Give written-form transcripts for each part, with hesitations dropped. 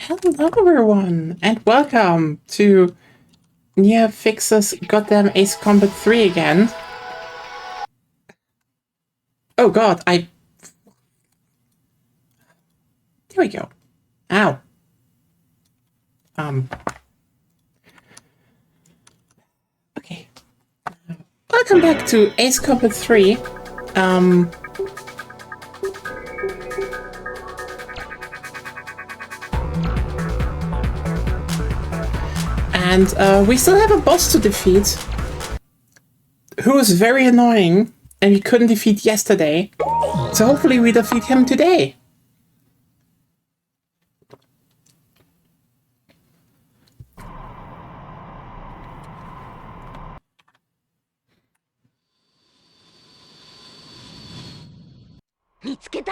Hello everyone, and welcome to Nia Fixes Goddamn Ace Combat 3 again. Oh god, there we go. Ow. Okay. Welcome back to Ace Combat 3. And we still have a boss to defeat, who is very annoying, and we couldn't defeat yesterday. So hopefully we defeat him today. Mitsketa!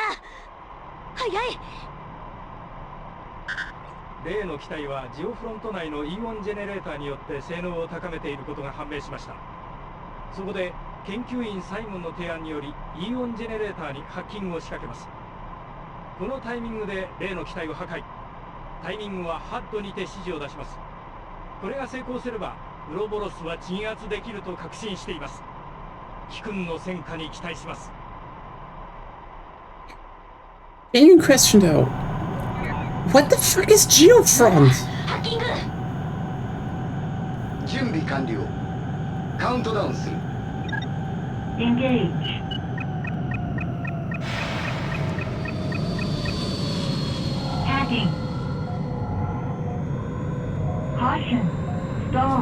例の機体はジオフロント内のイーオンジェネレーターによって性能を高めていることが判明しました。そこで研究員サイモンの提案によりイーオンジェネレーターにハッキングを仕掛けます。このタイミングで例の機体を破壊。タイミングはハッドにて指示を出します。これが成功すればウロボロスは鎮圧できると確信しています。貴君の戦果に期待します。 In question though, what the fuck is Geofront? 準備完了。カウントダウンする。Engage. Hacking. Caution. Stall.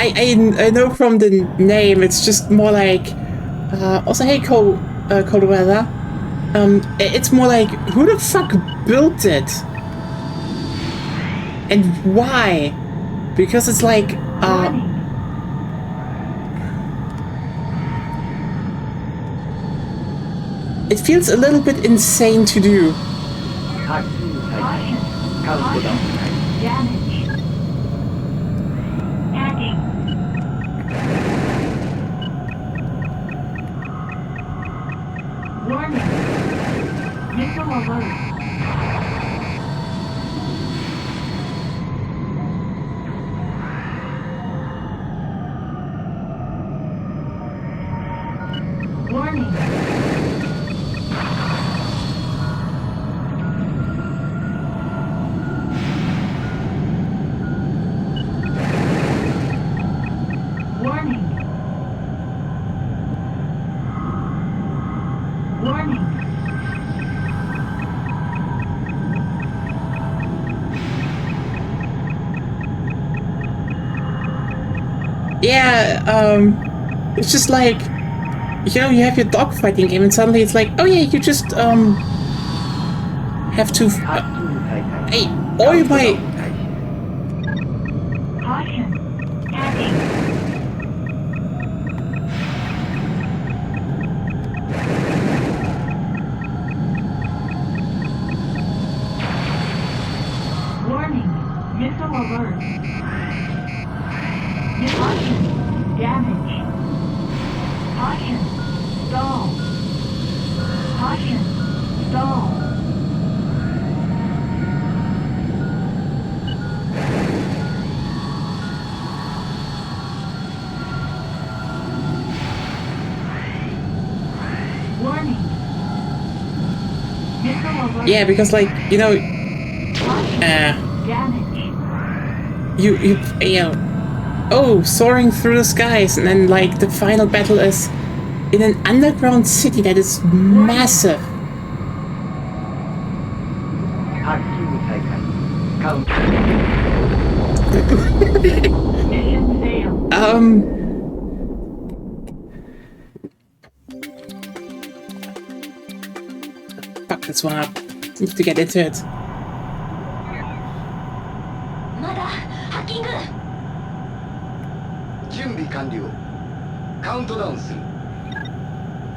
I know from the name, it's just more like, also hey cold weather, it's more like, who the fuck built it? And why? Because it's like, it feels a little bit insane to do. Warning. Missile alert. Warning. Warning. Warning. Yeah, it's just like, you know, you have your dogfighting game and suddenly it's like, oh yeah, you just, have to, hey, oil my... Caution. Hacking. Warning. Missile alert. Caution. Damage. Caution. Stall. Caution. Stall. Warning. Missile alert. Yeah, because like, you know, Damage. you know, oh, soaring through the skies, and then like the final battle is in an underground city that is massive. Mission failed. Fuck this one up. Need to get into it. まだハッキング。準備完了。カウントダウンする。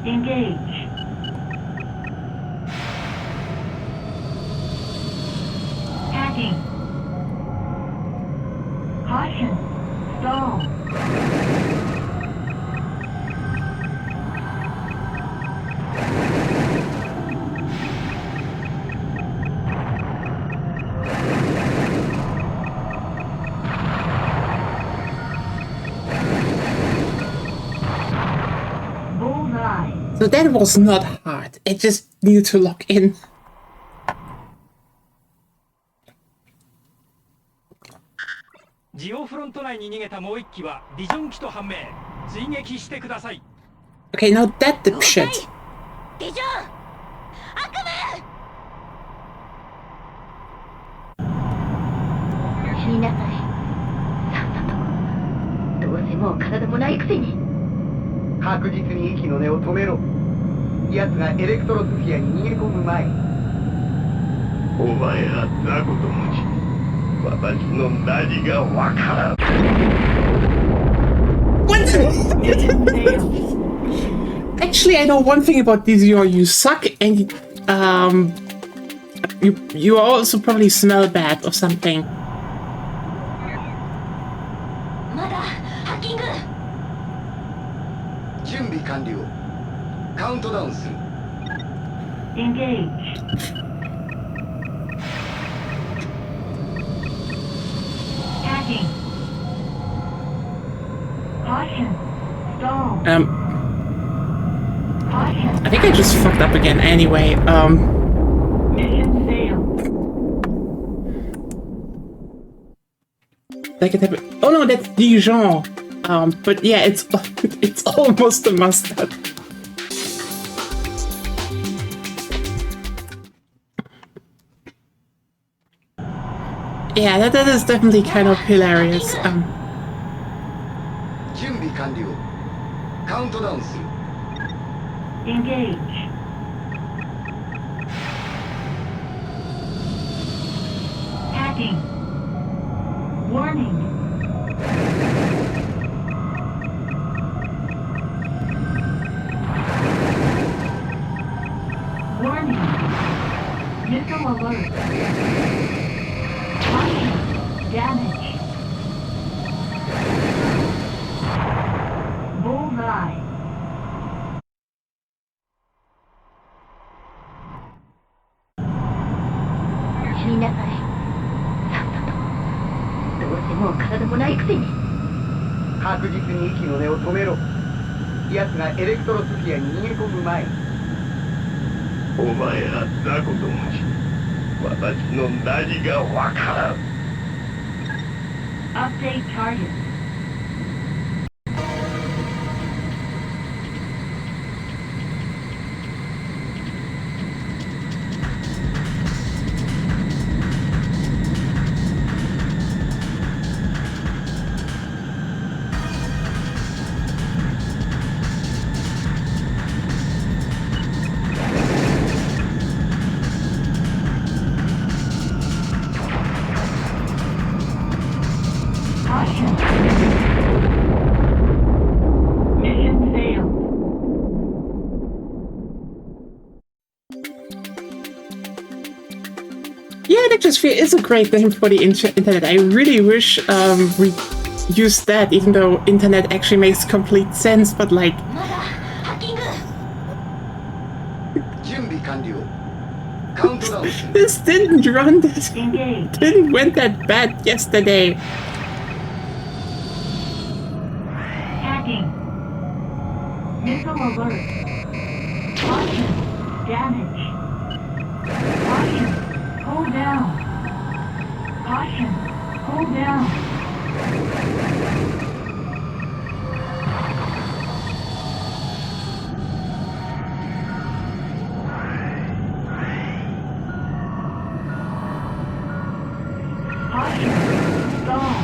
Engage. Hacking. Caution. Stall. Bullseye. So that was not hard. It just needed to lock in. ジオフロント内に逃げたもう一機はビジョン機と判明。追撃してください。 Okay, now that dipshit. ビジョン悪夢死になさいさっさとどうせもう体もないくせに確実に息の根を止めろ。奴がエレクトロスフィアに逃げ込む前に。お前はザコと持ち、私の何がわからん。 What? Mission failed. Actually, I know one thing about these. You suck, and you also probably smell bad or something. まだハッキング準備完了。カウントダウンする。 Engage. Hacking. Caution. Stall. Caution. I think I just fucked up again. Anyway, Mission failed. that could happen. Oh no, that's Dijon. But yeah, it's it's almost a mustard. Yeah, that is definitely kind of hilarious. 準備完了。カウントダウンする。 Engage. Hacking. Warning. Warning. Missile alert. Caution. Damage. Bullseye.死になさいさっさとどうせもう体もないくせに確実に息の根を止めろ。奴がエレクトロスフィアに逃げ込む前に。お前はザコと持ち、私の何がわからん。 Update target. Caution. Mission failed. Yeah, Electrosphere is a great name for the internet. I really wish we used that, even though internet actually makes complete sense. But like, まだハッキング準備完了。カウントダウンする。 this didn't run that Engage. didn't went that bad yesterday. Hacking. Missile alert. Caution. Damage. Caution. Hold down. Caution. Hold down. Caution. Stall.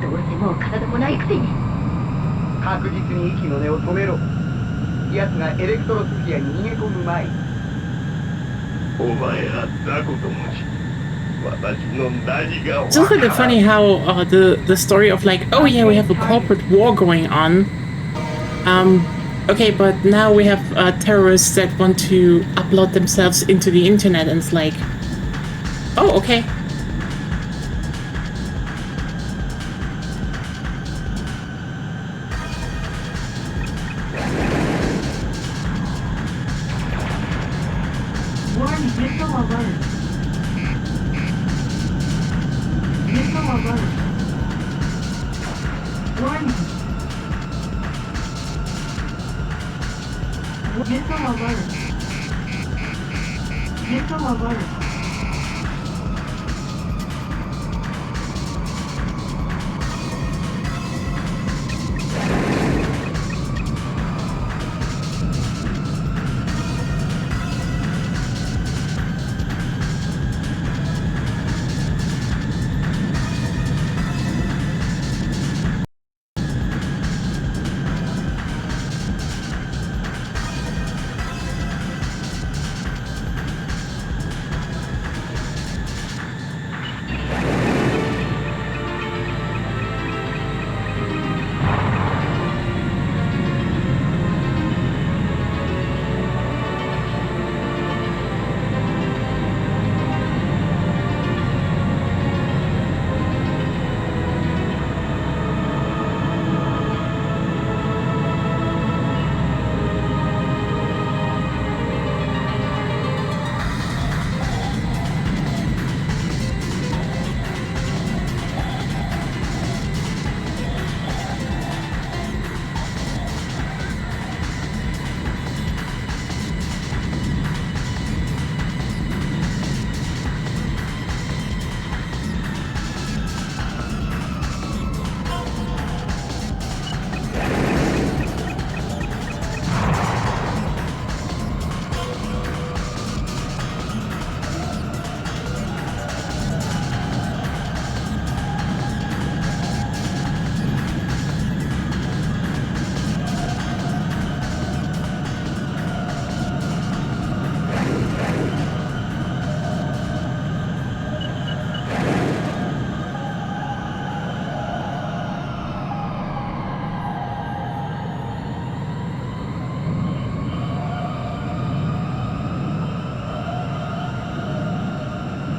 どうせもう体もないくせに。確実に息の根を止めろ。奴がエレクトロスフィアに逃げ込む前に。お前は雑魚ともし私の何が It's just really funny how the story of like, oh yeah, we have a corporate war going on. Okay, but now we have terrorists that want to upload themselves into the internet, and it's like, oh, okay. Warning, missile alert. Missile alert. Warning. Missile alert. Missile alert.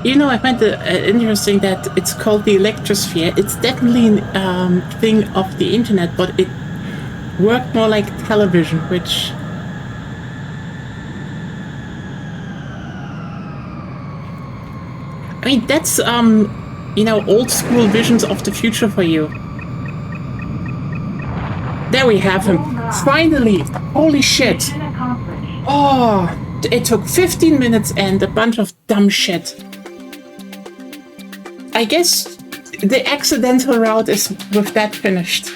You know, I find it interesting that it's called the Electrosphere. It's definitely a thing of the internet, but it worked more like television, which... I mean, that's, you know, old school visions of the future for you. There we have him. Finally! Holy shit! Oh, it took 15 minutes and a bunch of dumb shit. I guess the accidental route is with that finished.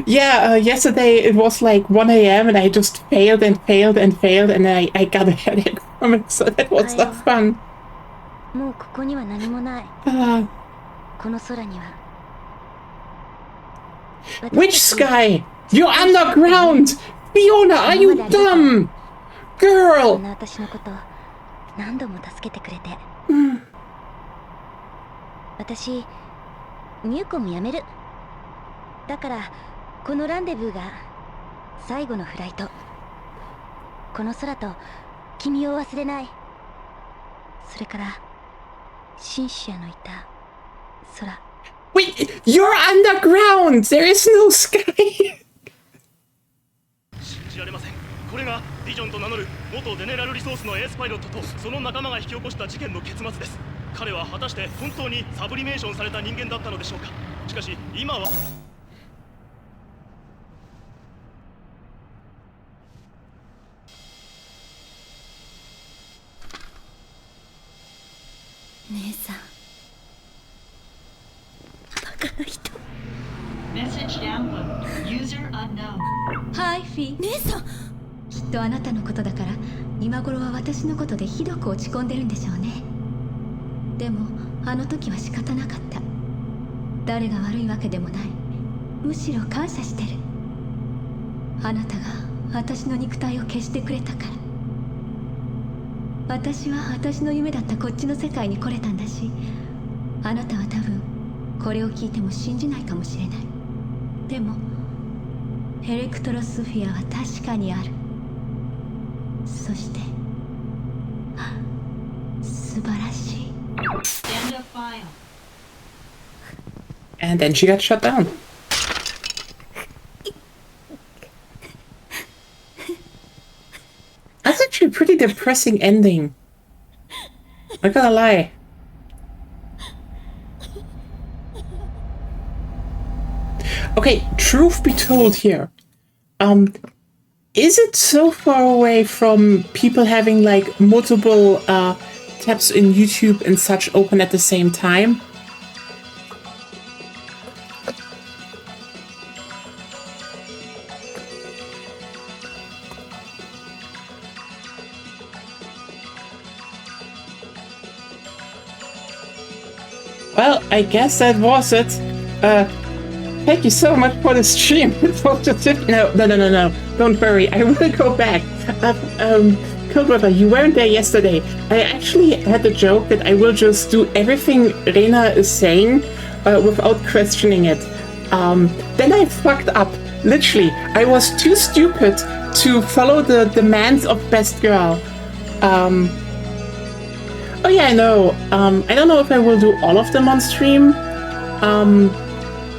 Yeah, yesterday it was like 1 a.m. and I just failed and failed and failed, and I got a headache from it, so that was not fun. Which sky? You're underground! Fiona, are you dumb? Girl! 私、ミューコムやめる。だから、このランデブーが最後のフライト。この空と君を忘れない。それから、シンシアのいた空。Wait, you're underground! There is no sky! 信じられません。これがビジョンと名乗る元ゼネラルリソースのエースパイロットとその仲間が引き起こした事件の結末です。彼は果たして本当にサブリメーションされた人間だったのでしょうか。しかし今は姉さん、バカな人。 Message download. User unknown. はい、フィー。姉さん。きっとあなたのことだから今頃は私のことでひどく落ち込んでるんでしょうね。でもあの時は仕方なかった。誰が悪いわけでもない。むしろ感謝してる。あなたが私の肉体を消してくれたから。私は私の夢だったこっちの世界に来れたんだし、あなたは多分これを聞いても信じないかもしれない。でもエレクトロスフィアは確かにある。そして素晴らしい。 And then she got shut down. That's actually a pretty depressing ending. Not gonna lie. Okay, truth be told here. Is it so far away from people having like multiple tabs in YouTube and such open at the same time? Well, I guess that was it. Thank you so much for the stream. It was just no. Don't worry, I will go back. Cold Brother, you weren't there yesterday. I actually had the joke that I will just do everything Rena is saying without questioning it. Then I fucked up. Literally, I was too stupid to follow the demands of Best Girl. Oh yeah, I know. I don't know if I will do all of them on stream.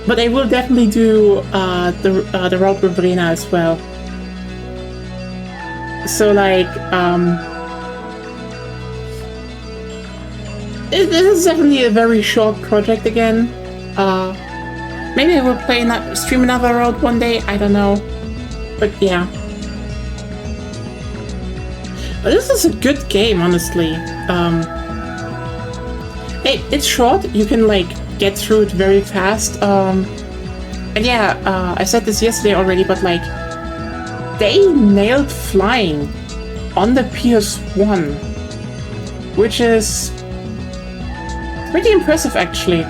But I will definitely do the route with Rena as well. So like, this is definitely a very short project again. Maybe I will stream another route one day. I don't know, but yeah. But this is a good game, honestly. Hey, it's short. You can like get through it very fast. And yeah, I said this yesterday already, but like, they nailed flying on the PS1, which is pretty impressive actually.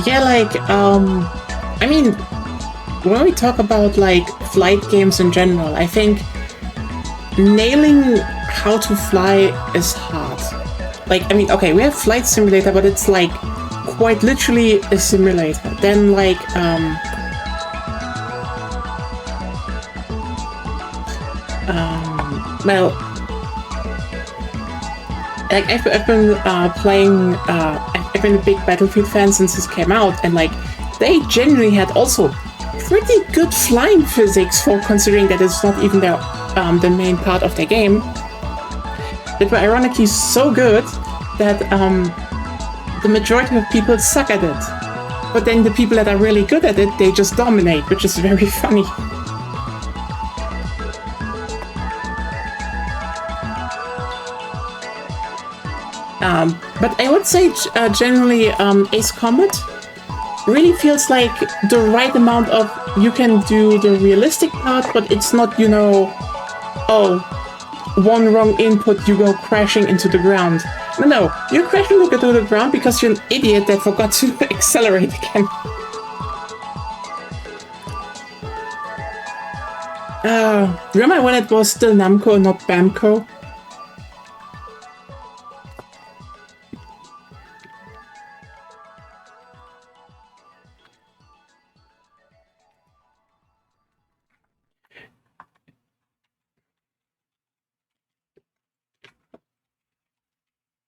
Yeah, like, I mean, when we talk about, like, flight games in general, I think nailing how to fly is hard. Like, I mean, okay, we have Flight Simulator, but it's, like, quite literally a simulator. Then, like, well, like, I've been playing, I've been a big Battlefield fan since this came out, and like, they genuinely had also pretty good flying physics for considering that it's not even their, the main part of their game. That were ironically so good that the majority of people suck at it. But then the people that are really good at it, they just dominate, which is very funny. But I would say generally Ace Combat really feels like the right amount of you can do the realistic part, but it's not, you know, oh, one wrong input, you go crashing into the ground. No, you're crashing into the ground because you're an idiot that forgot to accelerate again. Remember when it was still Namco, not Bamco?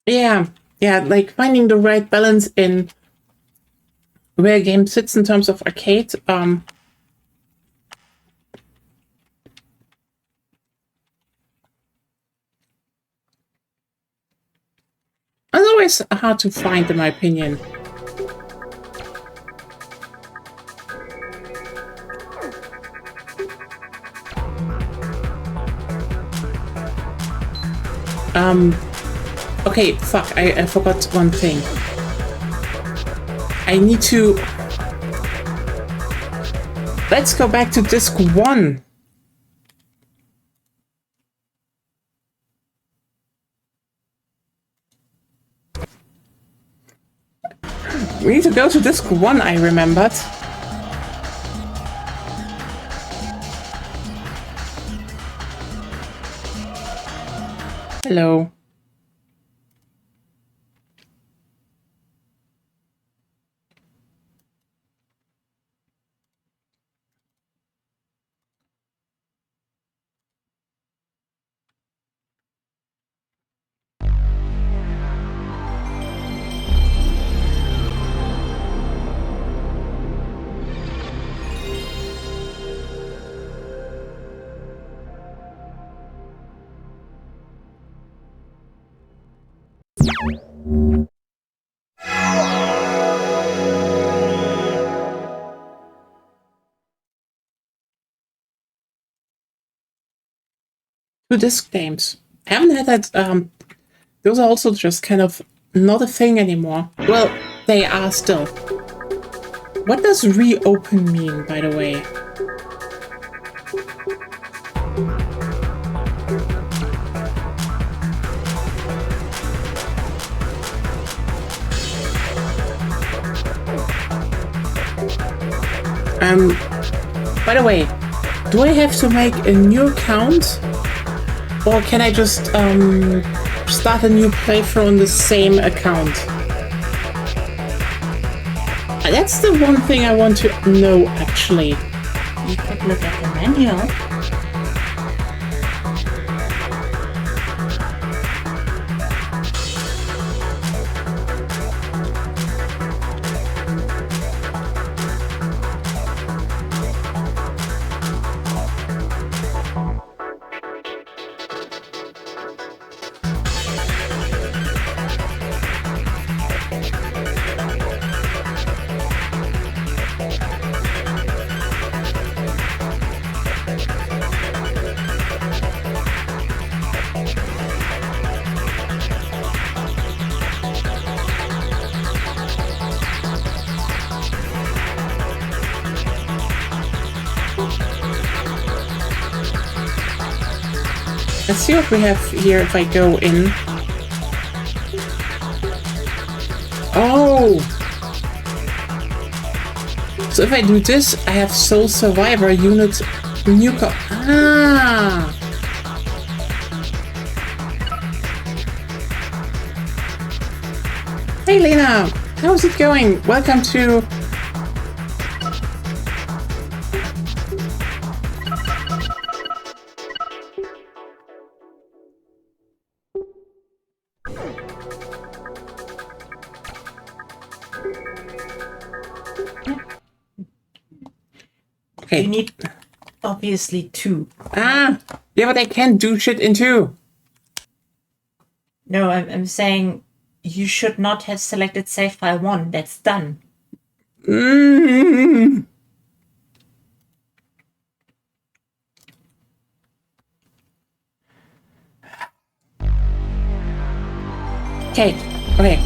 Yeah, like finding the right balance in where a game sits in terms of arcade. It's always hard to find, in my opinion. Okay, fuck, I forgot one thing. I need to... Let's go back to disc 1. We need to go to disc 1, I remembered. Hello. Two disc games. I haven't had that, those are also just kind of not a thing anymore. Well, they are still. What does reopen mean, by the way? By the way, do I have to make a new account? Or can I just, start a new playthrough on the same account? That's the one thing I want to know, actually. You could look at the manual. Let's see what we have here if I go in. Oh! So if I do this, I have Soul Survivor unit Nuka. Ah! Hey Lena! How's it going? Welcome to... Okay. You need obviously two. Ah! Yeah, but I can't do shit in two. No, I'm saying you should not have selected save file 1. That's done. Mm. Okay, okay.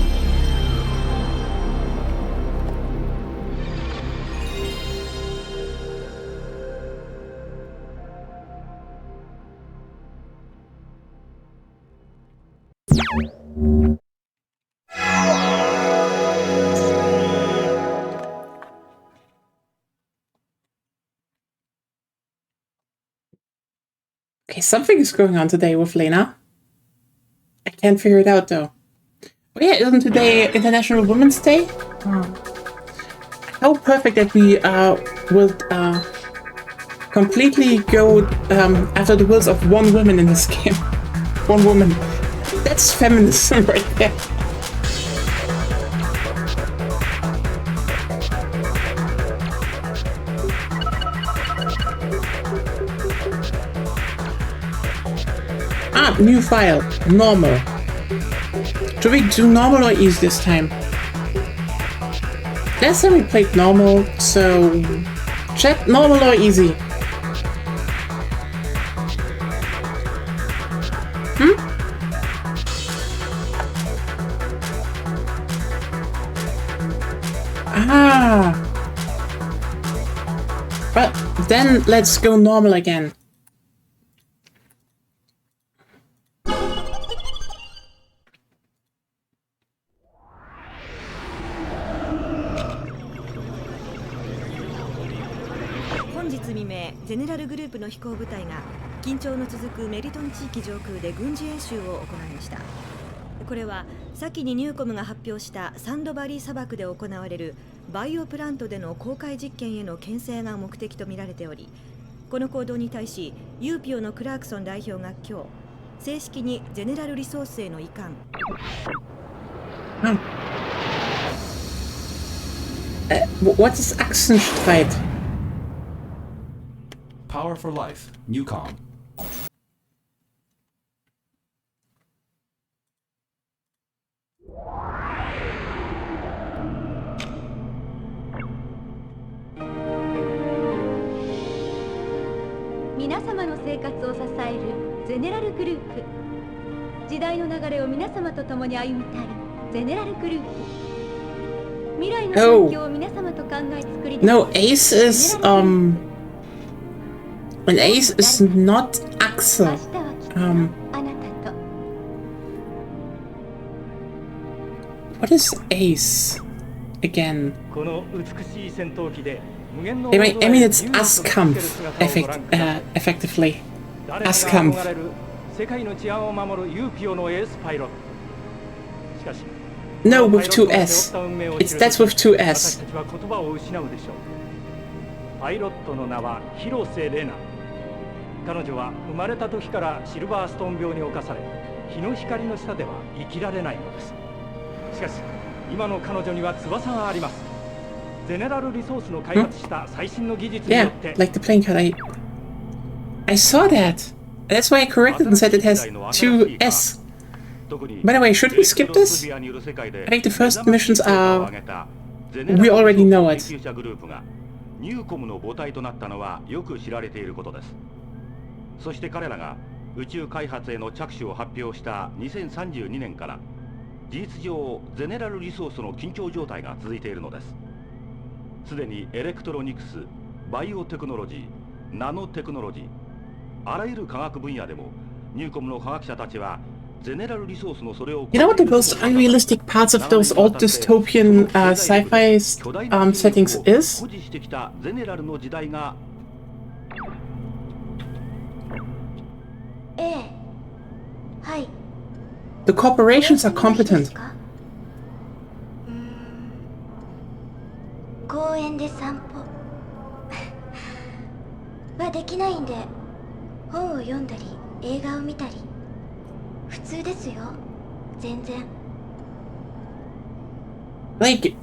Okay, something is going on today with Lena. I can't figure it out though. Oh yeah, isn't today International Women's Day? How perfect that we will completely go after the wills of one woman in this game. One woman. That's feminism right there. Ah, new file. Normal. Should we do normal or easy this time? Last time we played normal, so chat, normal or easy? Ah. Well, then let's go normal again.未明、ゼネラルグループの飛行部隊が緊張の続くメリトン地域上空で軍事演習を行いました。これは先にニューコムが発表したサンドバリー砂漠で行われるバイオプラントでの公開実験への牽制が目的とみられており、この行動に対しユーピオのクラークソン代表が今日正式にゼネラルリソースへの移管。What is Achsenstreit? Power for Life, Newcom.皆様の生活を支えるゼネラルグループ。時代の流れを皆様と共に歩みたいゼネラルグループ。未来の環境を皆様と考え作り出す。No, Ace is an Ace is not Axel. What is Ace again? I mean, it's Askampf, effectively. Askampf. No, with two S. That's with two S. パイロットの名は広瀬レナ。彼女は生まれた時からシルバーストーン病に侵され、日の光の下では生きられないのです。しかし、今の彼女には翼があります。ゼネラルリソースの開発した最新の技術によって。Yeah, like the playing card. I saw that. That's why I corrected and said it has two S. By the way, should we skip this? I think the first missions are. We already know it. ニューコムの母体となったのはよく知られていることです。そして彼らが宇宙開発への着手を発表した2032年から事実上ゼネラルリソースの緊張状態が続いているのです。すでにエレクトロニクス、バイオテクノロジー、ナノテクノロジー、あらゆる科学分野でもニューコムの科学者たちは You know what the most unrealistic parts of those old dystopian sci-fi settings is? The corporations are competent. 公園で散歩はできないんで、本を読んだり映画を見たり。普通ですよ、全然。Like,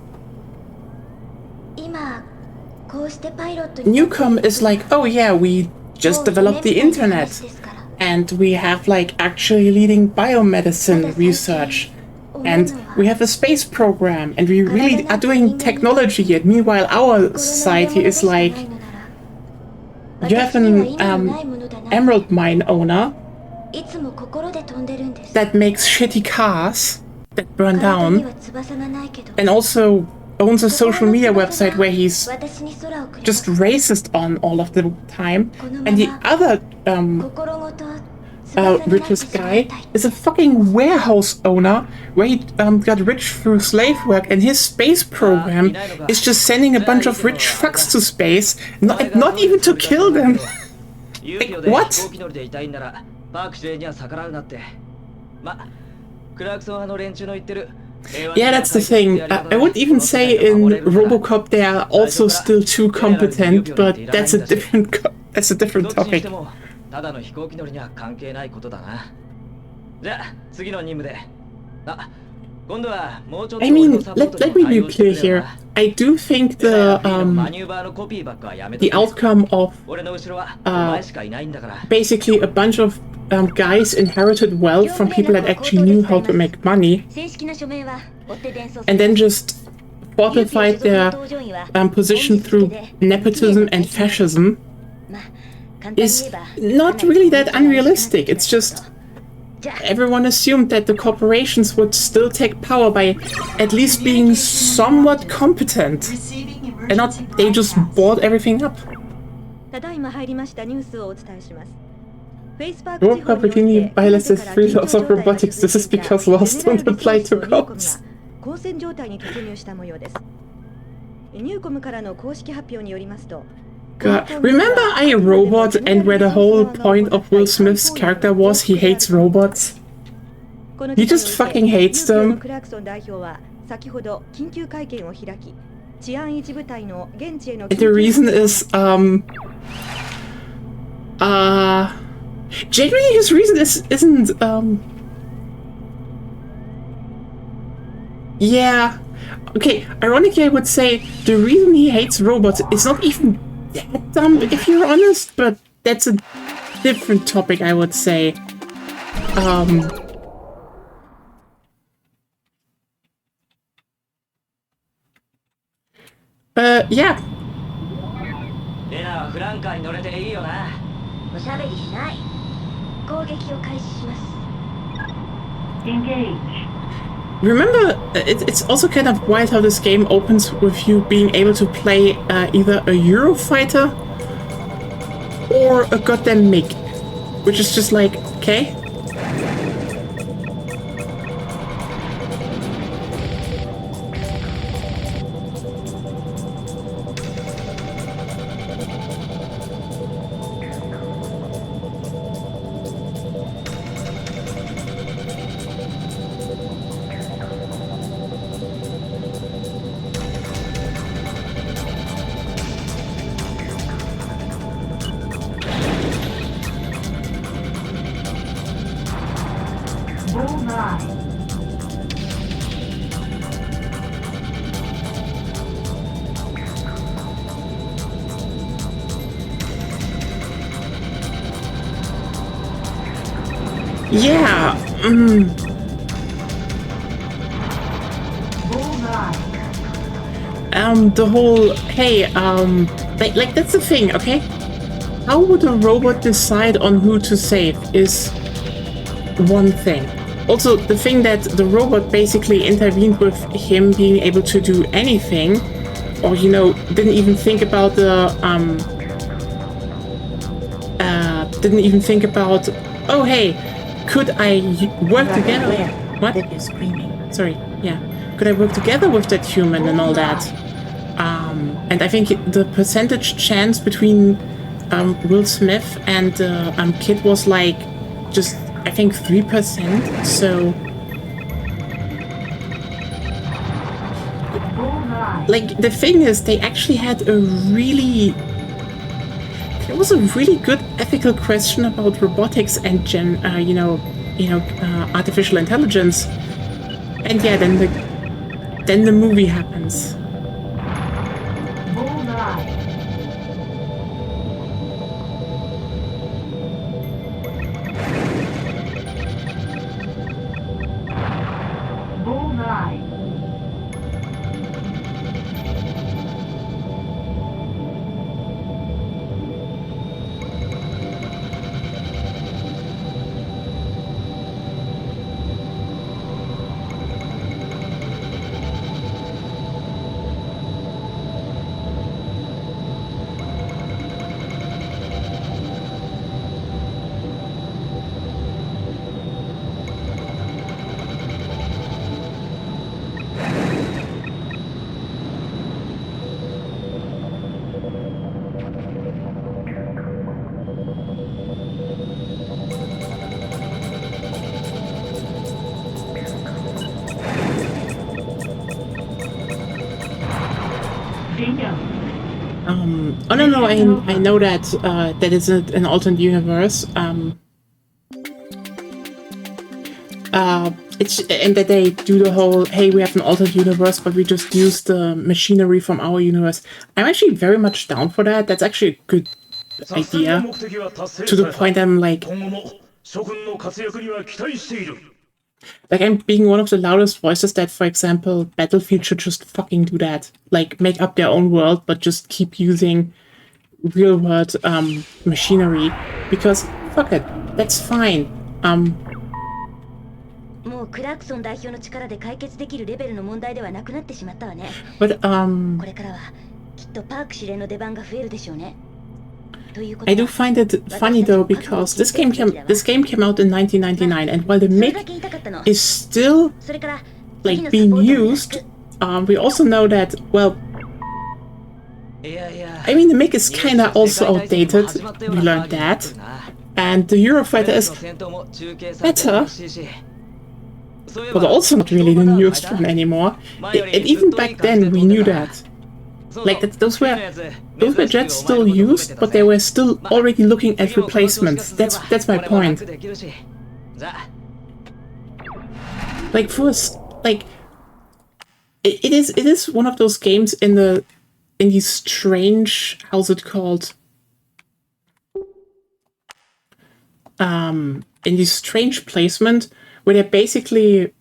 今こうしてパイロット Newcom is like, oh yeah, we just developed the internet, and we have like actually leading biomedicine research, and we have a space program, and we really are doing technology. And meanwhile, our society is like, you have an emerald mine owner that makes shitty cars that burn down, and also owns a social media website where he's just racist on all of the time, and the other richest guy is a fucking warehouse owner where he got rich through slave work, and his space program is just sending a bunch of rich fucks to space, not even to kill them. Like, what? Yeah, that's the thing. I would even say in RoboCop they are also still too competent, but that's a different topic. ただの飛行機乗りには関係ないことだな。じゃあ次の任務で。今度はもうちょっと I mean, let me be clear here. I do think the outcome of basically a bunch of guys inherited wealth from people that actually knew how to make money and then just fortified their position through nepotism and fascism is not really that unrealistic. It's just everyone assumed that the corporations would still take power by at least being somewhat competent and not they just bought everything up. World Opportunity violates 3 laws of robotics. This is because laws don't apply to robots. God, remember iRobot and where the whole point of Will Smith's character was he hates robots? He just fucking hates them. And the reason is, genuinely his reason isn't, yeah. Okay, ironically I would say the reason he hates robots is not even that dumb, if you're honest, but that's a different topic, I would say. Yeah. Engage. Remember, it's also kind of wild how this game opens with you being able to play either a Eurofighter or a goddamn MiG, which is just like, okay. Yeah. The whole like that's the thing, okay? How would a robot decide on who to save is one thing. Also, the thing that the robot basically intervened with him being able to do anything, or didn't even think about the oh hey, could I work together? What? You're screaming. Sorry, yeah. Could I work together with that human and all that? And I think the percentage chance between Will Smith and kid was like just, I think 3%, so like the thing is they actually had a really good ethical question about robotics and artificial intelligence, and yeah, then the movie happens. Oh no, I know that that is an alternate universe. It's and that they do the whole, hey, we have an alternate universe, but we just use the machinery from our universe. I'm actually very much down for that. That's actually a good idea. To the point I'm like I'm being one of the loudest voices that, for example, Battlefield should just fucking do that. Like, make up their own world, but just keep using real-world machinery. Because, fuck it, that's fine. But I do find it funny though, because this game came out in 1999, and while the MiG is still like being used, we also know that, well, I mean, the MiG is kinda also outdated, we learned that, and the Eurofighter is better, but also not really the newest one anymore. And even back then we knew that. Like, those were jets still used, but they were still already looking at replacements. That's my point. Like, first, like, it is one of those games in these strange, how's it called? In this strange placement where they're basically,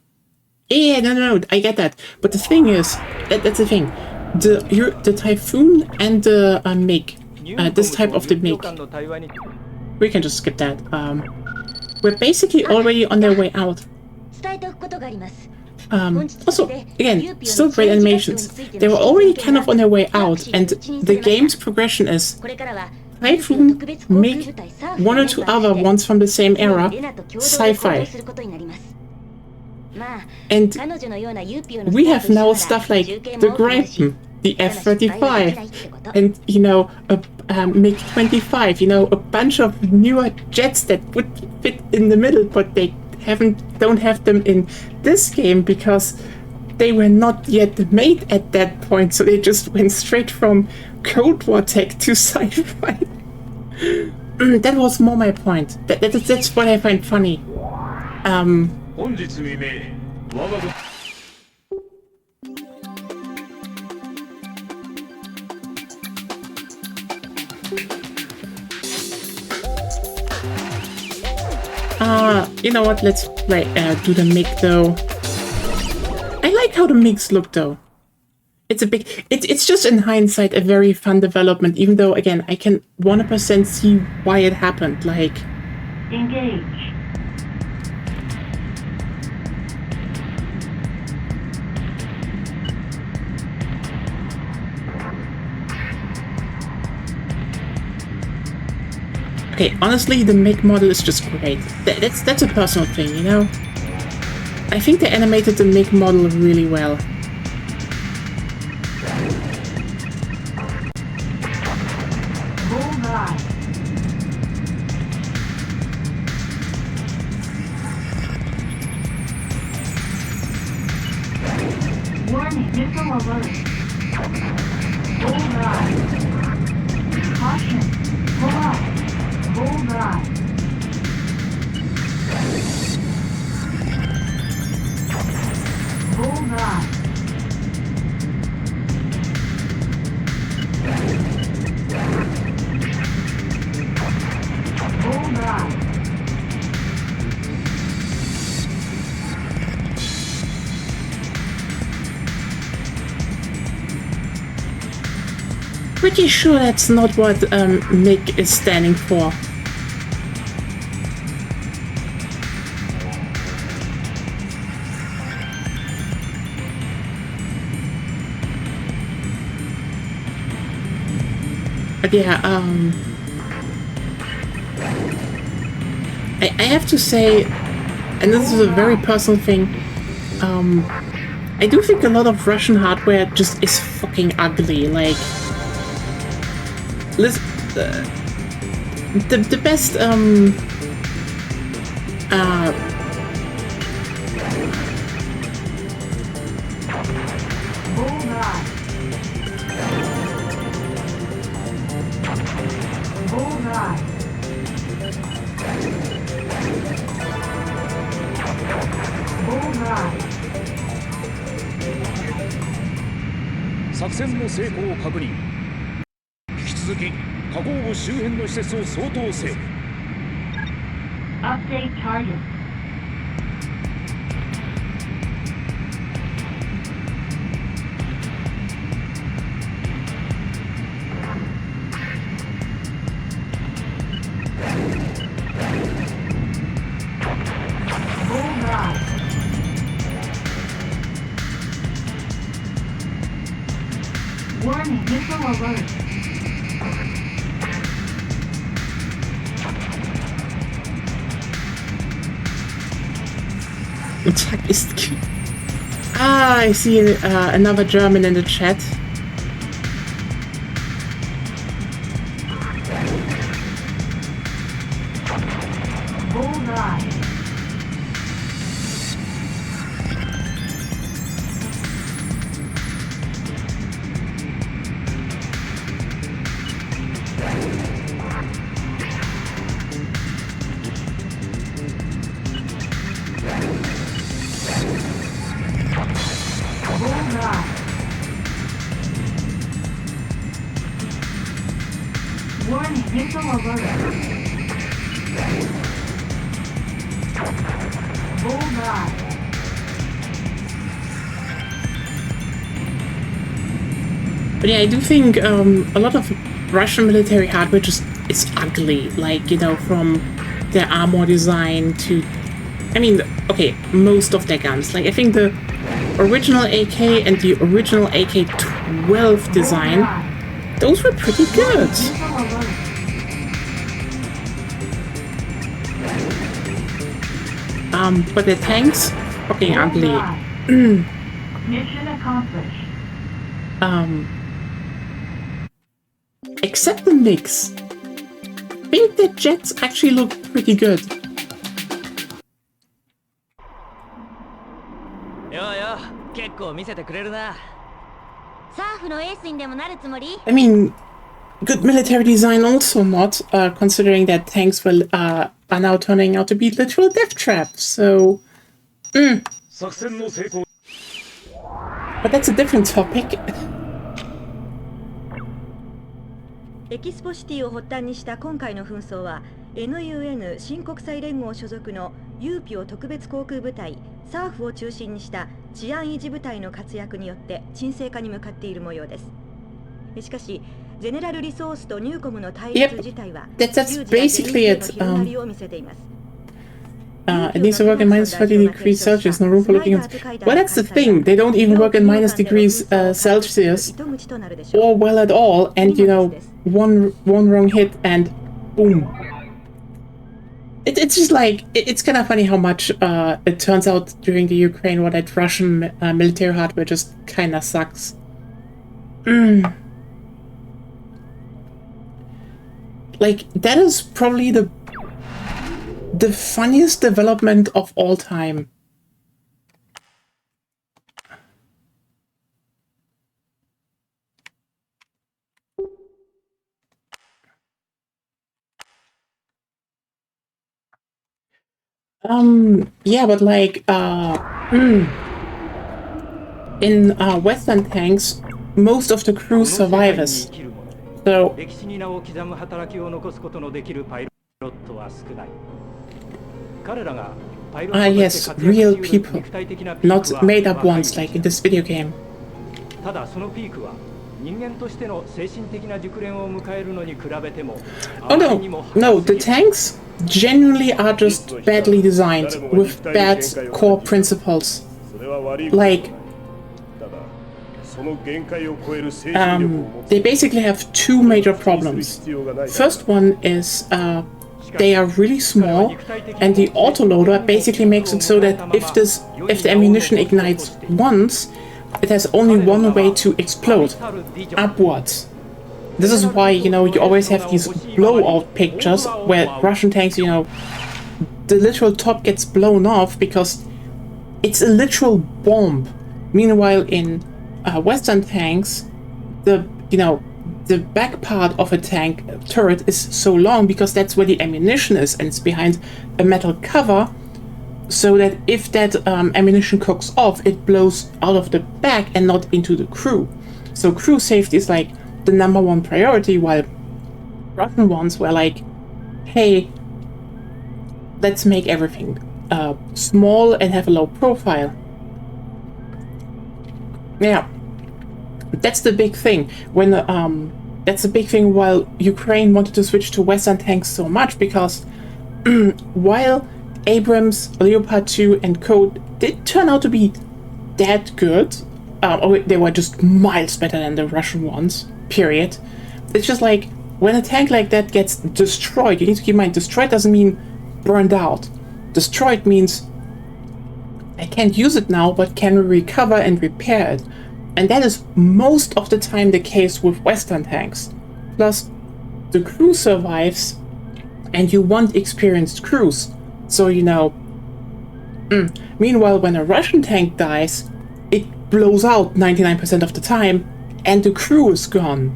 yeah, no, I get that. But the thing is, that's the thing. The Typhoon and the MiG, this type of the MiG, we can just skip that. We're basically already on their way out. Also, again, still great animations. They were already kind of on their way out, and the game's progression is Typhoon, MiG, one or two other ones from the same era, sci-fi. And we have now stuff like the Gripen, the F-35, and, you know, a MiG-25, you know, a bunch of newer jets that would fit in the middle, but they don't have them in this game because they were not yet made at that point, so they just went straight from Cold War tech to sci-fi. That was more my point. That's what I find funny. You know what? Let's do the MiG though. I like how the MiGs look though. It's just in hindsight a very fun development, even though, again, I can 100% see why it happened. Like, engage. okay, honestly, the MiG model is just great. That's a personal thing, you know? I think they animated the MiG model really well. Warning, missile alert. Bullseye. Caution. Pull up. Bullseye. Bullseye. Bullseye. Pretty sure that's not what MiG is standing for. But yeah, I have to say, and this is a very personal thing, I do think a lot of Russian hardware just is fucking ugly. Like, the best Bullseye. Bullseye. 作戦の成功を確認。引き続き火口部周辺の施設を掃討せよ。 Update target. Bullseye. Warning, missile alert. Attack ist cute. Ah, I see another German in the chat. Bullseye. Bullseye. Warning, missile alert. Bullseye. But yeah, I do think a lot of Russian military hardware just is ugly. Like, you know, from their armor design to... I mean, okay, most of their guns. Like, I think the original AK and the original AK-12 design, those were pretty good. But the tanks, fucking ugly. Mission accomplished. Except the mix. I think the jets actually look pretty good. ようよ、結構見せてくれるな。サーフのエースにでもなるつもり？ I mean, good military design also not, considering that tanks will, are now turning out to be literal death traps, so... But that's a different topic. エキスポシティを発端にした今回の紛争は NUN 新国際連合所属のユーピオ特別航空部隊サーフを中心にした治安維持部隊の活躍によって沈静化に向かっている模様です。しかしゼネラルリソースとニューコムの対立自体は That's basically it. It needs to work in minus 30 degrees Celsius, no room for looking at. Well, that's the thing. They don't even work in minus degrees Celsius, or well at all, and you know, one wrong hit and boom. It's just like, it's kind of funny how much it turns out during the Ukraine war that Russian military hardware just kind of sucks. Like, that is probably the funniest development of all time. Yeah, but like, in Western tanks, most of the crew survivors. So, yes, real people, not made up ones like in this video game. Oh no, the tanks genuinely are just badly designed, with bad core principles. Like, they basically have two major problems. First one is they are really small, and the autoloader basically makes it so that if the ammunition ignites once, it has only one way to explode, upwards. This is why, you know, you always have these blowout pictures where Russian tanks, you know, the literal top gets blown off because it's a literal bomb. Meanwhile, in Western tanks, the the back part of a tank turret is so long because that's where the ammunition is, and it's behind a metal cover, so that if that ammunition cooks off, it blows out of the back and not into the crew. So crew safety is like the #1 priority, while Russian ones were like, hey, let's make everything small and have a low profile. Yeah, that's the big thing. When that's the big thing. While Ukraine wanted to switch to Western tanks so much, because while Abrams, Leopard 2, and Co. did turn out to be that good, or they were just miles better than the Russian ones. Period. It's just like when a tank like that gets destroyed, you need to keep in mind, destroyed doesn't mean burned out. Destroyed means I can't use it now, but can recover and repair it. And that is most of the time the case with Western tanks. Plus, the crew survives, and you want experienced crews. So, you know, meanwhile, when a Russian tank dies, it blows out 99% of the time, and the crew is gone.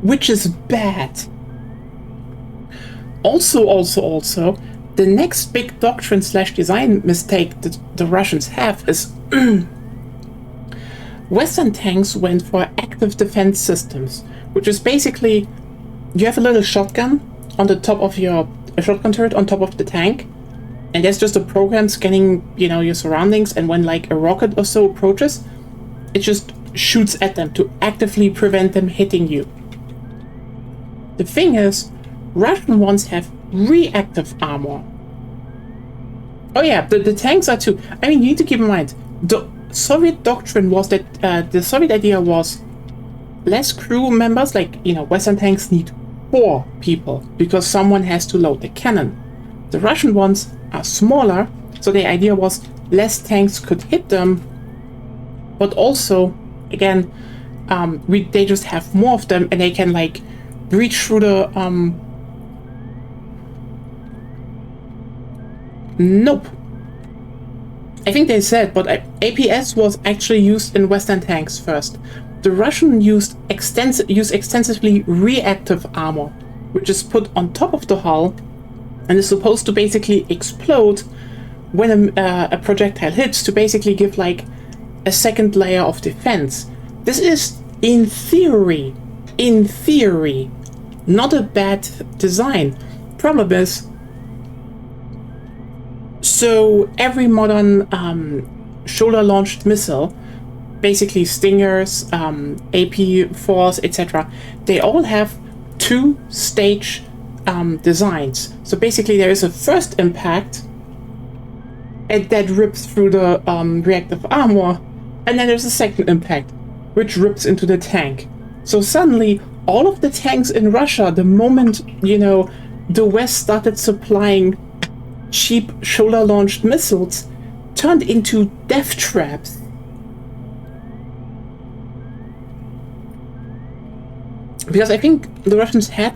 Which is bad. Also, the next big doctrine/design mistake that the Russians have is Western tanks went for active defense systems, which is basically you have a little shotgun on the top of a shotgun turret on top of the tank, and there's just a program scanning, you know, your surroundings, and when like a rocket or so approaches, it just shoots at them to actively prevent them hitting you. The thing is, Russian ones have reactive armor. Oh yeah, the tanks are too. I mean, you need to keep in mind, the Soviet doctrine was that the Soviet idea was less crew members, like, you know, Western tanks need 4 people because someone has to load the cannon. The Russian ones are smaller, so the idea was less tanks could hit them, but also, again, they just have more of them and they can like breach through the nope. I think they said, but APS was actually used in Western tanks first. The Russian used extensively reactive armor, which is put on top of the hull and is supposed to basically explode when a projectile hits, to basically give like a second layer of defense. This is, in theory, not a bad design. Problem is, so every modern shoulder-launched missile, basically Stingers, AP-4s, etc., they all have 2-stage designs. So basically there is a first impact, and that rips through the reactive armor, and then there's a second impact, which rips into the tank. So suddenly, all of the tanks in Russia, the moment, you know, the West started supplying cheap shoulder-launched missiles, turned into death traps. Because I think the Russians had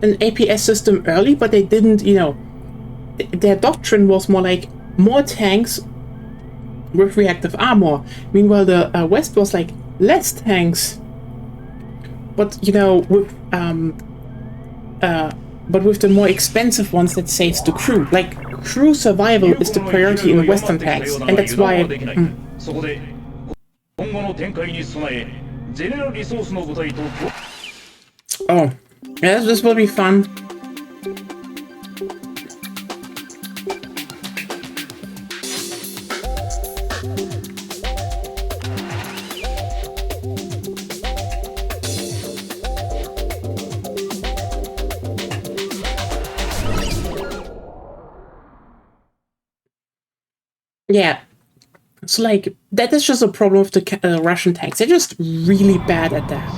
an APS system early, but they didn't, you know, their doctrine was more like more tanks with reactive armor. Meanwhile, the West was like less tanks, but you know, with the more expensive ones that saves the crew. Like, crew survival is the priority in Western tanks, and that's why. Oh, yeah, this will be fun. Yeah, so like, that is just a problem with the Russian tanks. They're just really bad at that.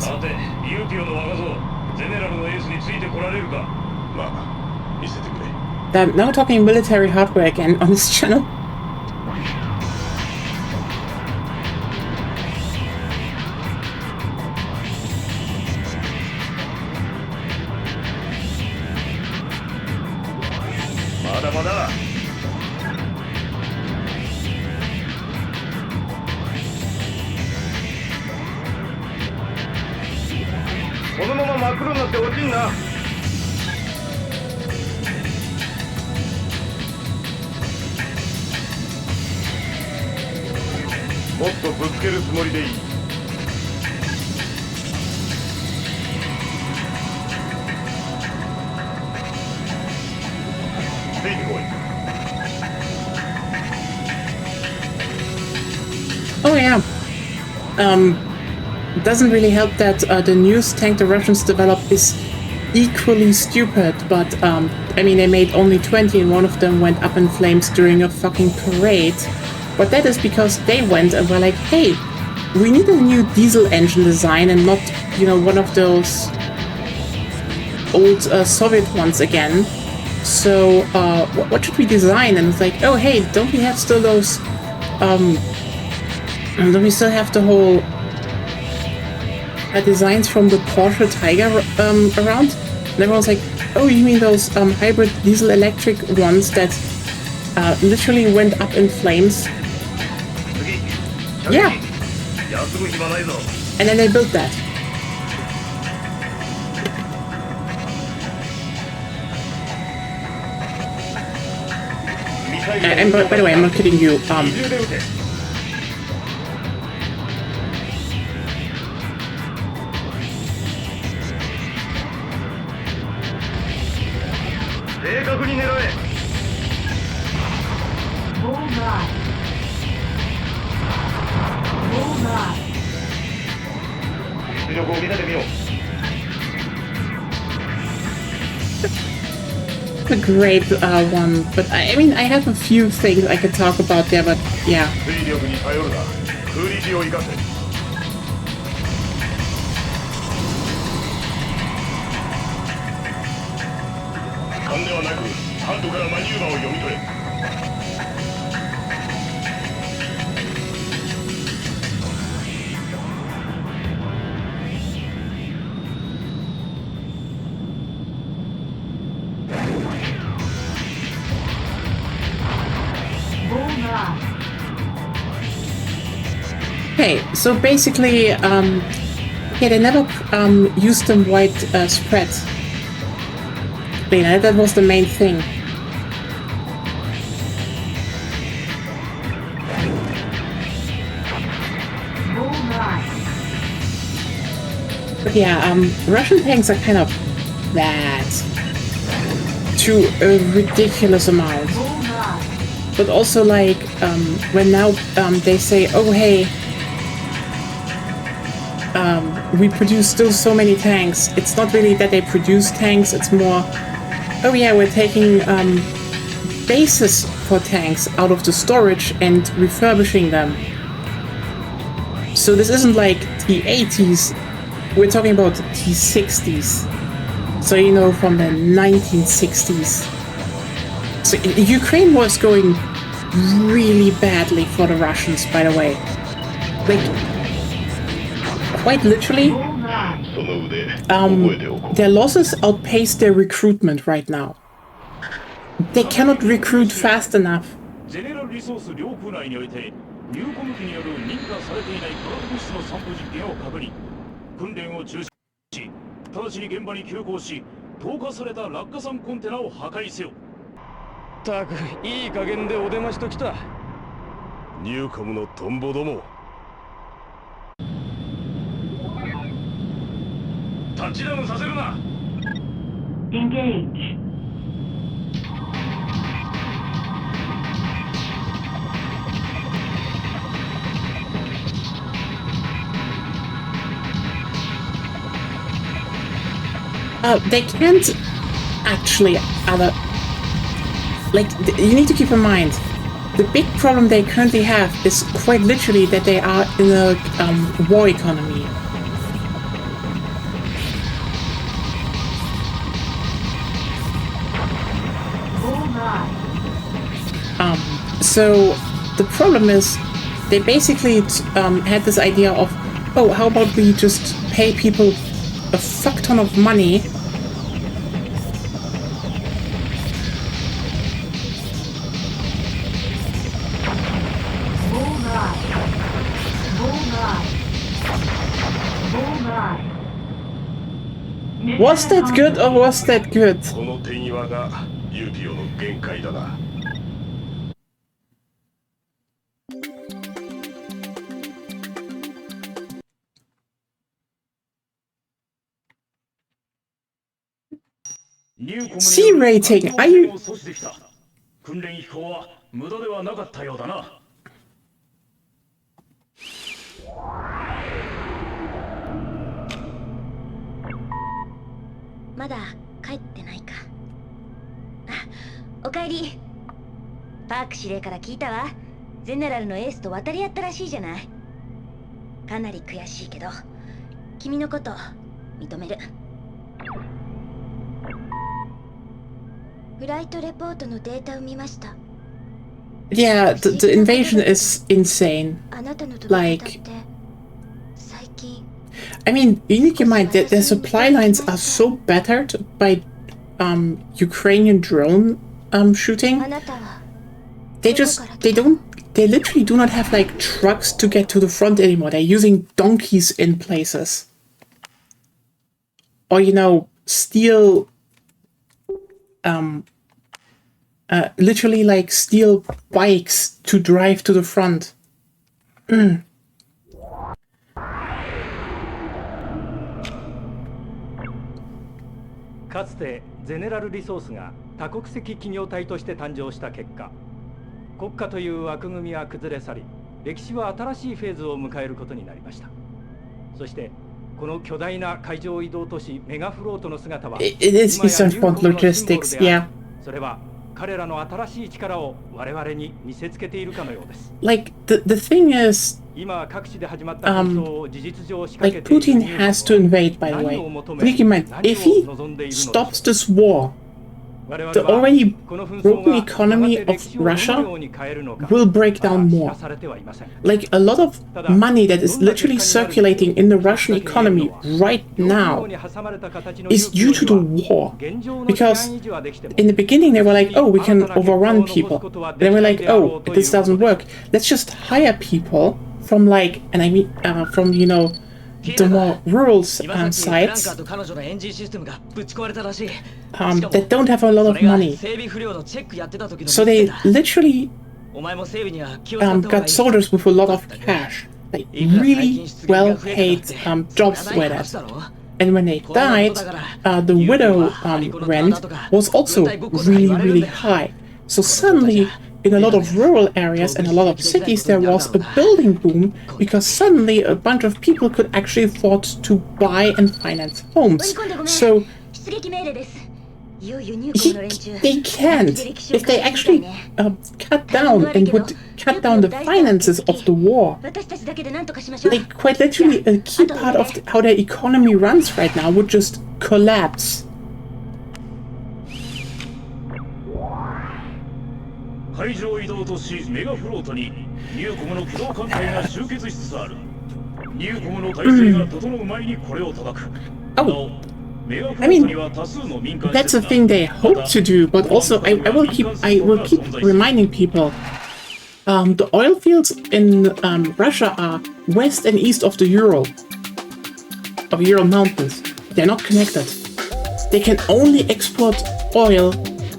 Now we're talking military hardware again on this channel. な。もっとぶつけるつもりでいい。ついてこい。 Oh yeah. Doesn't really help that the newest tank the Russians developed is equally stupid, but I mean they made only 20 and one of them went up in flames during a fucking parade. But that is because they went and were like, hey, we need a new diesel engine design and not, you know, one of those old Soviet ones again. So what should we design? And it's like, oh hey, don't we have still those don't we still have the whole designs from the Porsche Tiger around? And everyone's like, oh, you mean those hybrid diesel electric ones that literally went up in flames? Yeah. And then they built that. And by the way, I'm not kidding you. A great one, but I mean, I have a few things I could talk about there, but yeah. Okay, so basically, yeah, they never used them wide spread. Yeah, that was the main thing. But yeah, Russian tanks are kind of bad to a ridiculous amount. But also, like, when now they say, oh hey, we produce still so many tanks. It's not really that they produce tanks, it's more, oh yeah, we're taking bases for tanks out of the storage and refurbishing them. So this isn't like T-80s, we're talking about T-60s. So, you know, from the 1960s. So Ukraine was going really badly for the Russians, by the way. Like, quite literally, their losses outpace their recruitment right now. They cannot recruit fast enough. Engage. They can't actually like, you need to keep in mind, the big problem they currently have is quite literally that they are in a war economy. So the problem is they basically had this idea of, oh, how about we just pay people a fuck ton of money Was that good or was that good? この手際がユーティオの限界だな。C rating. Are you? 訓練飛行は無駄ではなかったようだな。まだ帰ってないか。あ、おかえり。パーク司令から聞いたわ。ゼネラルのエースと渡り合ったらしいじゃない。かなり悔しいけど、君のこと認める。フライトレポートのデータを見ました。Yeah, the invasion is insane. あなたの飛び Like, 方って最近 I mean, you need to keep in mind that their supply lines are so battered by Ukrainian drone shooting. They literally do not have like trucks to get to the front anymore. They're using donkeys in places. Or, you know, steel, literally like steel bikes to drive to the front. かつてゼネラルリソースが多国籍企業体として誕生した結果、国家という枠組みは崩れ去り、歴史は新しいフェーズを迎えることになりました。そしてこの巨大な海上移動都市メガフロートの姿は、 It is Eastern Front logistics, yeah. それは彼らの新しい力を我々に見せつけているかのようです。 Like, the thing is, 今各地で始まった紛争を事実上仕掛 like けている Putin has to invade, by the way. Keep in mind, if he stops this war, the already broken economy of Russia will break down more. Like, a lot of money that is literally circulating in the Russian economy right now is due to the war. Because in the beginning they were like, oh, we can overrun people. Then we're like, oh, this doesn't work. Let's just hire people from like, and I mean, from, you know, the more rural sites that don't have a lot of money. So they literally got soldiers with a lot of cash. Like really well-paid jobs were that. And when they died, the widow rent was also really, really high. So suddenly, in a lot of rural areas and a lot of cities, there was a building boom because suddenly a bunch of people could actually afford to buy and finance homes. So they can't. If they actually cut down and would cut down the finances of the war, like quite literally a key part of how their economy runs right now would just collapse. 海上移動都市メガフロートにニューコムの機動艦隊が集結しつつある。ニューコムの体制が整う前にこれを叩く。Oh, I mean, that's a thing they hope to do, but also I will keep reminding people. The oil fields in Russia are west and east of the Ural Mountains. They're not connected. They can only export oil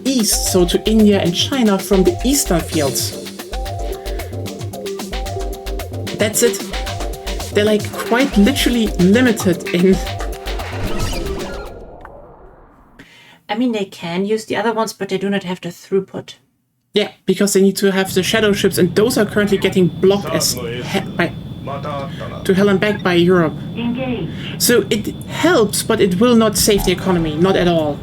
east, so to India and China from the eastern fields. That's it. They're like quite literally limited in... I mean, they can use the other ones, but they do not have the throughput. Yeah, because they need to have the shadow ships, and those are currently getting blocked as to hell and back by Europe. So it helps, but it will not save the economy, not at all.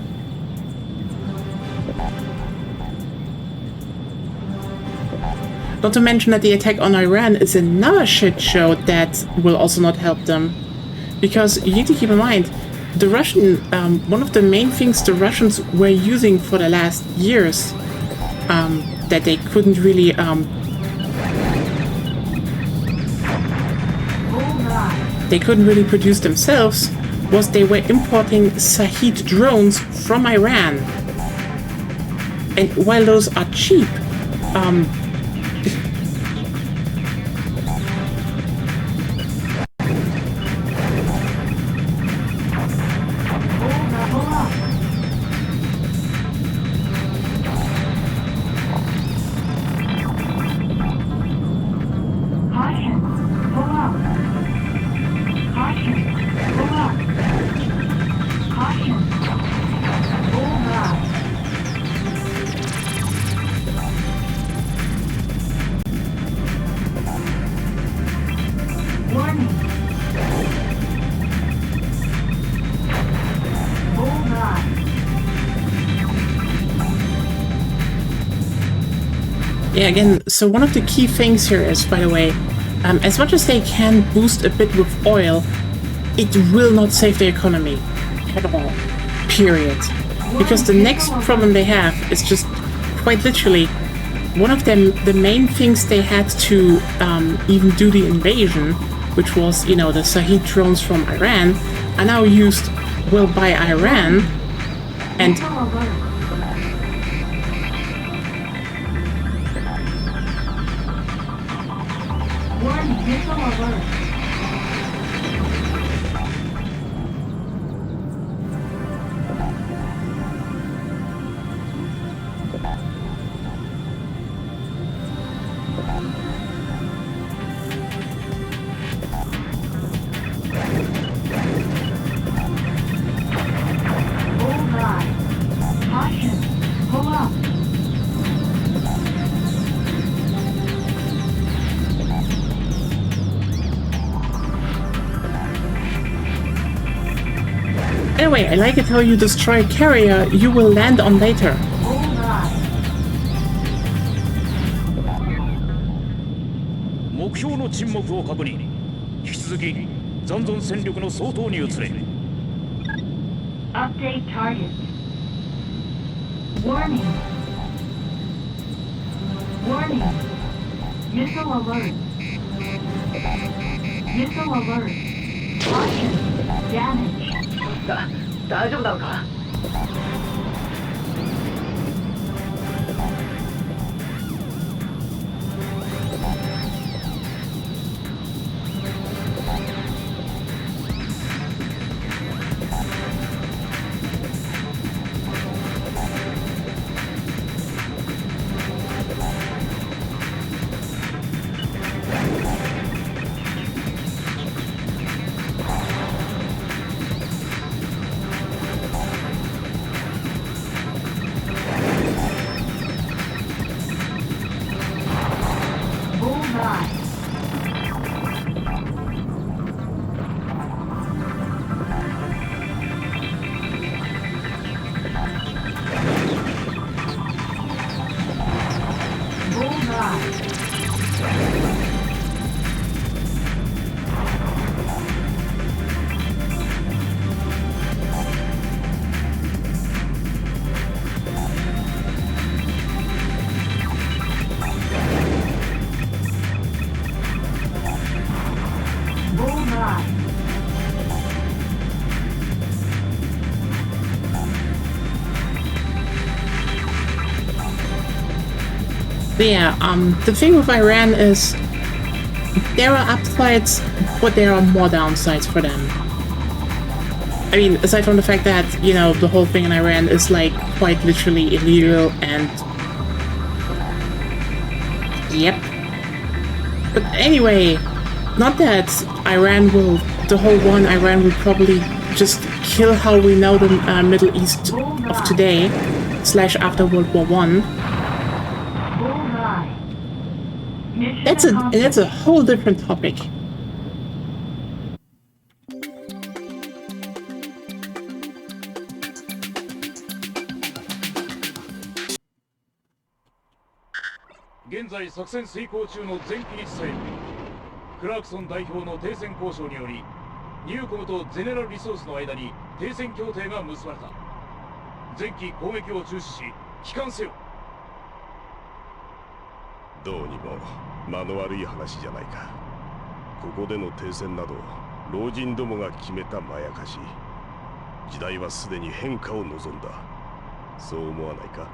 Not to mention that the attack on Iran is another shit show that will also not help them. Because you need to keep in mind, the Russian, one of the main things the Russians were using for the last years, that they couldn't really, produce themselves, was they were importing Shahid drones from Iran. And while those are cheap, Yeah, again, so one of the key things here is, by the way, as much as they can boost a bit with oil, it will not save the economy at all. Period. Because the next problem they have is just quite literally one of them. The main things they had to even do the invasion, which was, you know, the Shahid drones from Iran, are now used, well, by Iran, and Warning, missile alert. Bullseye. Caution. Pull up. anyway, I like it how you destroy a carrier you will land on later. Bullseye. 目標の沈黙を確認。引き続き残存戦力の総投入すれ。 Update target. Warning. Warning. Missile alert. Missile alert. Caution. Damage. 大丈夫なのか？ But yeah, the thing with Iran is there are upsides, but there are more downsides for them. I mean, aside from the fact that, you know, the whole thing in Iran is like quite literally illegal and... Yep. But anyway, not that Iran will... The whole one, Iran will probably just kill how we know the Middle East of today, / after World War I. That's a whole different topic.現在作戦遂行中の全機密戦クラークソン代表の停戦交渉によりニューコムとゼネラルリソースの間に停戦協定が結ばれた。全機攻撃を中止し帰還せよ。どうにも間の悪い話じゃないか。ここでの停戦など老人どもが決めたまやかし。時代はすでに変化を望んだ。そう思わないか？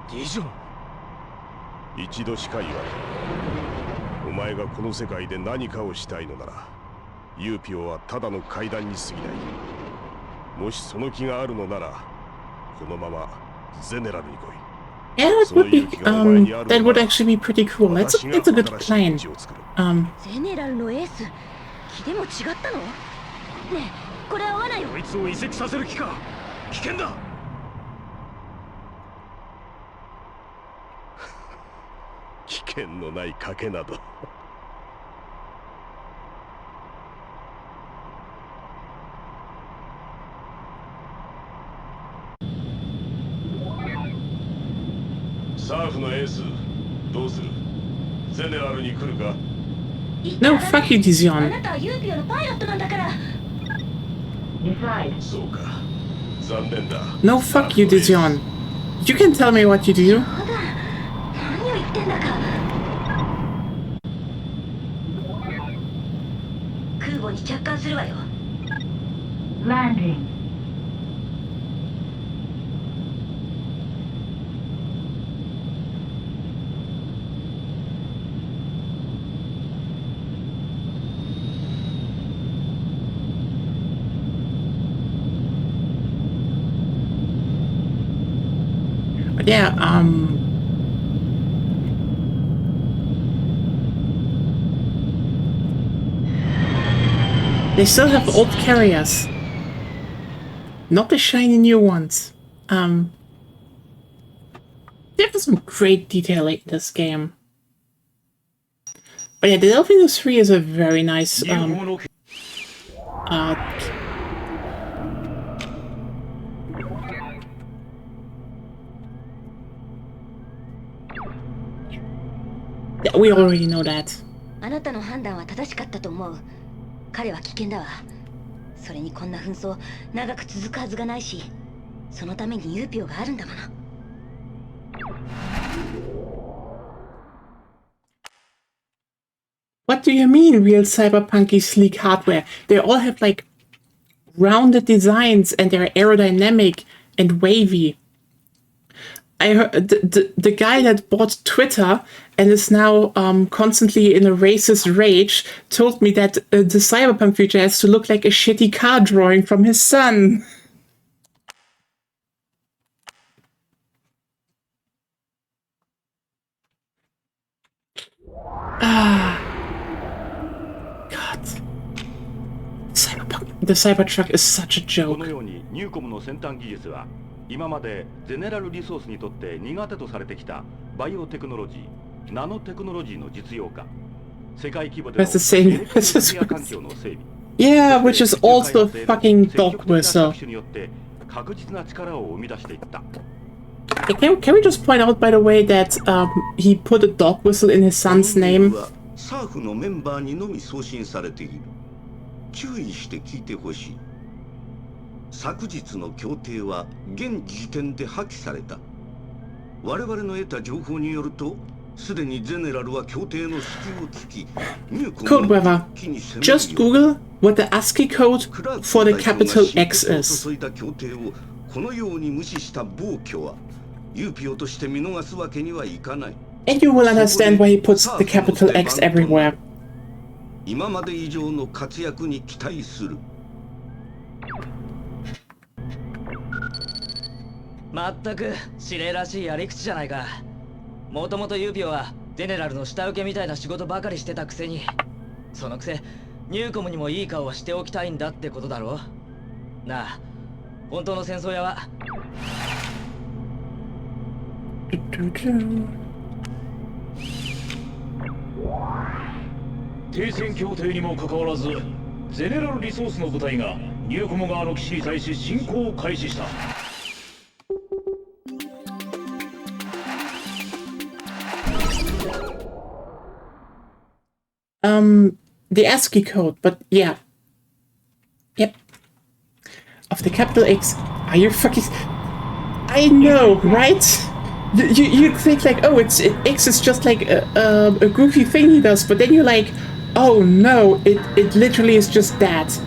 ディジョン。一度しか言わない。お前がこの世界で何かをしたいのならユーピオはただの階段に過ぎない。もしその気があるのならこのままゼネラルに来い。 Yeah, that would actually be pretty cool. That's a good plan. ゼネラルのエース、気でも違ったの？ねえ、これ合わないよ。こいつを移籍させる気か？危険だ。危険のない賭けなど。サーフのエース、どうする？ゼネラルに来るか？ No, fuck you, あ Dizion. なたはユーピオのパイロットなんだから。Decide. そうか。残念だ。 No, fuck you, Dizion. You can tell me what you do. 何を言ってんだか。空母に着艦するわよ。 Landing. But yeah, they still have old carriers. Not the shiny new ones. There was some great detailing in this game. But yeah, the Delphinus 3 is a very nice, yeah, we already know that. あなたの判断は正しかったと思う。彼は危険だわ。それにこんな紛争長く続くはずがないし、そのためにユーピオがあるんだもの。What do you mean, real cyberpunky sleek hardware? They all have like rounded designs and they're aerodynamic and wavy. I heard the guy that bought Twitter and is now constantly in a racist rage told me that the cyberpunk future has to look like a shitty car drawing from his son. God. The Cybertruck is such a joke. このようにニューコムの先端技術は今までゼネラルリソースにとって苦手とされてきたバイオテクノロジー、ナノテクノロジーの実用化、世界規模でのエレクトロスフィア環境の整備。Yeah, which is also a fucking dog whistle. Can we just point out, by the way, that he put a dog whistle in his son's name? サーフのメンバーにのみ送信されている。注意して聞いてほしい。昨日の協定は現時点で破棄された。我々の得た情報によると、すでにゼネラルは協定の隙を突き、Code weather. Just Google what the ASCII code for the capital X is. このように無視した暴挙は、ユーピオとして見逃すわけにはいかない。And you will understand why he puts the capital X everywhere. 今まで以上の活躍に期待する。まったく指令らしいやり口じゃないか。もともとユーピオはゼネラルの下請けみたいな仕事ばかりしてたくせに、そのくせニューコムにもいい顔はしておきたいんだってことだろ。なあ、本当の戦争屋は停戦協定にもかかわらず、ゼネラルリソースの部隊がニューコム側の基地に対し侵攻を開始した。The ASCII code, but yeah. Yep. Of the capital X. Are you fucking... I know, right? You think like, oh, X is just like a goofy thing he does, but then you're like, oh no, it literally is just that.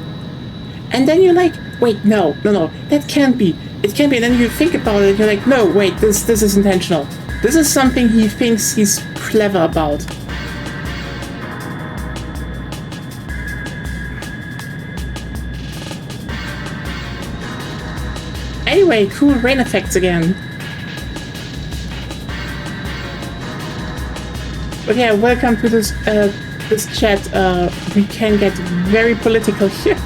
And then you're like, wait, no, that can't be. It can't be. And then you think about it, and you're like, no, wait, this is intentional. This is something he thinks he's clever about. Anyway, cool rain effects again. But yeah, welcome to this chat. We can get very political here.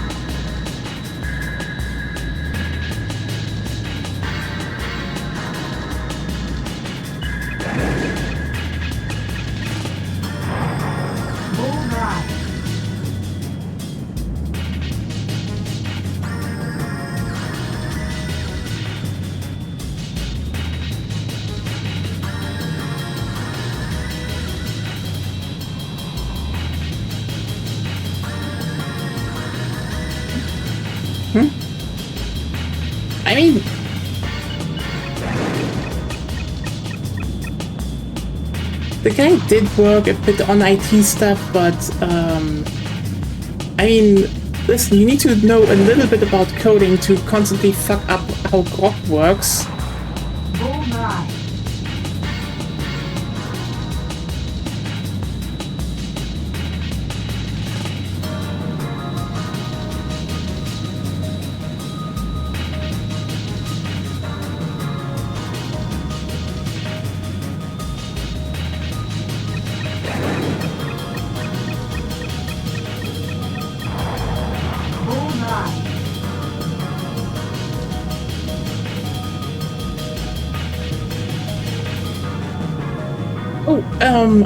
the guy did work a bit on IT stuff, but I mean, listen, you need to know a little bit about coding to constantly fuck up how Grok works. Bullseye.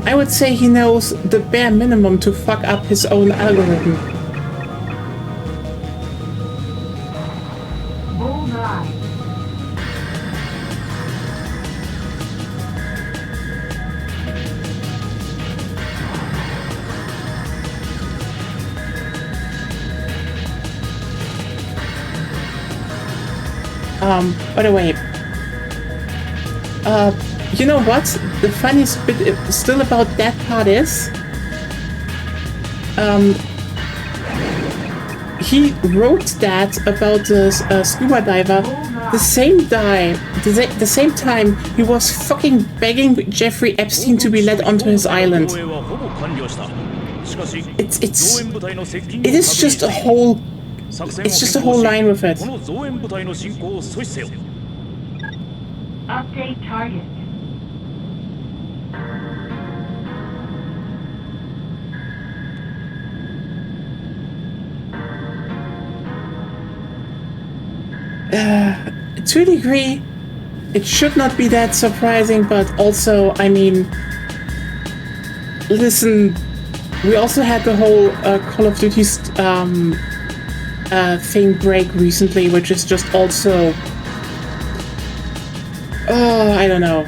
I would say he knows the bare minimum to fuck up his own algorithm. Bullseye. By the way, you know what? The funniest bit still about that part is, he wrote that about the scuba diver the same time he was fucking begging Jeffrey Epstein to be let onto his island. It is just a whole. It's just a whole line with it. Update target. To a degree, it should not be that surprising, but also, I mean, listen, we also had the whole Call of Duty thing break recently, which is just also, I don't know.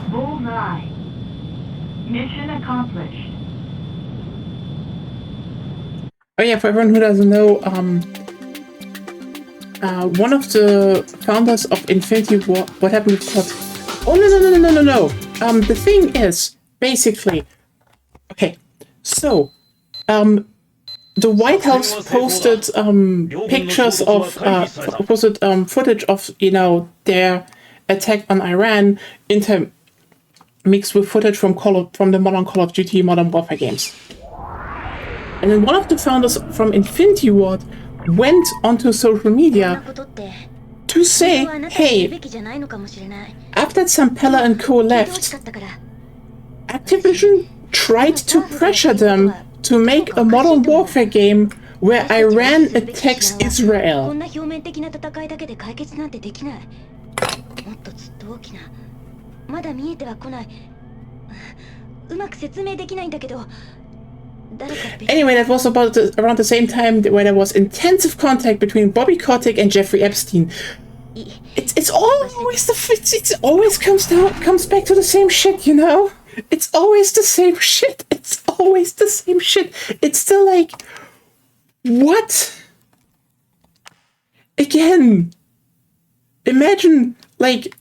Bullseye. Mission accomplished. Oh yeah, for everyone who doesn't know, one of the founders of Infinity War, what happened with what? Oh no. The thing is, basically, okay, so, the White House posted pictures of footage of, you know, their attack on Iran mixed with footage from the modern Call of Duty Modern Warfare games. And then one of the founders from Infinity Ward went onto social media to say, hey, after Zampella and co left, Activision tried to pressure them to make a Modern Warfare game where Iran attacks Israel. Anyway, that was around the same time where there was intensive contact between Bobby Kotick and Jeffrey Epstein. It's always comes back to the same shit, you know? It's always the same shit. It's always the same shit. It's still like, what? Again, imagine, like,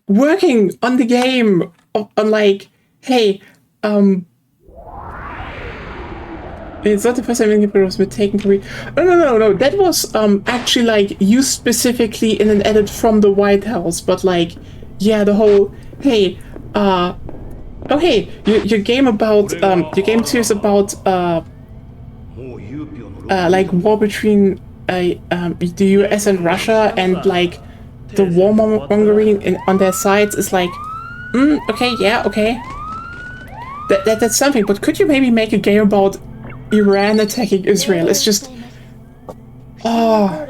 working on the game on like, hey, it's not the first time it was taken to read. No. That was actually like used specifically in an edit from the White House, but like, yeah, the whole, hey, your game about your game series about like war between the US and Russia and like the warmongering on their sides is like, okay, yeah, okay. That's something, but could you maybe make a game about Iran attacking Israel? It's just, I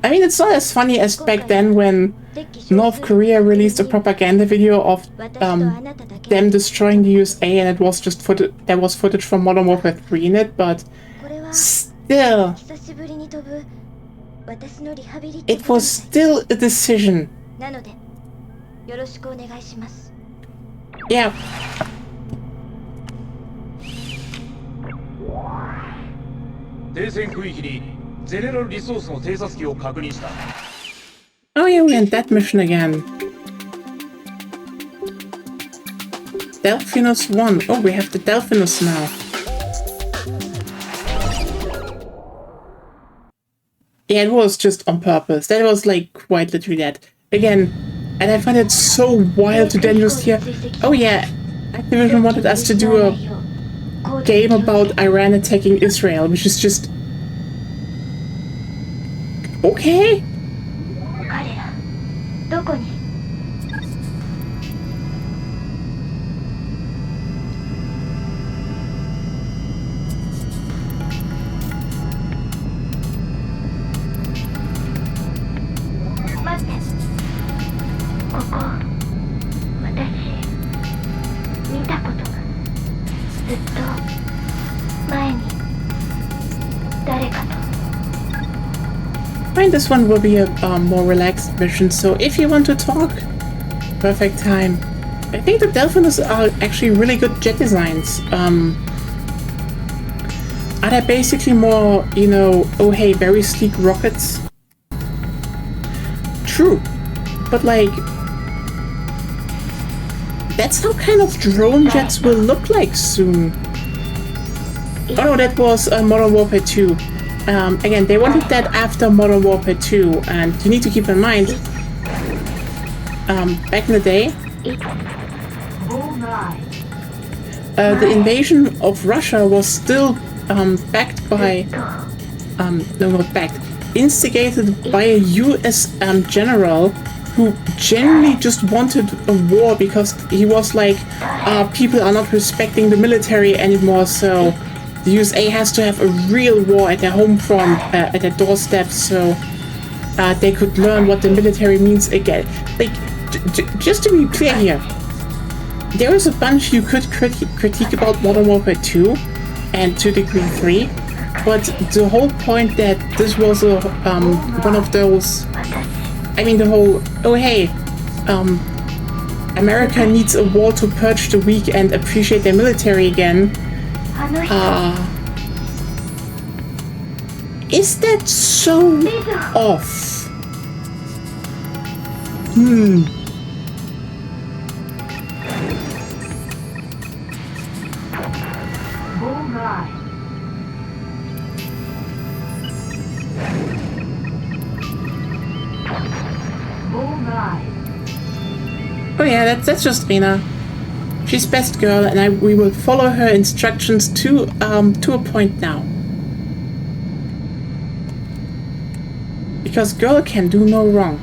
mean, it's not as funny as back then when North Korea released a propaganda video of them destroying the USA, and it was just there was footage from Modern Warfare 3 in it, but still, it was still a decision. Yeah. Oh yeah, we're in that mission again. Delphinus 1. Oh, we have the Delphinus now. Yeah, it was just on purpose. That was like quite literally that. Again, and I find it so wild to then just hear, oh yeah, Activision wanted us to do a game about Iran attacking Israel, which is just... Okay? Fine, this one will be a more relaxed mission, so if you want to talk, perfect time. I think the Delphinus are actually really good jet designs. Are they basically more, you know, oh hey, very sleek rockets? True, but like, that's how kind of drone jets will look like soon. Oh no, that was Modern Warfare 2. Again, they wanted that after Modern Warfare 2, and you need to keep in mind, back in the day, the invasion of Russia was still backed by, no, not backed, instigated by a US general who genuinely just wanted a war because he was like, people are not respecting the military anymore, so the USA has to have a real war at their home front, at their doorstep, so they could learn what the military means again. Like, just to be clear here, there is a bunch you could critique about Modern Warfare 2 and to degree 3, but the whole point that this was a, one of those, I mean the whole, oh hey, America needs a war to purge the weak and appreciate their military again. Is that so off? Oh yeah, that's just Rena. She's best girl, and we will follow her instructions to a point now. Because girl can do no wrong.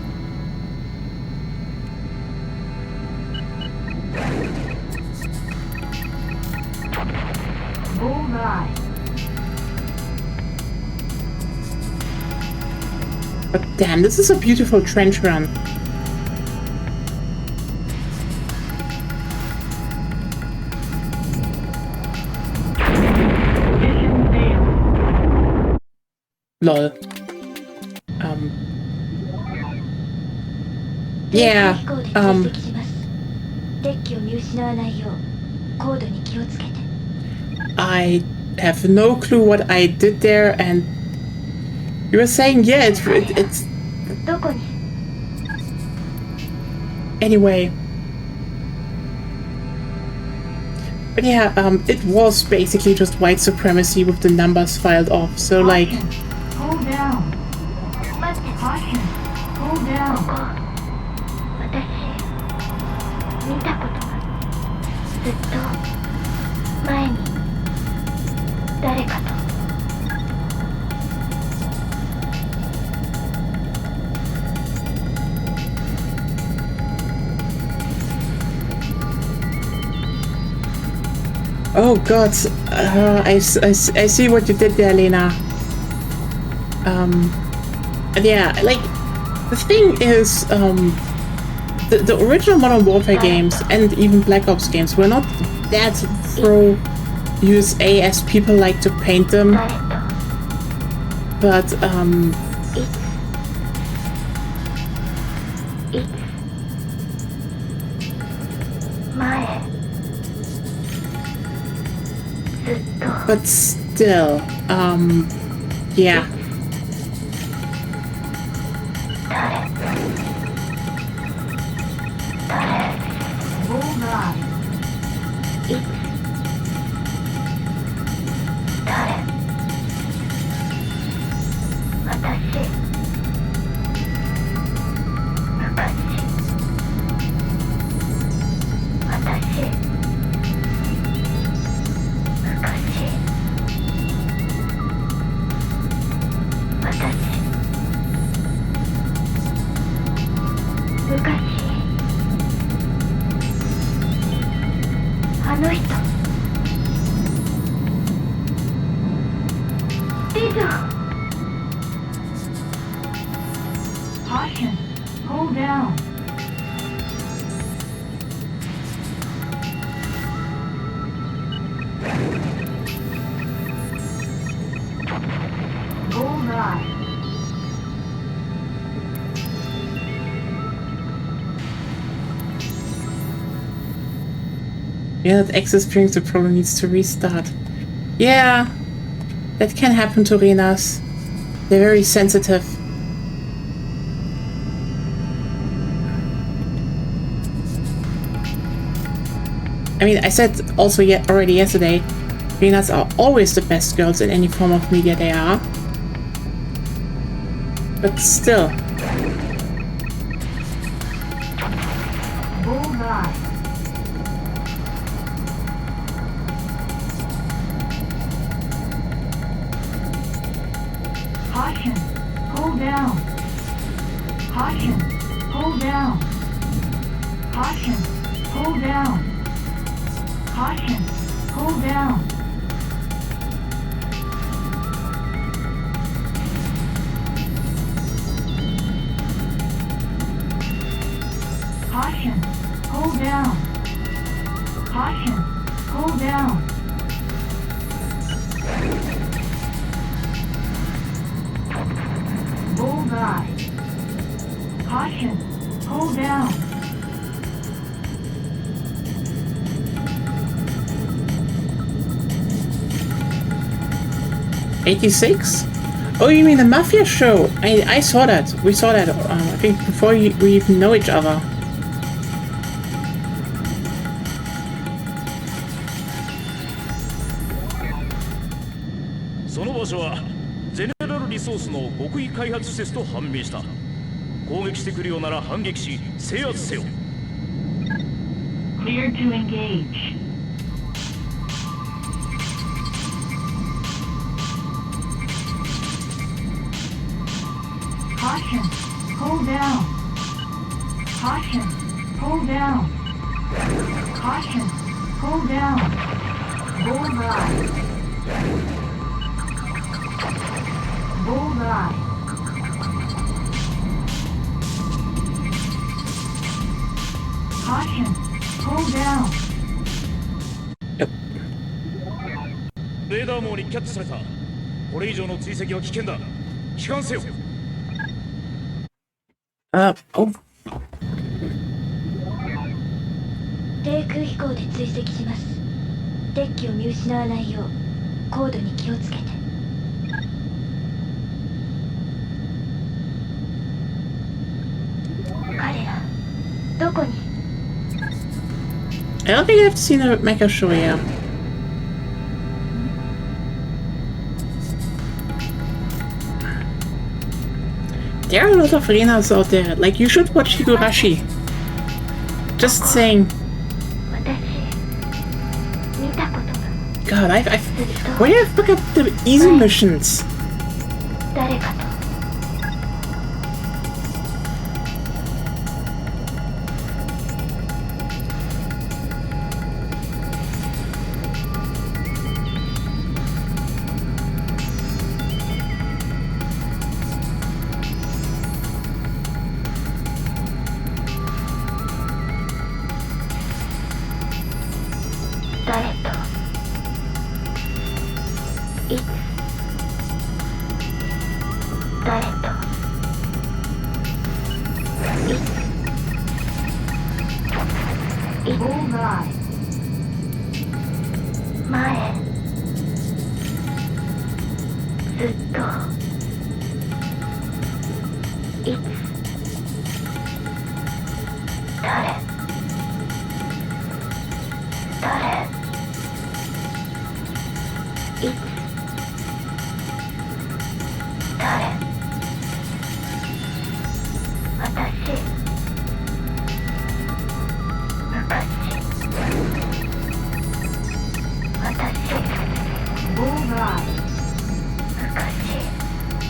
But damn, this is a beautiful trench run. Lol. Yeah, I have no clue what I did there, and you were saying, yeah, it's anyway. But yeah, it was basically just white supremacy with the numbers filed off, so like... Hold down. Caution. Hold down. Oh god, I see what you did there, Lena. Yeah, like, the thing is, the original Modern Warfare games and even Black Ops games were not that pro-USA as people like to paint them. But, But still, yeah. Bullseye. Caution. Hold down. Bullseye. Yeah, that access brings the problem needs to restart. Yeah, that can happen to Renas. They're very sensitive. I mean, I said also already yesterday, Renas are always the best girls in any form of media they are. But still. Bullseye. Caution. Hold down. Caution. Hold down. Caution. Hold down. Caution. Hold down. Caution. Hold down. Caution. Hold down. Bullseye. Caution. Hold down. '86? Oh, you mean the Mafia show? I saw that. We saw that, I think, before we even know each other. Clear to engage. Caution. Hold down. Caution. Hold down. Caution. Hold down. Bullseye. Bullseye. Caution. Hold down. レーダー網にキャッチされた。これ以上の追跡は危険だ。帰還せよ。Oh. 低空飛行で追跡します。デッキを見失わないよう高度に気をつけて。彼らどこに？ I don't think I've seen a mecha show yet. There are a lot of Renas out there. Like, you should watch Higurashi. Just saying. God, why did I forget the easy missions?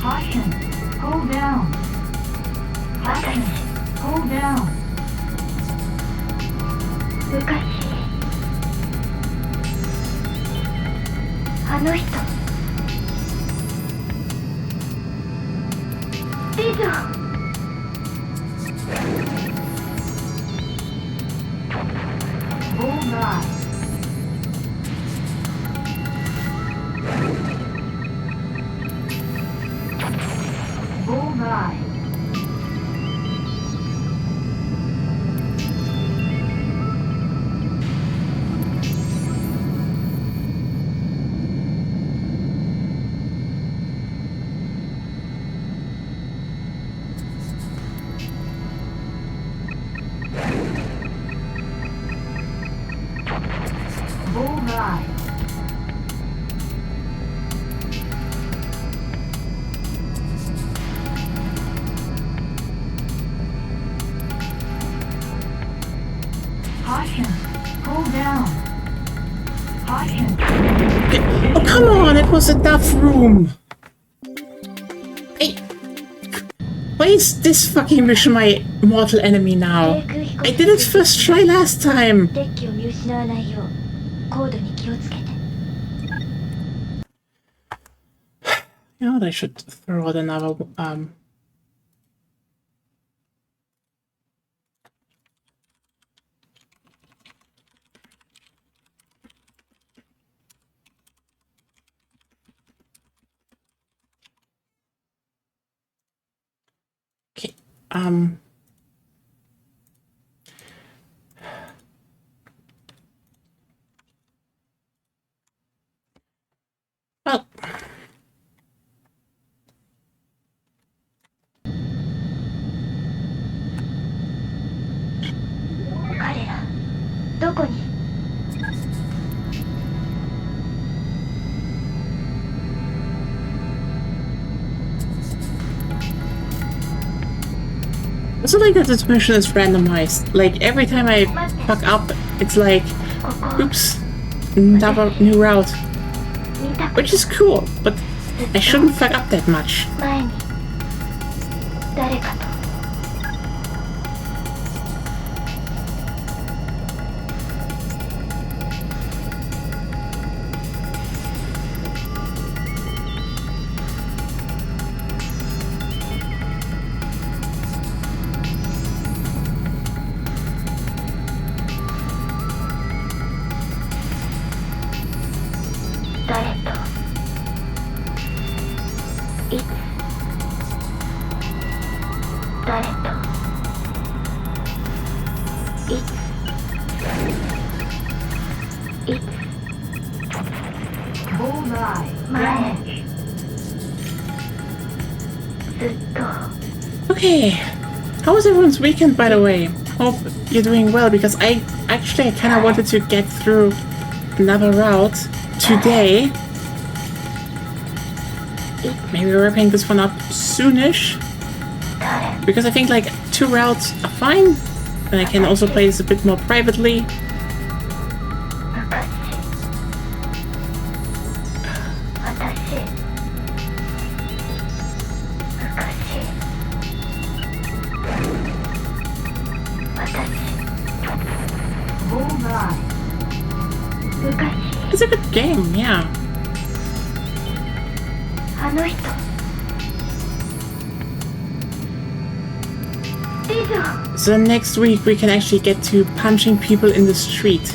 Caution. Hold down. Caution. Hold down. 昔あの人リゾ Bullseye. Bullseye. Bullseye. Caution. Pull down. Caution. Oh, come on, it was enough room. Hey, why is this fucking mission my mortal enemy now? I did it first try last time. デッキを見失わないよう高度に気をつけて You know what, I should throw out another, Okay, well, 彼らどこに it's not like that this mission is randomized. Like, every time I fuck up, it's like, oops, another new route. Which is cool, but I shouldn't fuck up that much. 前に誰かと 誰といつ誰といついつ Bullseye. 前ずっと Okay, how was everyone's weekend, by the way? Hope you're doing well, because I kind of wanted to get through another route today. Maybe wrapping this one up soonish, because I think like 2 routes are fine, and I can also play this a bit more privately. Bullseye. It's a good game, yeah. あの人リゾ So next week we can actually get to punching people in the street.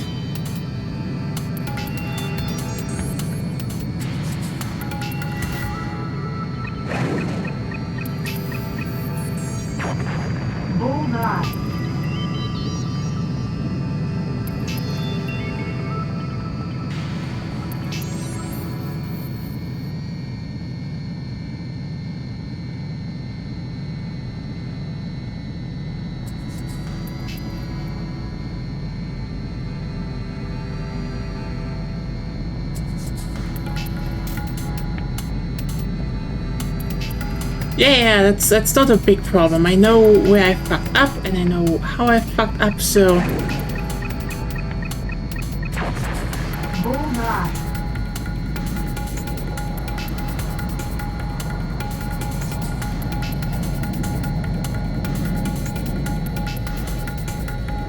Bullseye. Yeah, that's not a big problem. I know where I fucked up and I know how I fucked up, so... Bullseye.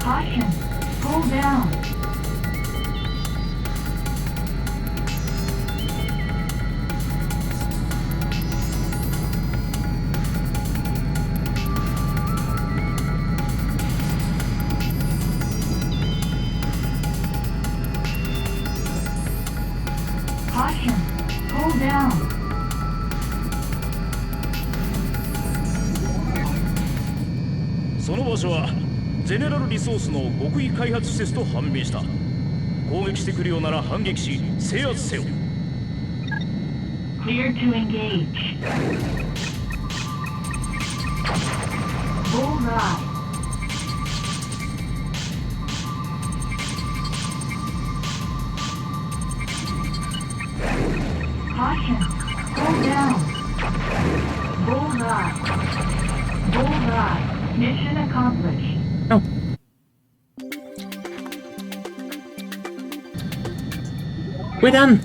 Caution. Pull down. Caution. Pull down. その場所はゼネラルリソースの極意開発施設と判明した。攻撃してくるようなら反撃し制圧せよ。 Clear to engage. Bullseye. Caution. Pull down. Bullseye. Bullseye. Mission accomplished. Oh. We're done.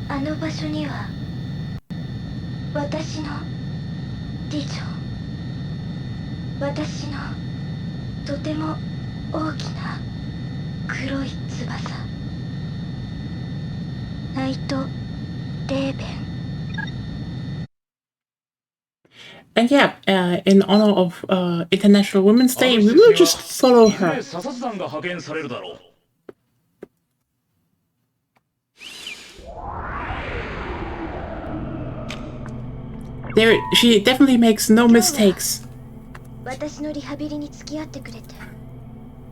あの場所には私の理女、私のとても大きな黒い翼、ナイト・レーベン。 And yeah, in honor of International Women's Day, we will just follow her. There, she definitely makes no mistakes. 私のリハビリに付き合ってくれて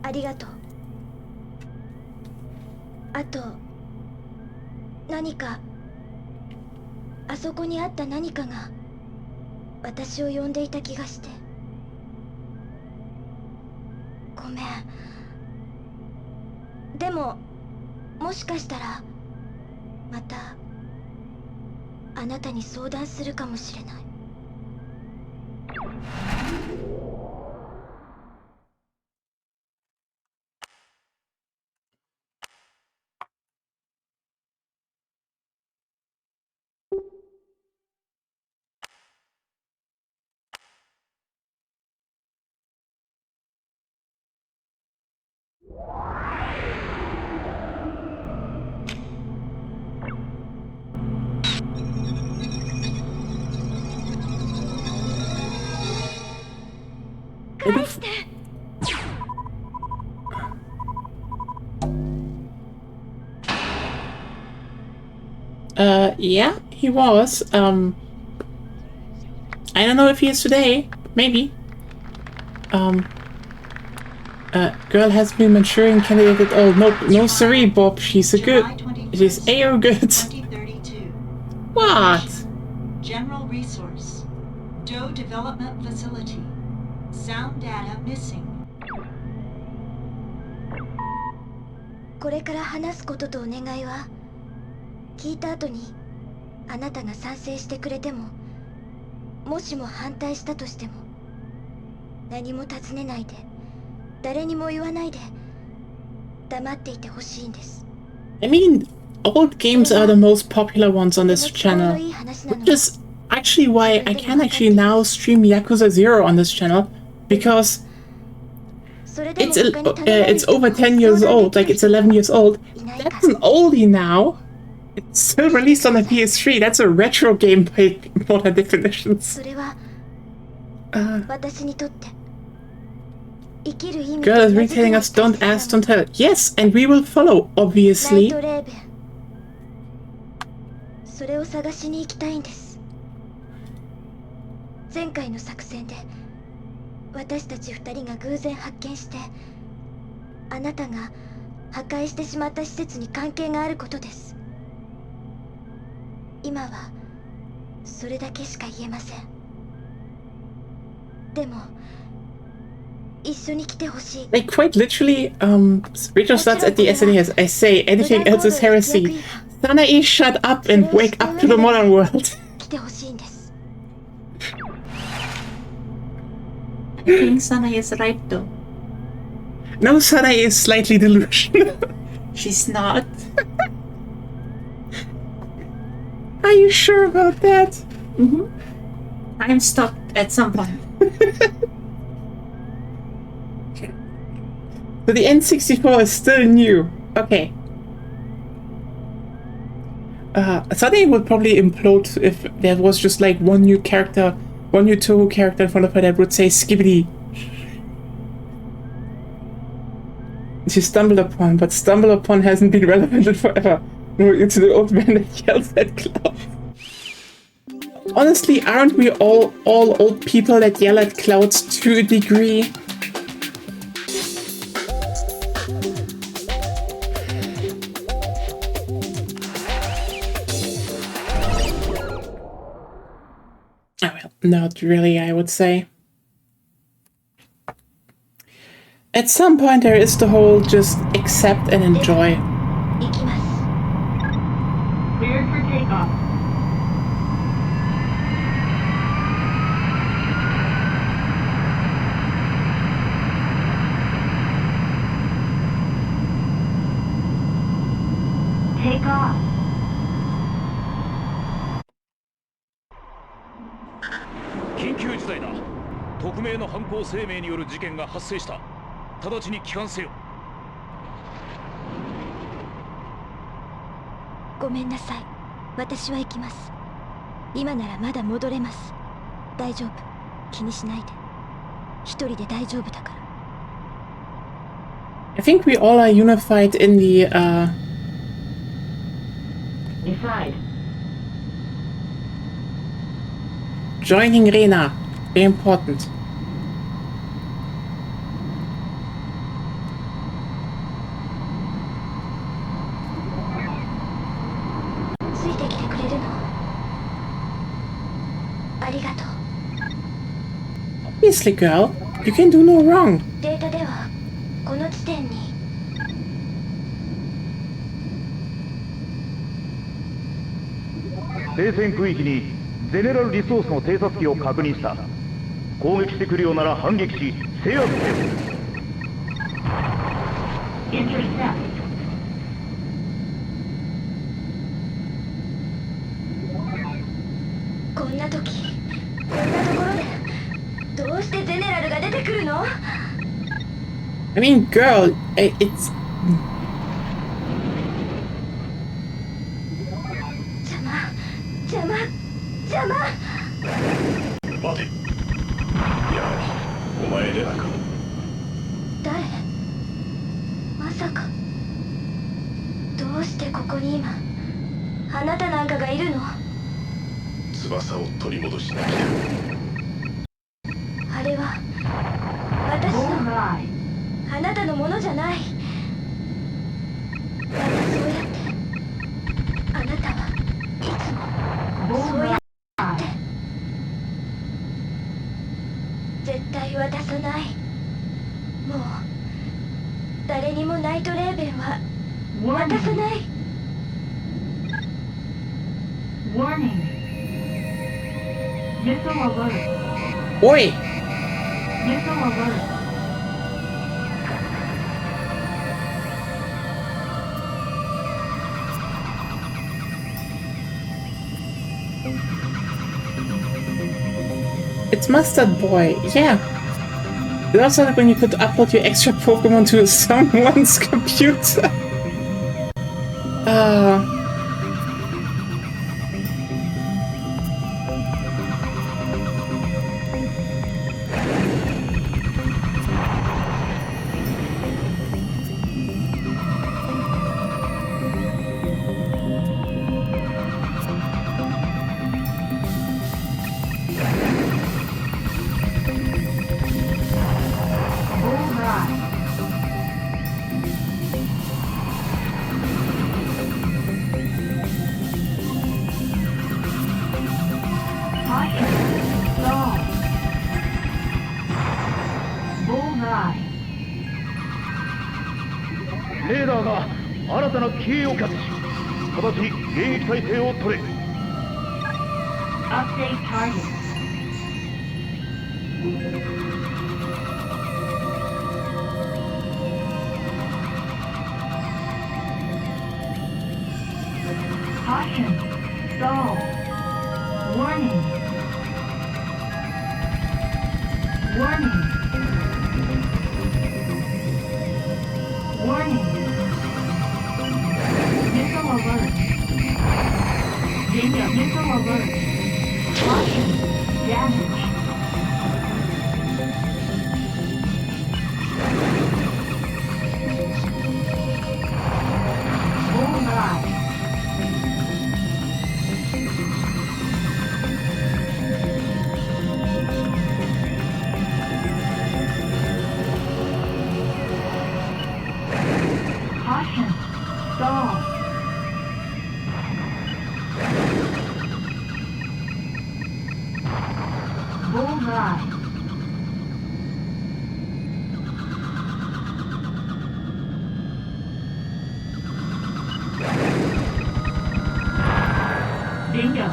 ありがとう。あと何かあそこにあった何かが私を呼んでいた気がしてごめん。でももしかしたらまたあなたに相談するかもしれない。返して。Yeah, he was. I don't know if he is today. Maybe. Girl has been Manchurian candidate at all. Nope, no siree, Bob. She's a good. She's a good. What? General resource. Doe development facility. Sound data missing. これから話すこととお願いは聞いた後にあなたが賛成してくれてももしも反対したとしても何も尋ねないで誰にも言わないで黙っていてほしいんです。 I mean, old games are the most popular ones on this channel, which is actually why I can actually now stream Yakuza 0 on this channel, because it's over 10 years old, like it's 11 years old. That's an oldie now. It's still released on the PS3. That's a retro game by modern definitions. Girl is retailing us, don't ask, don't tell. Yes, and we will follow, obviously. それを探しに行きたいんです。前回の作戦で私たち2人が偶然発見してあなたが破壊してしまった施設に関係があることです。今はそれだけしか言えません。でも一緒に来てほしい。 Like quite literally, Rachel starts at the SNES. I say anything else is heresy. Sanae, shut up and wake up to the modern world. 来てほしいんです。I think Sanae is right though. No, Sanae is slightly delusional. She's not. Are you sure about that? Mm-hmm. I'm stopped at some point. So the N64 is still new. Okay. Sanae would probably implode if there was just like one new character, one new Toho character in front of her that would say Skibbity. She stumbled upon, but stumble upon hasn't been relevant in forever. No, it's the old man that yells at clouds. Honestly, aren't we all old people that yell at clouds to a degree? Oh well, not really, I would say. At some point there is the whole just accept and enjoy. Cleared for takeoff. Take off. 緊急事態だ。匿名の犯行声明による事件が発生した。直ちに帰還せよ。ごめんなさい。私は行きます。今ならまだ戻れます。大丈夫。気にしないで。一人で大丈夫だから。I think we all are unified in the Decide. joining Rena. Very important. ついてきてくれるの？ありがとう。Obviously, girl. You can do no wrong. データではこの地点に停戦区域にゼネラルリソースの偵察機を確認した。攻撃してくるようなら反撃し制圧せよ。Intercept. こんな時こんなところでどうしてゼネラルが出てくるの？ I mean, girl, it's... 邪魔。待て。やはりお前レナか。誰？まさかどうしてここに今あなたなんかがいるの？翼を取り戻しに来た。あれは私のあなたのものじゃない。またそうやってあなたはいつもそうやって絶対渡さない。もう誰にもナイトレーベンは渡さない。Warning. Missile alert. Oi! Missile alert. It's Mustard Boy, yeah. It also like when you could upload your extra Pokemon to someone's computer. Bullseye. レーダーが新たな機影をキャッチ。直ちに迎撃態勢を取れ。Update target. Caution. Stall. Warning. Warning. Warning. Missile alert. Danger. Missile alert. Caution. Damage. Bullseye. Caution. Stall. Bullseye. Bingo.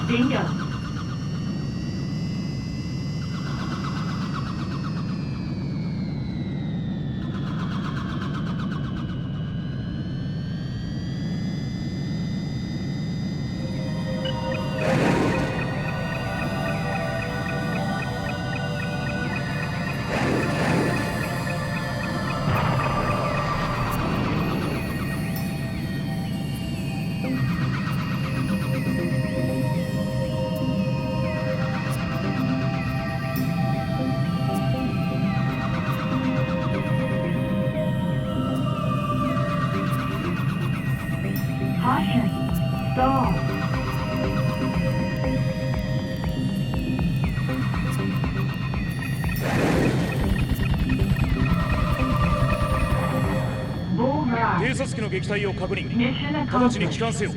Bingo. Caution. Stall. Bullseye. 偵察機の撃退を確認。 Mission 直ちに帰 accomplished. 還せよ。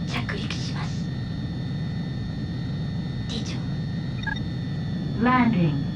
着陸します。以上。 Landing.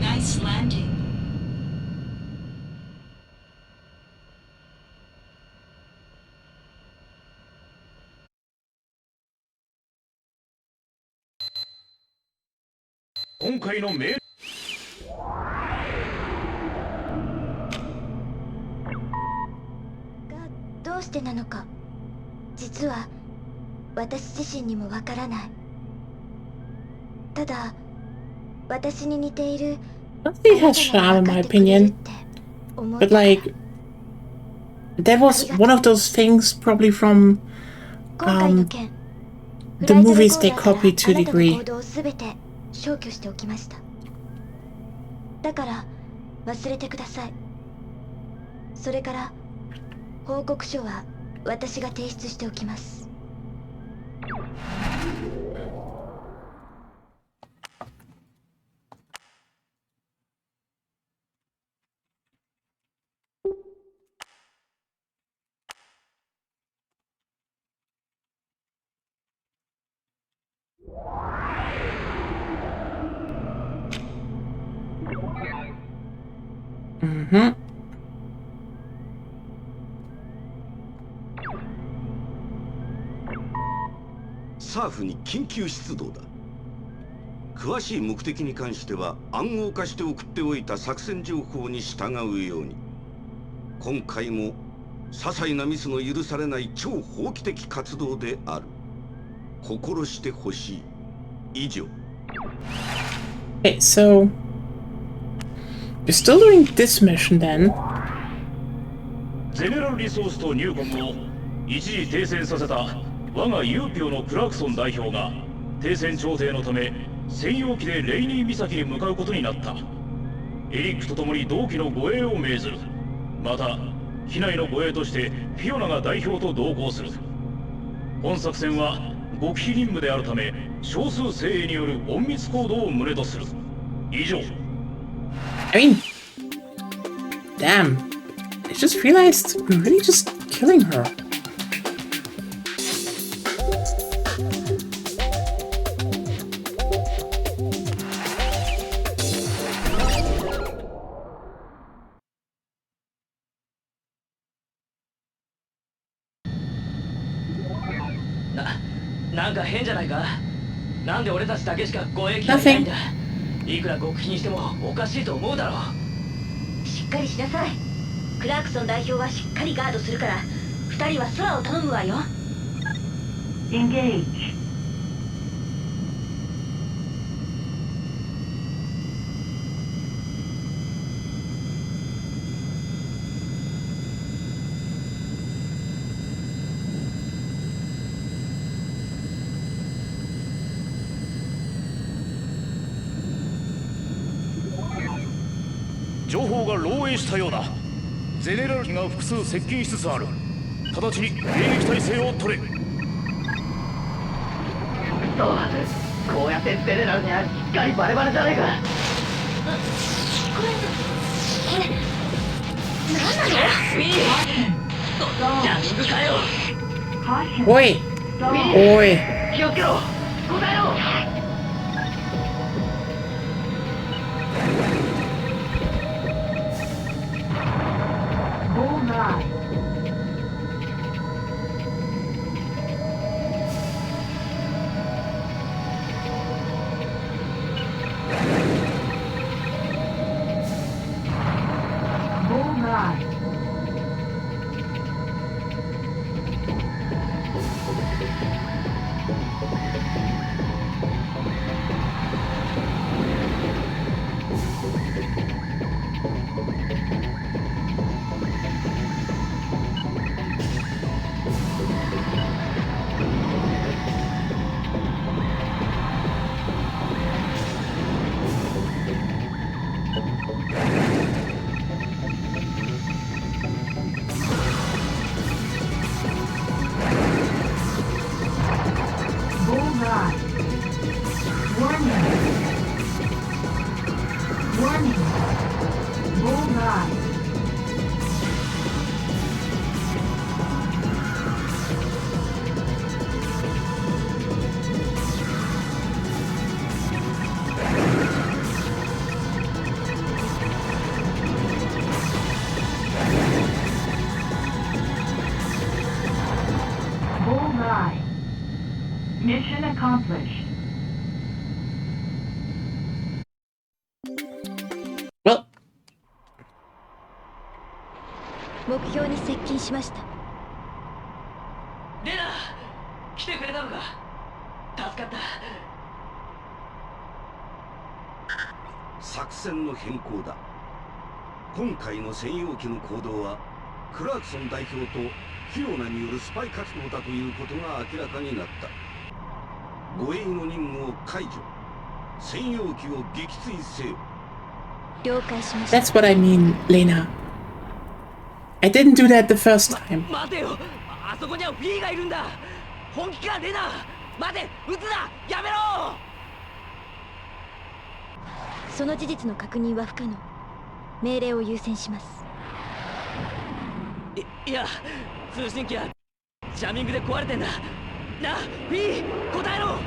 Nice landing. 今回の命令。どうしてなのか、実は私自身にもわからない。ただ、私に似ている Buffy has charm, in my opinion. But like, that was one of those things probably from the movies they copied to a degree. 消去しておきました。だから忘れてください。それから報告書は私が提出しておきます。サーフに緊急出動だ。詳しい目的に関しては暗号化して送っておいた作戦情報に従うように。今回も些細なミスの許されない超法規的活動である。心してほしい。以上。Okay, so you're still doing this mission then? ゼネラルリソースとニューコムを一時停戦させた我がユーピオのクラクソン代表が停戦調停のため専用機でレイニー岬に向かうことになった。エリックと共に同機の護衛を命ずる。また機内の護衛としてフィオナが代表と同行する。本作戦は極秘任務であるため少数精鋭による隠密行動を旨とする。以上。I mean, damn. I just realized we're really just killing her. Na なんか変じゃないか。なんで俺たちだけしか護衛機がいないんだ。いくら極秘にしてもおかしいと思うだろう。しっかりしなさい。クラークソン代表はしっかりガードするから、二人は空を頼むわよ。Engage. 情報が漏洩したようだ。ゼネラル機が複数接近しつつある。直ちに迎撃態勢を取れ。こうやってゼネラルにはしっかりバレバレじゃねえか。これ何なの？ウィージャミングかよ。おいおい。気をつけろ。答えろ。Bullseye. Bullseye. Bullseye. Warning. Warning. Bullseye. Bullseye. Mission accomplished. Well, 目標に接近しました。レナ、来てくれたのか。助かった。作戦の変更だ。今回の専用機の行動はクラークソン代表とフィオナによるスパイ活動だということが明らかになった。護衛の任務を解除、専用機を撃墜せよ。了解しました。 that's what I mean, Lena. I didn't do that the first time. 待てよ、あそこにはフィーがいるんだ。本気かレナ。待て、撃つな、やめろ。その事実の確認は不可能。命令を優先します。いや、通信機はジャミングで壊れてんだ。な、フィー、答えろ。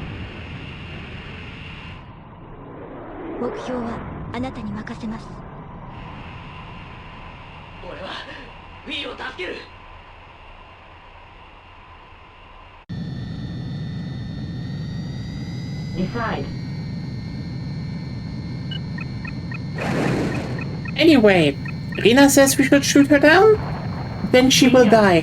目標はあなたに任せます。俺はフィーを助ける。Decide. Anyway, Rena says we should shoot her down? Then she will die.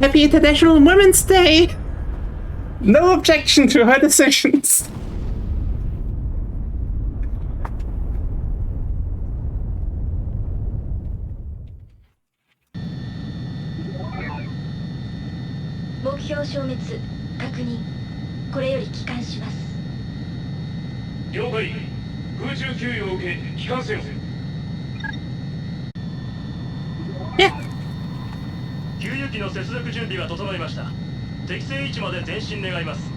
Happy International Women's Day! No objection to her decisions. 標消滅確認。これより帰還します。了解。空中給油を受け帰還せよ。給油機の接続準備が整いました。適正位置まで前進願います。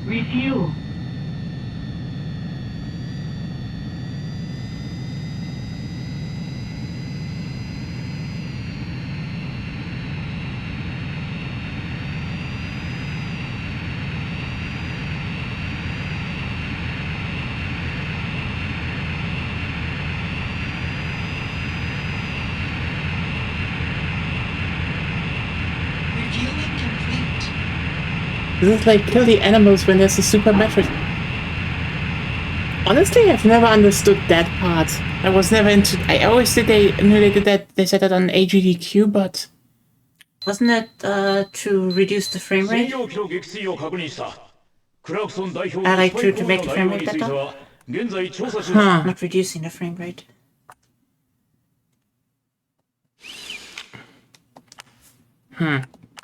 Refuel. Refueling complete. This is like kill the animals when there's a super metric. Honestly, I've never understood that part. I was never into. I always did. They knew they did that. They said that on AGDQ, but wasn't it to reduce the frame rate? Like to make the frame rate better? Not reducing the frame rate.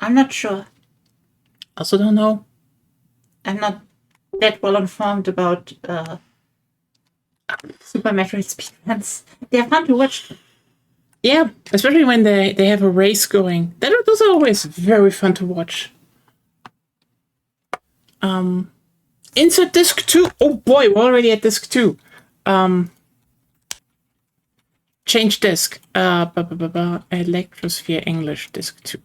I'm not sure. Also don't know. I'm not that well informed about Super Metroid speedruns. They're fun to watch. Yeah, especially when they have a race going. Those are always very fun to watch. Insert disc 2. Oh boy, we're already at disc 2. Change disc. Electrosphere English disc 2.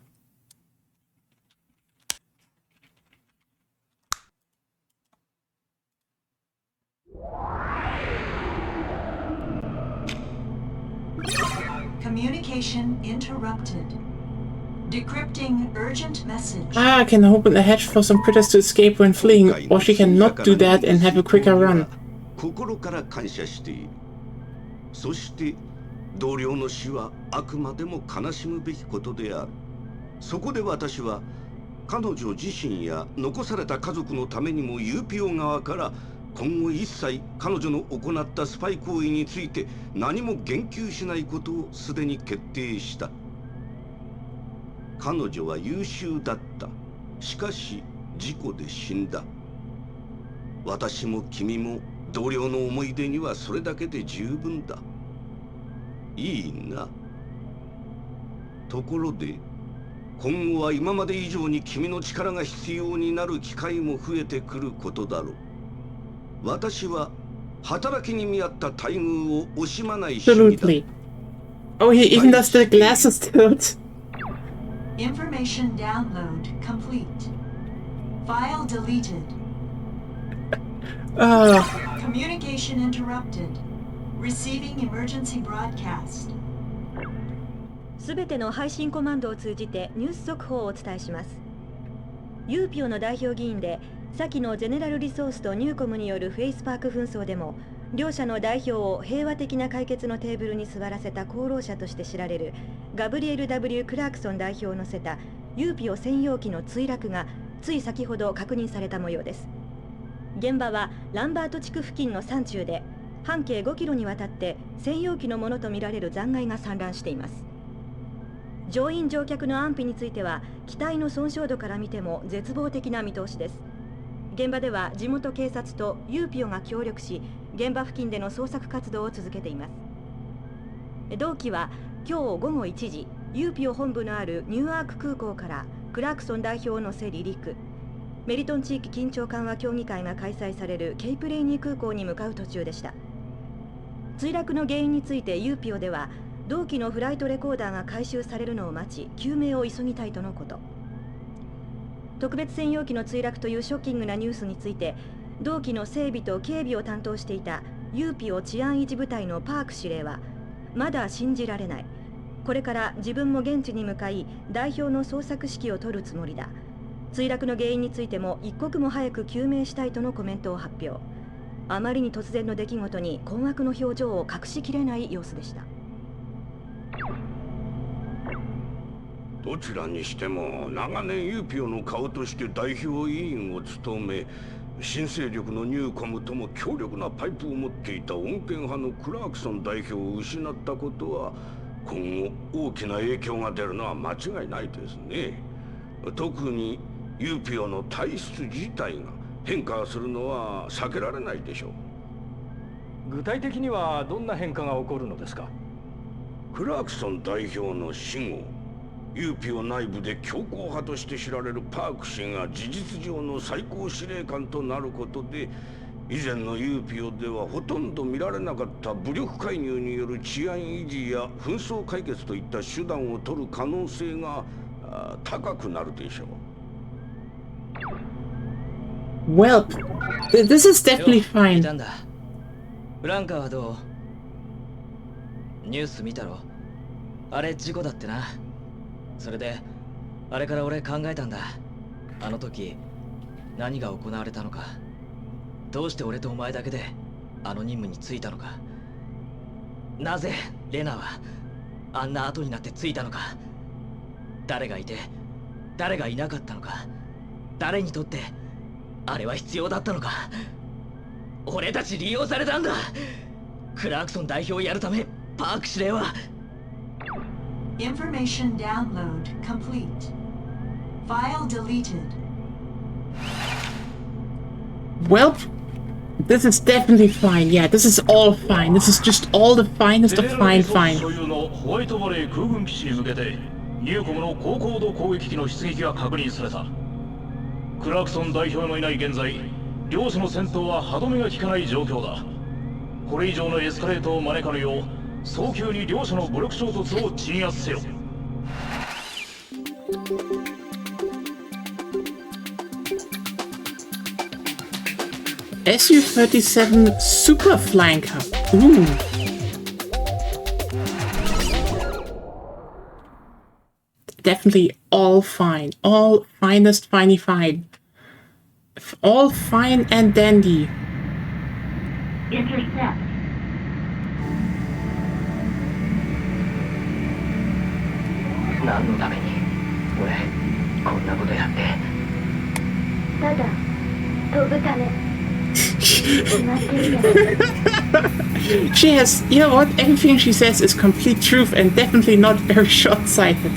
Communication interrupted. Decrypting urgent message. I can open the hatch for some critters to escape when fleeing, or she can not do that and have a quicker run. 心から感謝している。そして同僚の死はあくまでも悲しむべきことである。そこで私は彼女自身や残された家族のためにも UPO 側から今後一切彼女の行ったスパイ行為について何も言及しないことをすでに決定した。彼女は優秀だった。しかし事故で死んだ。私も君も同僚の思い出にはそれだけで十分だ。いいな。ところで今後は今まで以上に君の力が必要になる機会も増えてくることだろう。私は働きに見合った待遇を惜しまない主義だ。Absolutely. Oh, he even does the glasses tilt. Information download complete. File deleted. Communication interrupted. Receiving emergency broadcast. すべての配信コマンドを通じてニュース速報をお伝えします。ユーピオの代表議員で先のゼネラルリソースとニューコムによるフェイスパーク紛争でも両者の代表を平和的な解決のテーブルに座らせた功労者として知られるガブリエル・ W ・クラークソン代表を乗せたユーピオ専用機の墜落がつい先ほど確認された模様です。現場はランバート地区付近の山中で半径5キロにわたって専用機のものとみられる残骸が散乱しています。乗員乗客の安否については機体の損傷度から見ても絶望的な見通しです。現場では地元警察とユーピオが協力し現場付近での捜索活動を続けています。同機は今日午後1時ユーピオ本部のあるニューアーク空港からクラークソン代表を乗せ離陸、メリトン地域緊張緩和協議会が開催されるケイプレイニー空港に向かう途中でした。墜落の原因についてユーピオでは同機のフライトレコーダーが回収されるのを待ち究明を急ぎたいとのこと。特別専用機の墜落というショッキングなニュースについて同機の整備と警備を担当していたユーピオ治安維持部隊のパーク司令はまだ信じられない、これから自分も現地に向かい代表の捜索指揮を取るつもりだ、墜落の原因についても一刻も早く究明したいとのコメントを発表。あまりに突然の出来事に困惑の表情を隠しきれない様子でした。どちらにしても長年ユーピオの顔として代表委員を務め、新勢力のニューコムとも強力なパイプを持っていた穏健派のクラークソン代表を失ったことは今後大きな影響が出るのは間違いないですね。特にユーピオの体質自体が変化するのは避けられないでしょう。具体的にはどんな変化が起こるのですか？クラークソン代表の死後、ユーピオ内部で強硬派として知られるパーク氏が事実上の最高司令官となることで、以前のユーピオではほとんど見られなかった武力介入による治安維持や紛争解決といった手段を取る可能性が高くなるでしょう。Well, this is definitely fine. フランカーはどう？ニュース見たろ？あれ事故だってな。それであれから俺考えたんだ。あの時何が行われたのか。どうして俺とお前だけであの任務に就いたのか。なぜレナはあんな後になって着いたのか。誰がいて誰がいなかったのか。誰にとってあれは必要だったのか。俺たち利用されたんだ。クラークソン代表をやるためパーク司令は。Information download complete. File deleted. Well, this is definitely fine. Yeah, this is all fine. This is just all the finest of fine. 所有のホワイトバレー空軍基地に向けてニューコムの高高度攻撃機の出撃が確認された。クラークソン代表のいない現在、両者の戦闘は歯止めが効かない状況だ。これ以上のエスカレートを招かぬよう早急に両者の武力衝突を鎮圧せよ。Su-37 Super Flanker. Ooh. Definitely all fine. All finest fine. All fine and dandy. Intercept. 何のために俺こんなことやって。ただ飛ぶため。She has, you know what, everything she says is complete truth and definitely not very short-sighted.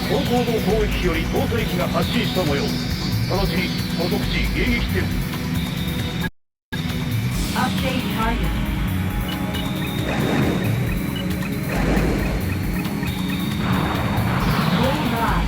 高高度攻撃機より搭載機が発進した模様。直ちに捕捉地迎撃せよ。Update target. Bullseye.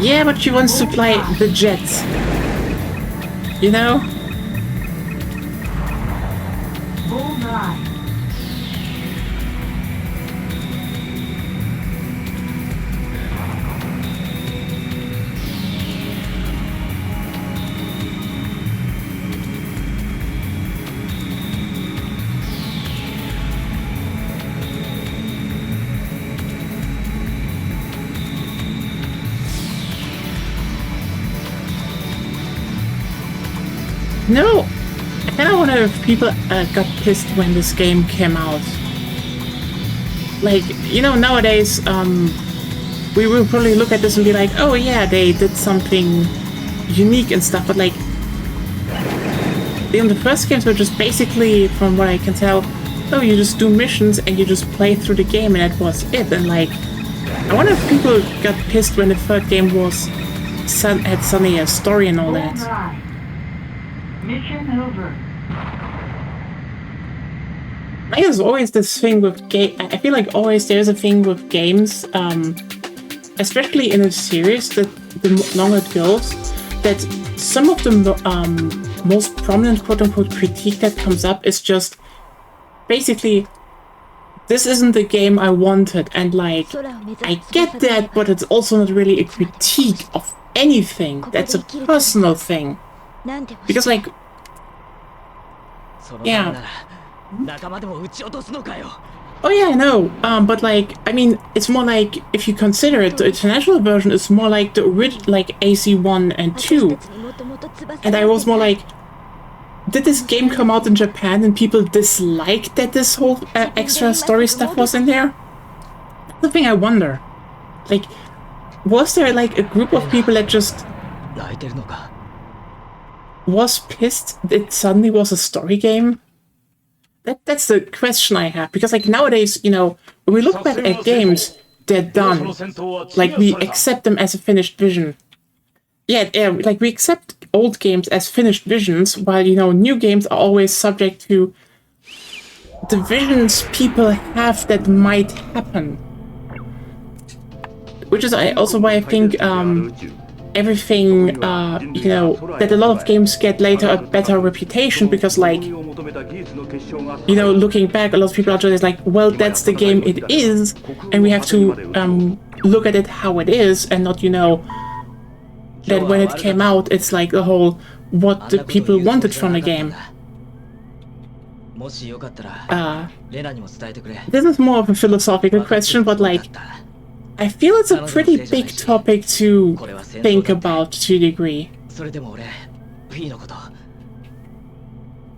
Yeah, but she wants to fly the jets. You know? Bullseye. No, I kind of wonder if people got pissed when this game came out. Like, you know, nowadays, we will probably look at this and be like, oh yeah, they did something unique and stuff, but like, the first games were just basically, from what I can tell, oh, you just do missions and you just play through the game and that was it. And like, I wonder if people got pissed when the third game had suddenly a story and all that. Bullseye. Mission over. I guess there's always this thing with I feel like always there's a thing with games, especially in a series that the longer it goes, that some of the most prominent quote-unquote critique that comes up is just basically, this isn't the game I wanted, and like, I get that, but it's also not really a critique of anything. That's a personal thing. Because like, yeah. Oh yeah, I know. But like, I mean, it's more like, if you consider it, the international version is more like the original, like AC1 and 2. And I was more like, did this game come out in Japan and people disliked that this whole extra story stuff was in there? That's the thing I wonder. Like, was there like a group of people that just was pissed that it suddenly was a story game? That's the question I have, because like nowadays, you know, when we look back at games, they're done. Like, we accept them as a finished vision. Yeah, like we accept old games as finished visions, while, you know, new games are always subject to the visions people have that might happen. Which is also why I think everything, you know, that a lot of games get later a better reputation, because like, you know, looking back, a lot of people are just like, well, that's the game it is, and we have to look at it how it is, and not, you know, that when it came out, it's like the whole, what the people wanted from the game. This is more of a philosophical question, but like, I feel it's a pretty big topic to think about to a degree.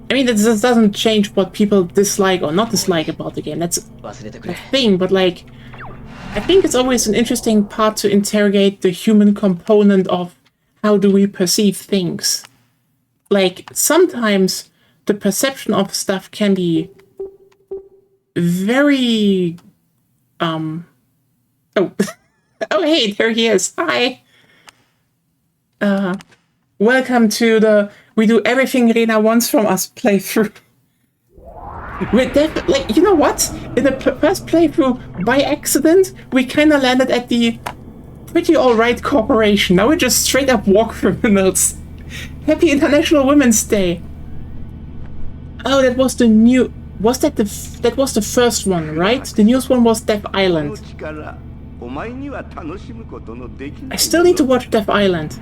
I mean, this doesn't change what people dislike or not dislike about the game. That's a thing, but like, I think it's always an interesting part to interrogate the human component of how do we perceive things. Like, sometimes the perception of stuff can be very, oh, oh hey, there he is. Hi. Welcome to the We Do Everything Rena Wants From Us playthrough. We're definitely, like, you know what? In the first playthrough, by accident, we kind of landed at the pretty alright corporation. Now we're just straight up war criminals. Happy International Women's Day. Oh, that was the new... Was that that was the first one, right? The newest one was Death Island. I still need to watch Death Island.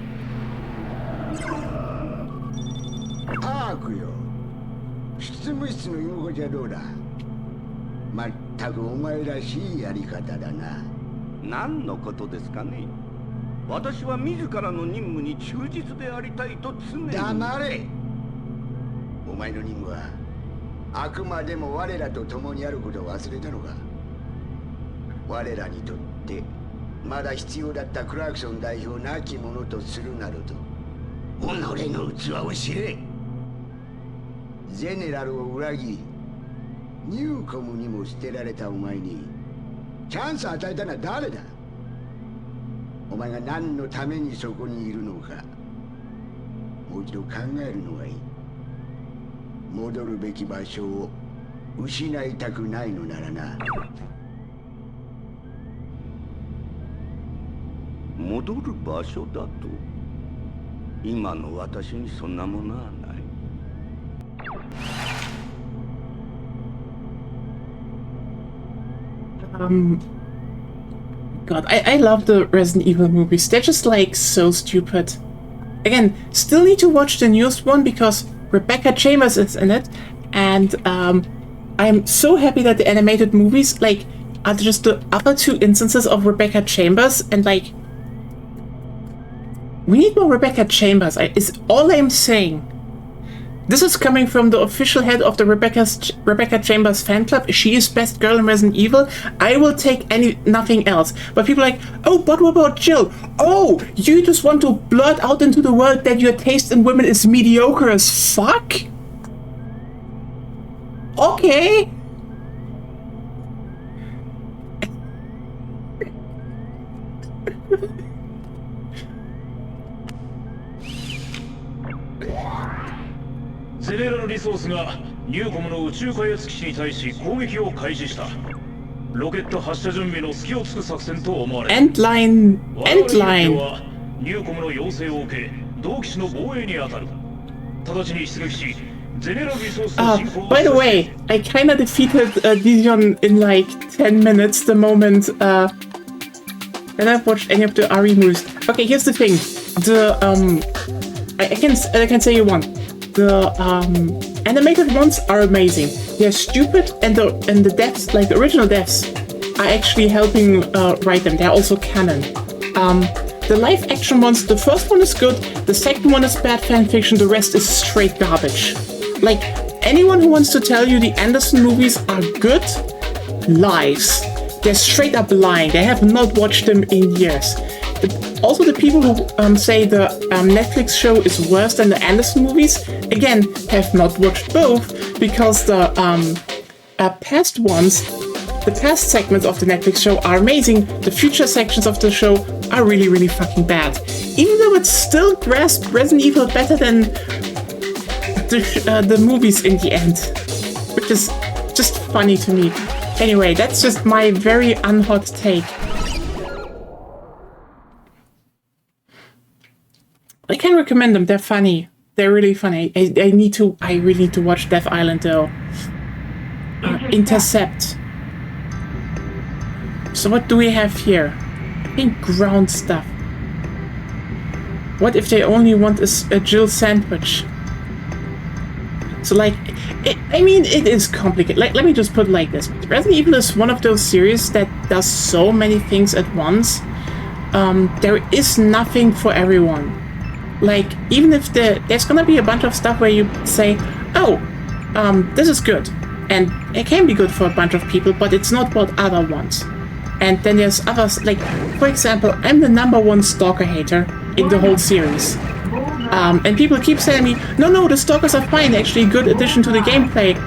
戻る場所だと。今の私にそんなものはない。God, I love the Resident Evil movies. They're just like so stupid. Again, still need to watch the newest one because Rebecca Chambers is in it, and I'm so happy that the animated movies like are just the other two instances of Rebecca Chambers, and like we need more Rebecca Chambers. Is all I'm saying. This is coming from the official head of the Rebecca Chambers fan club. She is best girl in Resident Evil. I will take nothing else. But people are like, oh, but what about Jill? Oh, you just want to blurt out into the world that your taste in women is mediocre as fuck? Okay.ゼネラルリソースがニューコムの宇宙開発基地に対し攻撃を開始した。ロケット発射準備の隙をつく作戦と思われる。Endline。ニューコムの要請を受け、同基地の防衛に当たる。直ちに出撃し、ゼネラルリソースの進行を。By the way, I kinda defeated Dijon in like 10 minutes the moment when I've watched any of the RE movies. Okay, here's the thing. I can say you one. The animated ones are amazing. They're stupid, and the devs, like the original devs, are actually helping write them. They're also canon. The live action ones, the first one is good, the second one is bad fanfiction, the rest is straight garbage. Like, anyone who wants to tell you the Anderson movies are good, lies. They're straight up lying. They have not watched them in years. Also, the people who say the Netflix show is worse than the Anderson movies, again, have not watched both, because the past ones, the past segments of the Netflix show are amazing, the future sections of the show are really, really fucking bad. Even though it still grasped Resident Evil better than the movies in the end, which is just funny to me. Anyway, that's just my very unhot take. I can recommend them. They're funny. They're really funny. I really need to watch Death Island though. Intercept. So what do we have here? I think ground stuff. What if they only want a Jill sandwich? So like, I mean, it is complicated. Like, let me just put it like this. Resident Evil is one of those series that does so many things at once. There is nothing for everyone. Like, even if there's gonna be a bunch of stuff where you say, oh, this is good. And it can be good for a bunch of people, but it's not what other ones. And then there's others, like, for example, I'm the #1 Stalker hater in the whole series. And people keep saying me, no, the Stalkers are fine, actually, good addition to the gameplay.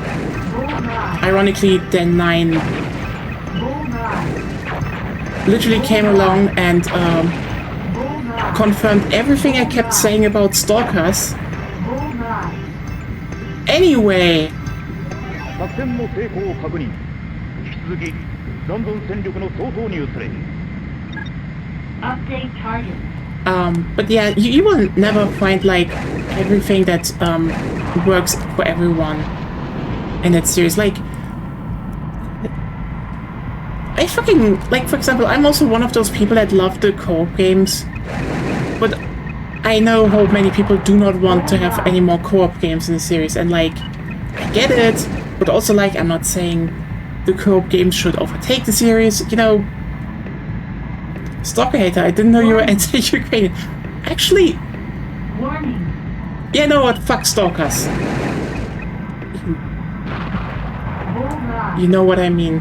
Ironically, then 9 literally came along and confirmed everything I kept saying about Stalkers. Anyway. Update target. But yeah, you will never find like everything that works for everyone in that series. Like, I fucking, like, for example, I'm also one of those people that love the co-op games, but I know how many people do not want to have any more co-op games in the series, and like, I get it, but also like, I'm not saying the co-op games should overtake the series, you know. Stalker hater, I didn't know you were anti-Ukrainian. Actually, warning. You know what? Fuck Stalkers. You know what I mean.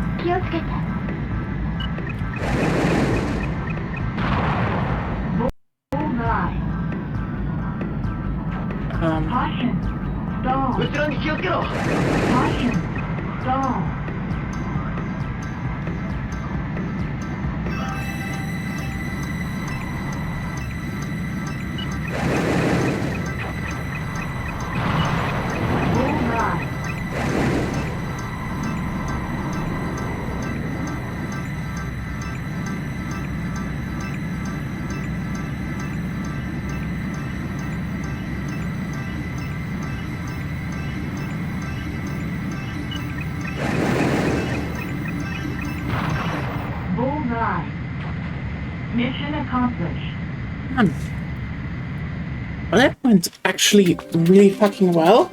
Caution. Stall. Caution. Stall. accomplished. Well, that went actually really fucking well.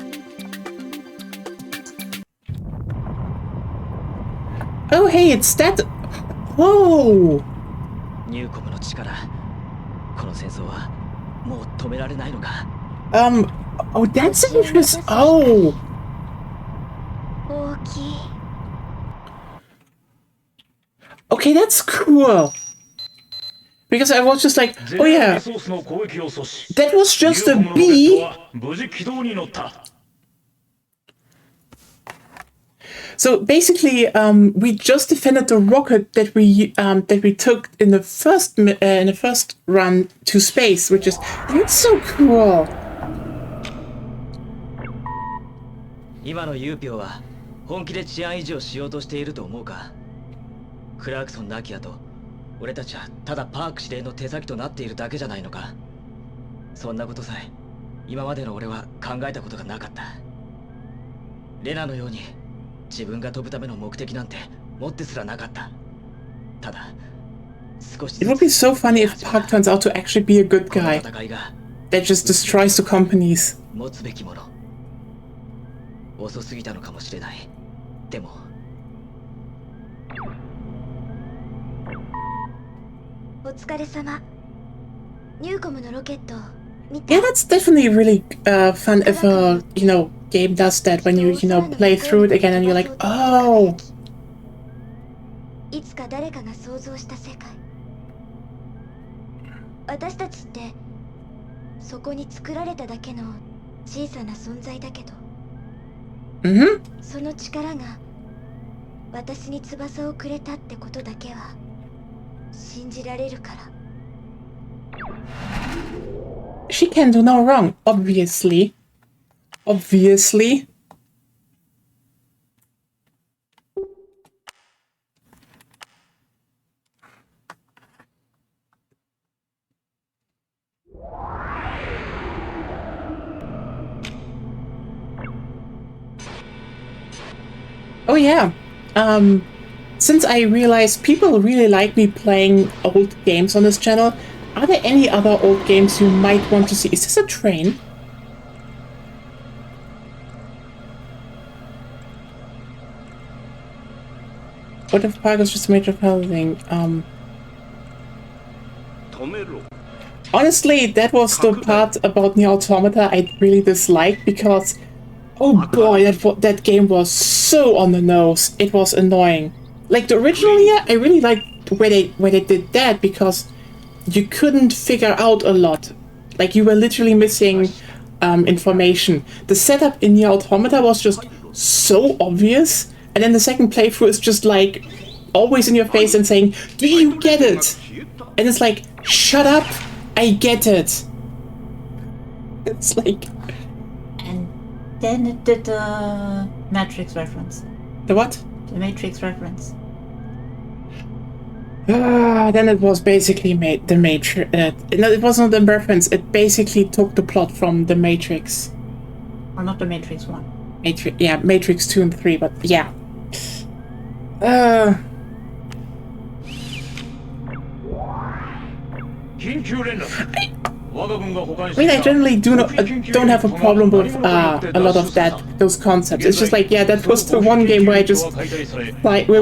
Oh, hey, it's that. Oh! ニューコムの力、この戦争はもう止められないのか。Oh, that's interesting. Oh! 大きい。 Okay, that's cool. Because I was just like, oh yeah, that was just a bee. So basically, we just defended the rocket that we took in the first run to space, which is that's so cool. 今のユーピョは本気で治安維持をしようとしていると思うか。クラークソン亡き後、俺たちはただパーク司令の手先となっているだけじゃないのか。そんなことさえ今までの俺は考えたことがなかった。レナのように自分が飛ぶための目的なんて持ってすらなかった。ただ少し It would be so funny if Park turns out to actually be a good guy that just destroys the companies. 持つべきもの。遅すぎたのかもしれない。でも。お疲れ様。ニューコムのロケット見た？ Yeah, that's definitely really fun if a game does that when you play through it again and you're like, oh. いつか誰かが想像した世界。私たちってそこに作られただけの小さな存在だけど。その力が私に翼をくれたってことだけは信じられるから。She can do no wrong, obviously. Obviously. Oh yeah, since I realized people really like me playing old games on this channel, are there any other old games you might want to see? Is this a train? What if Park is just a major thing? Honestly, that was the part about Nier Automata I really disliked because oh boy, that game was so on the nose. It was annoying. Like the original Nier, I really liked where they did that because you couldn't figure out a lot. Like you were literally missing information. The setup in Nier Automata was just so obvious, and then the second playthrough is just like always in your face and saying, "Do you get it?" And it's like, "Shut up, I get it." It's like. Then it did the Matrix reference. The what? The Matrix reference. Then it was basically the Matrix. No, it wasn't the reference. It basically took the plot from the Matrix. Or not the Matrix 1. Yeah, Matrix 2 and 3, but yeah. I mean, I generally don't have a problem with a lot of those concepts. It's just like, yeah, that was the one game where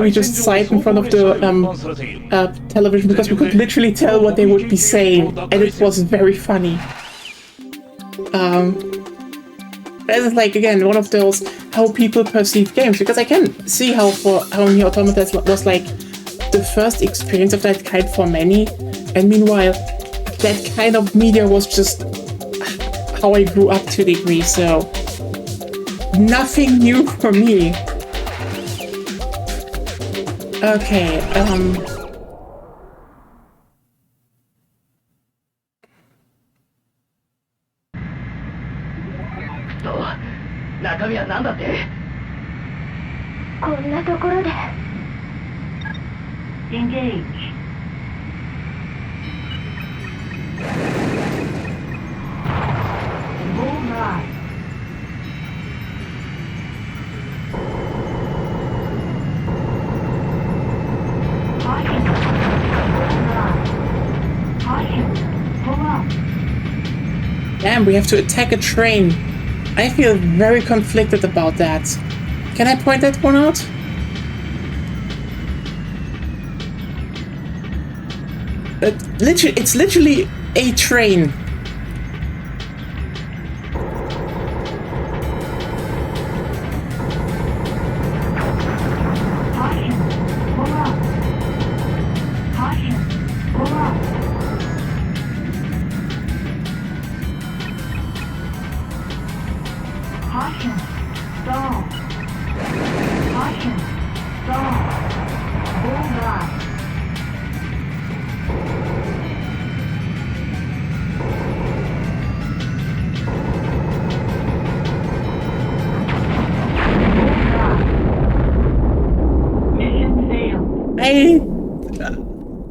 we just sat in front of the television because we could literally tell what they would be saying, and it was very funny. That is like again one of those how people perceive games, because I can see how Nier Automata was like the first experience of that kind for many, and meanwhile that kind of media was just how I grew up to a degree, so nothing new for me. Okay, 中身は何だって？こんなところで。Engage. Bullseye. Caution. Bullseye. Damn, we have to attack a train. I feel very conflicted about that. Can I point that one out? It's literally a train.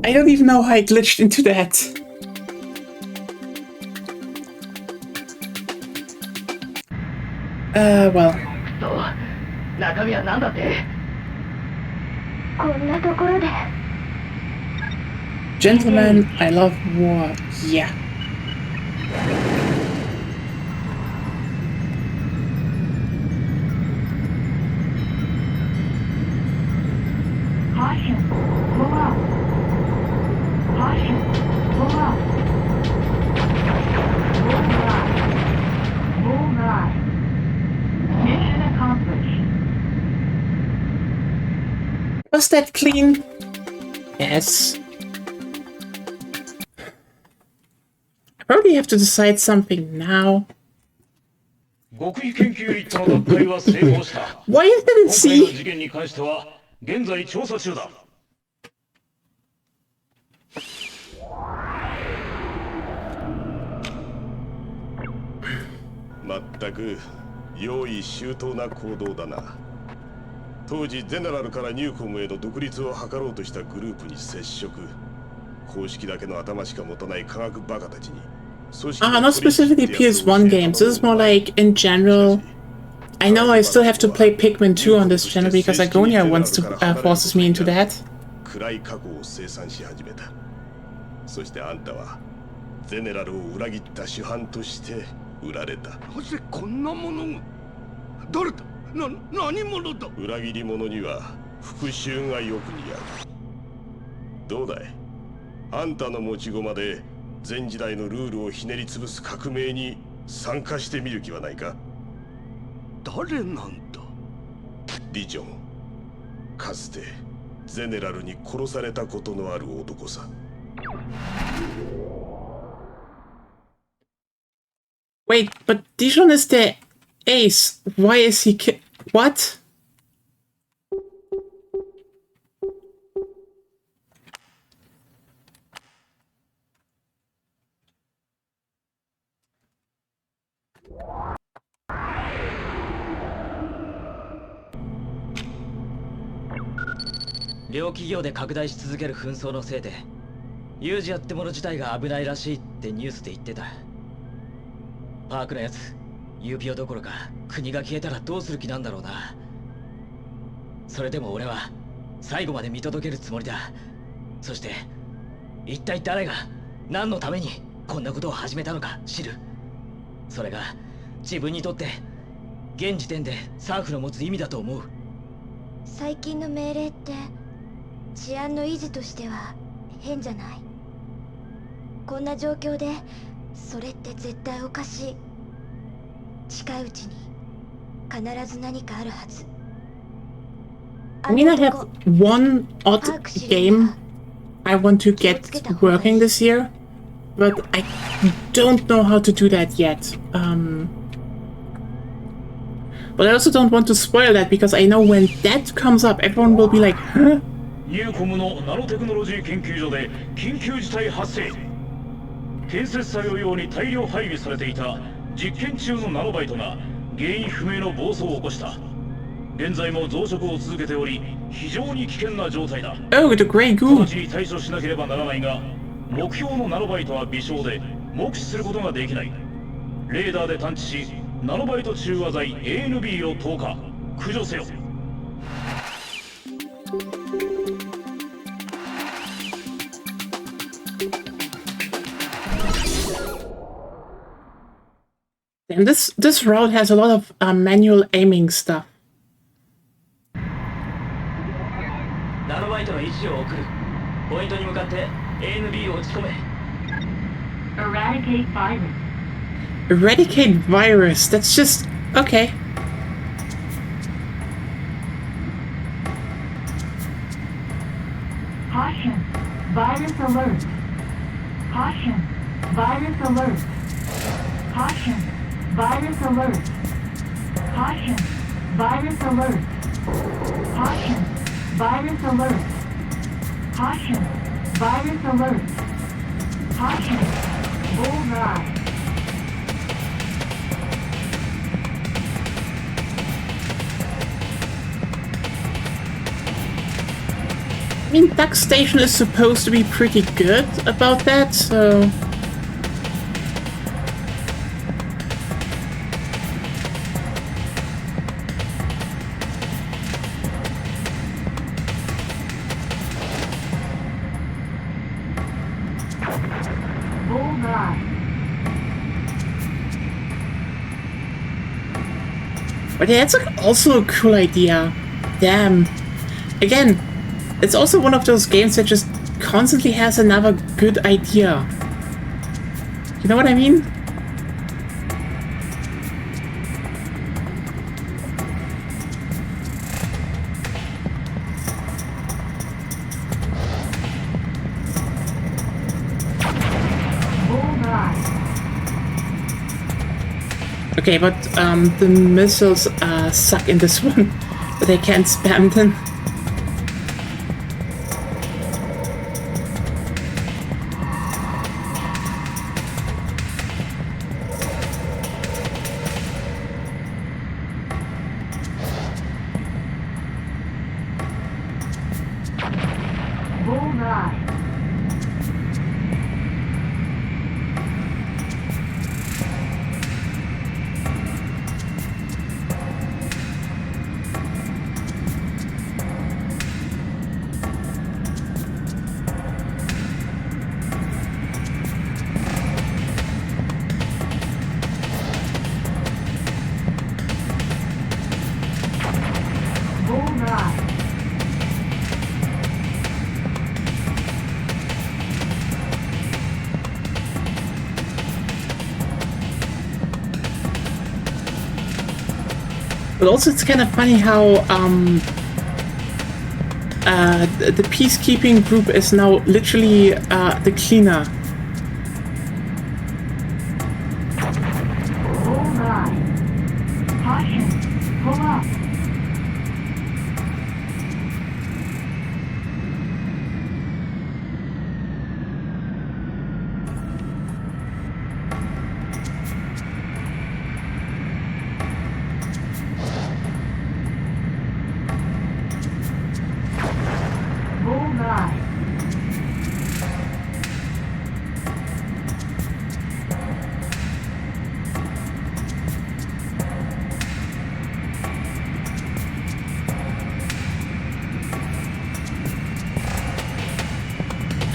I don't even know how I glitched into that. Well. Gentlemen, I love war. Yeah. Was that clean? Yes. I probably have to decide something now. Why is it in C?まったく用意周到な行動だな。当時ゼネラルからニューコムへの独立を図ろうとしたグループに接触。公式だけの頭しか持たない科学バカたちに。Not specifically PS1 games. This is more like in general. I know I still have to play Pikmin 2 on this channel because Agonia wants to forces me into that. 暗い過去を生産し始めた。そしてあんたはゼネラルを裏切った主犯として売られた。なぜこんなものが？誰だ？何者だ？裏切り者には復讐がよく似合う。どうだい？あんたの持ち駒で前時代のルールをひねり潰す革命に参加してみる気はないか？誰なんだ？リジョン。かつてゼネラルに殺されたことのある男さ。Wait, but Dijon is the ace. Why is he what? .両企業で拡大し続ける紛争のせいで有事やってもの自体が危ないらしいってニュースで言ってた。パークのやつ指輪どころか国が消えたらどうする気なんだろうな。それでも俺は最後まで見届けるつもりだ。そして一体誰が何のためにこんなことを始めたのか知る。それが自分にとって現時点でサーフの持つ意味だと思う。最近の命令って治安の維持としては変じゃない？こんな状況でそれって絶対おかしい。近いうちに必ず何かあるはず。I mean, I have one odd game I want to get working this year, but I don't know how to do that yet. But I also don't want to spoil that because I know when that comes up, everyone will be like, huh? ニューコムのナノテクノロジー研究所で緊急事態発生。建設作業用に大量配備されていた実験中のナノバイトが原因不明の暴走を起こした。現在も増殖を続けており、非常に危険な状態だ。Oh, the grey goo. 直ちに対処しなければならないが、目標のナノバイトは微小で目視することができない。レーダーで探知し、ナノバイト中和剤 ANB を投下、駆除せよ。Damn, this route has a lot of manual aiming stuff. ナノバイトの位置を送る。ポイントに向かって ANB を打ち込め。Eradicate virus. Eradicate virus. That's just okay. Caution. Virus alert. Caution. Virus alert. Caution. Virus alert. Caution. Virus alert. Caution. Virus alert. Caution. Virus alert. Caution. Bullseye. I mean, Duck Station is supposed to be pretty good about that, so... But yeah, it's like also a cool idea. Damn. Again, it's also one of those games that just constantly has another good idea. You know what I mean? Okay, but the missiles suck in this one, but I can't spam them. But also it's kind of funny how the peacekeeping group is now literally the cleaner.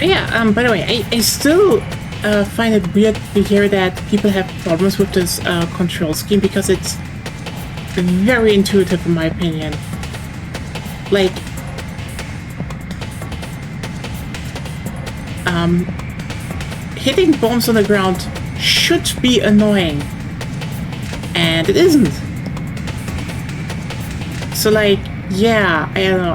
Yeah, by the way, I still find it weird to hear that people have problems with this control scheme because it's very intuitive in my opinion. Like, hitting bombs on the ground should be annoying, and it isn't. So like, yeah, I don't know,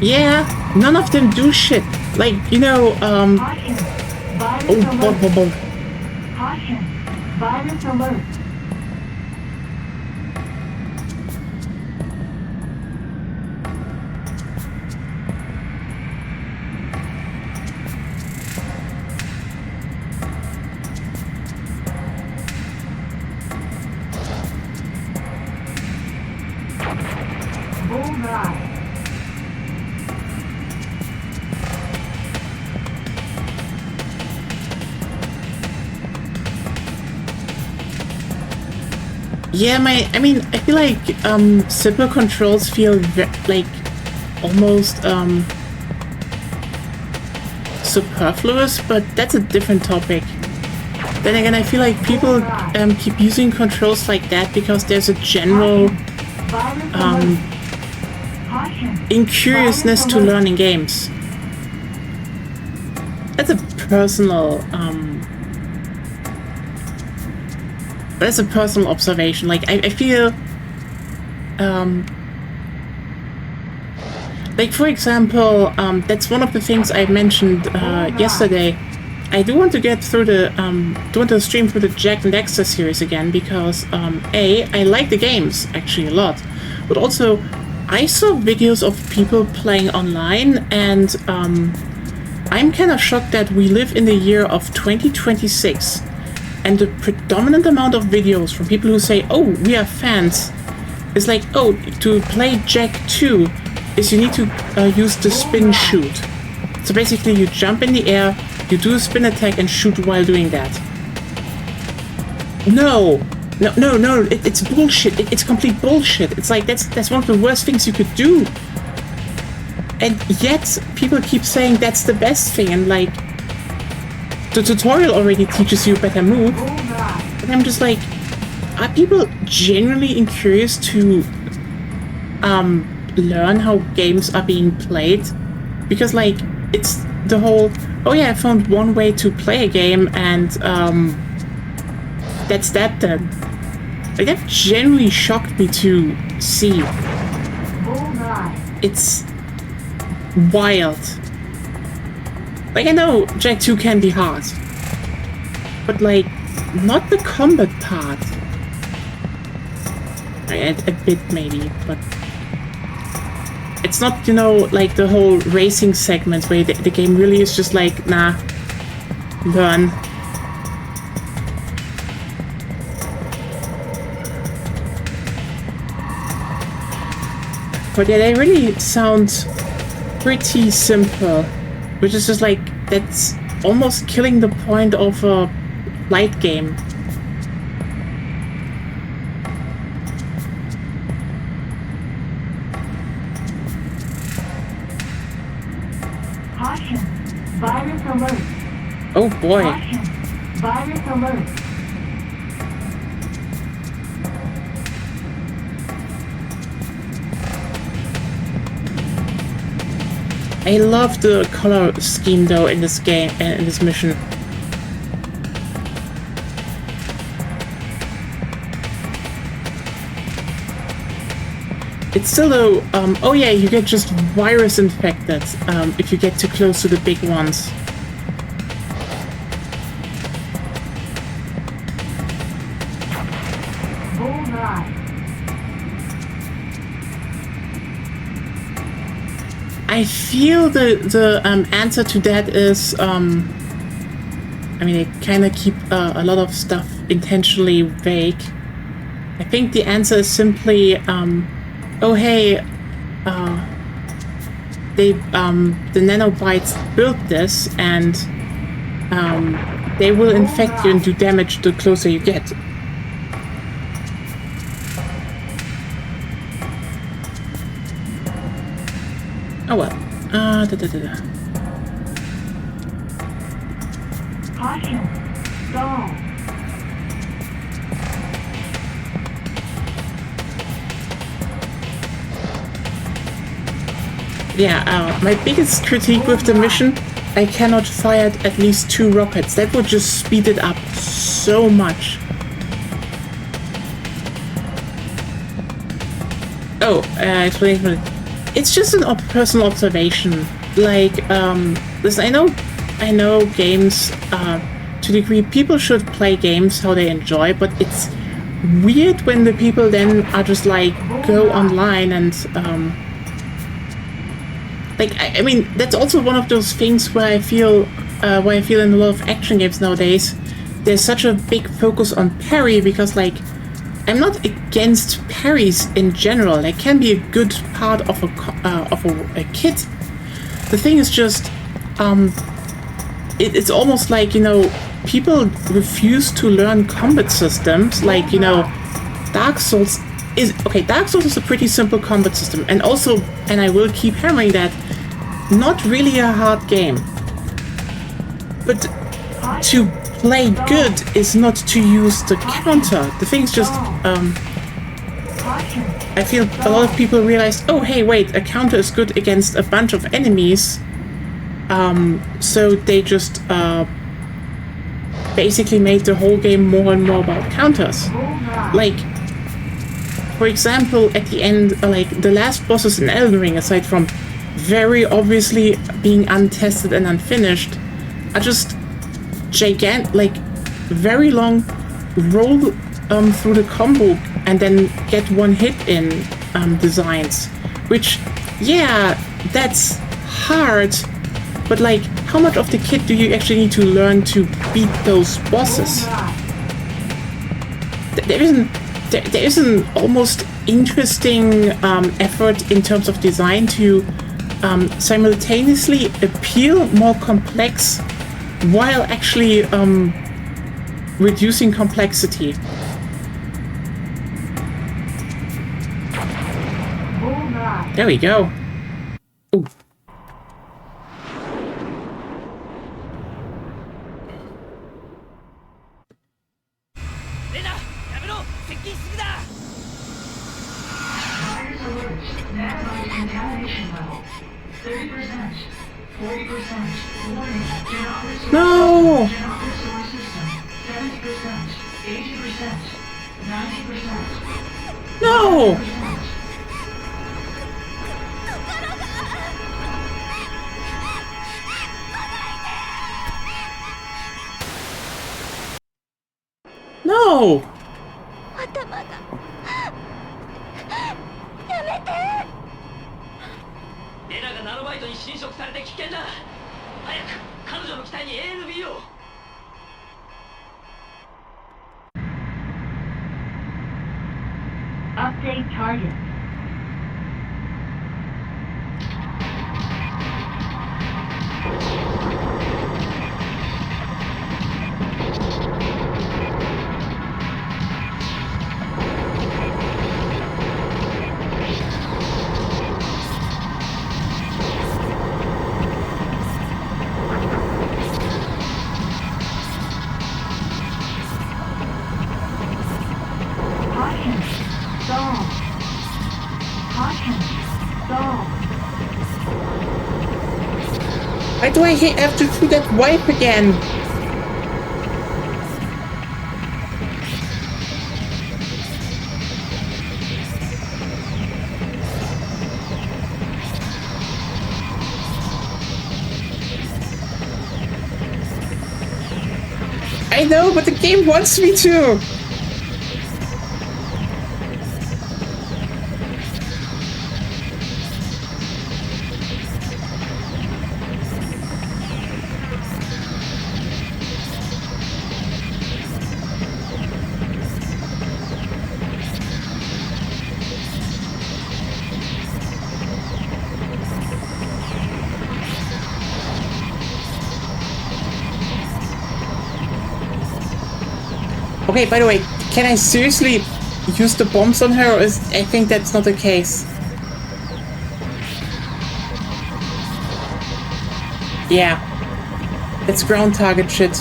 yeah, none of them do shit. Like, you know, Caution. oh, Caution. Virus alert. Yeah, I mean, I feel like simple controls feel like almost superfluous, but that's a different topic. Then again, I feel like people keep using controls like that because there's a general incuriousness to learning games. That's a personal observation. Like I feel like, for example, that's one of the things I mentioned yesterday. I do want to get through the stream through the Jack and Dexter series again because I like the games actually a lot, but also I saw videos of people playing online, and I'm kind of shocked that we live in the year of 2026, and the predominant amount of videos from people who say, "Oh, we are fans," is like, "Oh, to play Jack 2 is you need to use the spin shoot." So basically, you jump in the air, you do a spin attack, and shoot while doing that. No, it's bullshit. It's complete bullshit. It's like that's one of the worst things you could do. And yet, people keep saying that's the best thing, and like, the tutorial already teaches you a better move. And I'm just like, are people genuinely curious to learn how games are being played? Because like, it's the whole, oh yeah, I found one way to play a game, and that's that then. Like, that genuinely shocked me to see. It's wild. Like, I know Jack 2 can be hard, but like, not the combat part. A bit maybe, but it's not, you know, like the whole racing segment where the game really is just like, nah, learn. But yeah, they really sound pretty simple, which is just like, that's almost killing the point of a light game. Caution, virus alert. Oh boy. Caution, virus alert. I love the color scheme though in this game and in this mission. It's still though, oh yeah, you get just virus infected if you get too close to the big ones. I feel the answer to that is, I mean, they kind of keep a lot of stuff intentionally vague. I think the answer is simply, oh hey, the nanobites built this, and they will infect you and do damage the closer you get. Oh well. Caution, stall. Yeah, my biggest critique with the mission, I cannot fire at least 2 rockets. That would just speed it up so much. Oh, explanation. It's just a personal observation. Like, listen, I know games, to a degree, people should play games how they enjoy, but it's weird when the people then are just like, go online and, like, I mean, that's also one of those things where I feel in a lot of action games nowadays, there's such a big focus on parry because, like, I'm not against parries in general. They can be a good part of a kit. The thing is just, it's almost like, you know, people refuse to learn combat systems. Like, you know, Dark Souls is a pretty simple combat system, and also, and I will keep hammering that, not really a hard game. But to play good is not to use the counter. The thing's just, I feel a lot of people realized, oh hey, wait, a counter is good against a bunch of enemies. So they just basically made the whole game more and more about counters. Like, for example, at the end, like the last bosses in Elden Ring, aside from very obviously being untested and unfinished, are just gigantic, like very long roll through the combo and then get one hit in designs. Which, yeah, that's hard, but like, how much of the kit do you actually need to learn to beat those bosses? There is an almost interesting effort in terms of design to simultaneously appeal more complex while actually reducing complexity. There we go. Ooh. No! No! No! まだまだやめて。レナがナノバイトに侵食されて危険だ。早く彼女の機体に ANB を。Update target. Caution. Stall. Caution. Stall. Why do I have to do that wipe again? I know, but the game wants me to! Okay, by the way, can I seriously use the bombs on her, or is I think that's not the case? Yeah. That's ground target shit.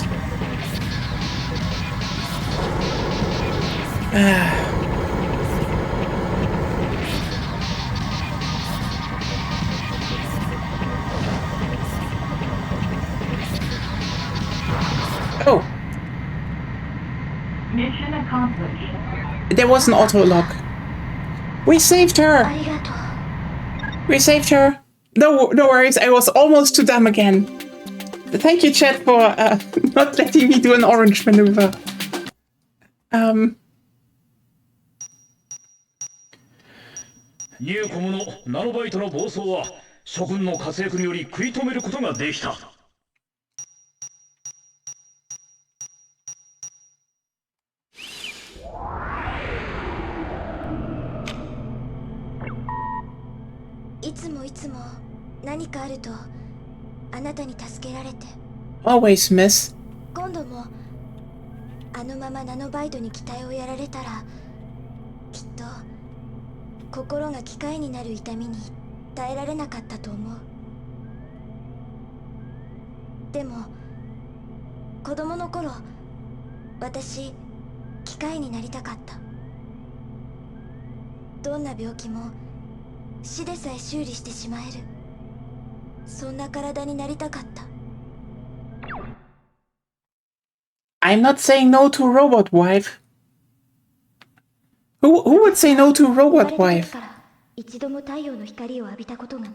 Oh. Mission accomplished. There was an auto lock. We saved her. We saved her. No worries. I was almost too dumb again. Thank you, chat, for not letting me do an orange maneuver. ニューコムのナノバイトの暴走は諸君の活躍により食い止めることができた。いつも何かあるとあなたに助けられて。 Always, miss. 今度もあのままナノバイトに期待をやられたら、きっと心が機械になる痛みに耐えられなかったと思う。でも子供の頃、私機械になりたかった。どんな病気も死でさえ修理してしまえる、そんな体になりたかった。 I'm not saying no to robot wife. Who would say no to robot wife? 一度も太陽の光を浴びたことがない。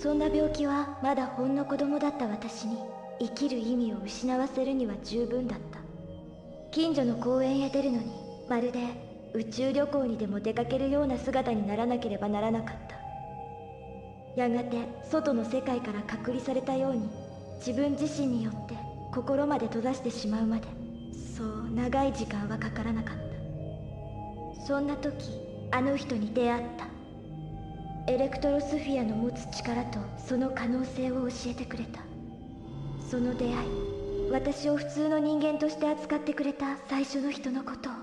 そんな病気はまだほんの子供だった私に生きる意味を失わせるには十分だった。近所の公園へ出るのにまるで宇宙旅行にでも出かけるような姿にならなければならなかった。やがて外の世界から隔離されたように、自分自身によって心まで閉ざしてしまうまで、そう長い時間はかからなかった。そんな時、あの人に出会った。エレクトロスフィアの持つ力とその可能性を教えてくれた。その出会い、私を普通の人間として扱ってくれた最初の人のことを、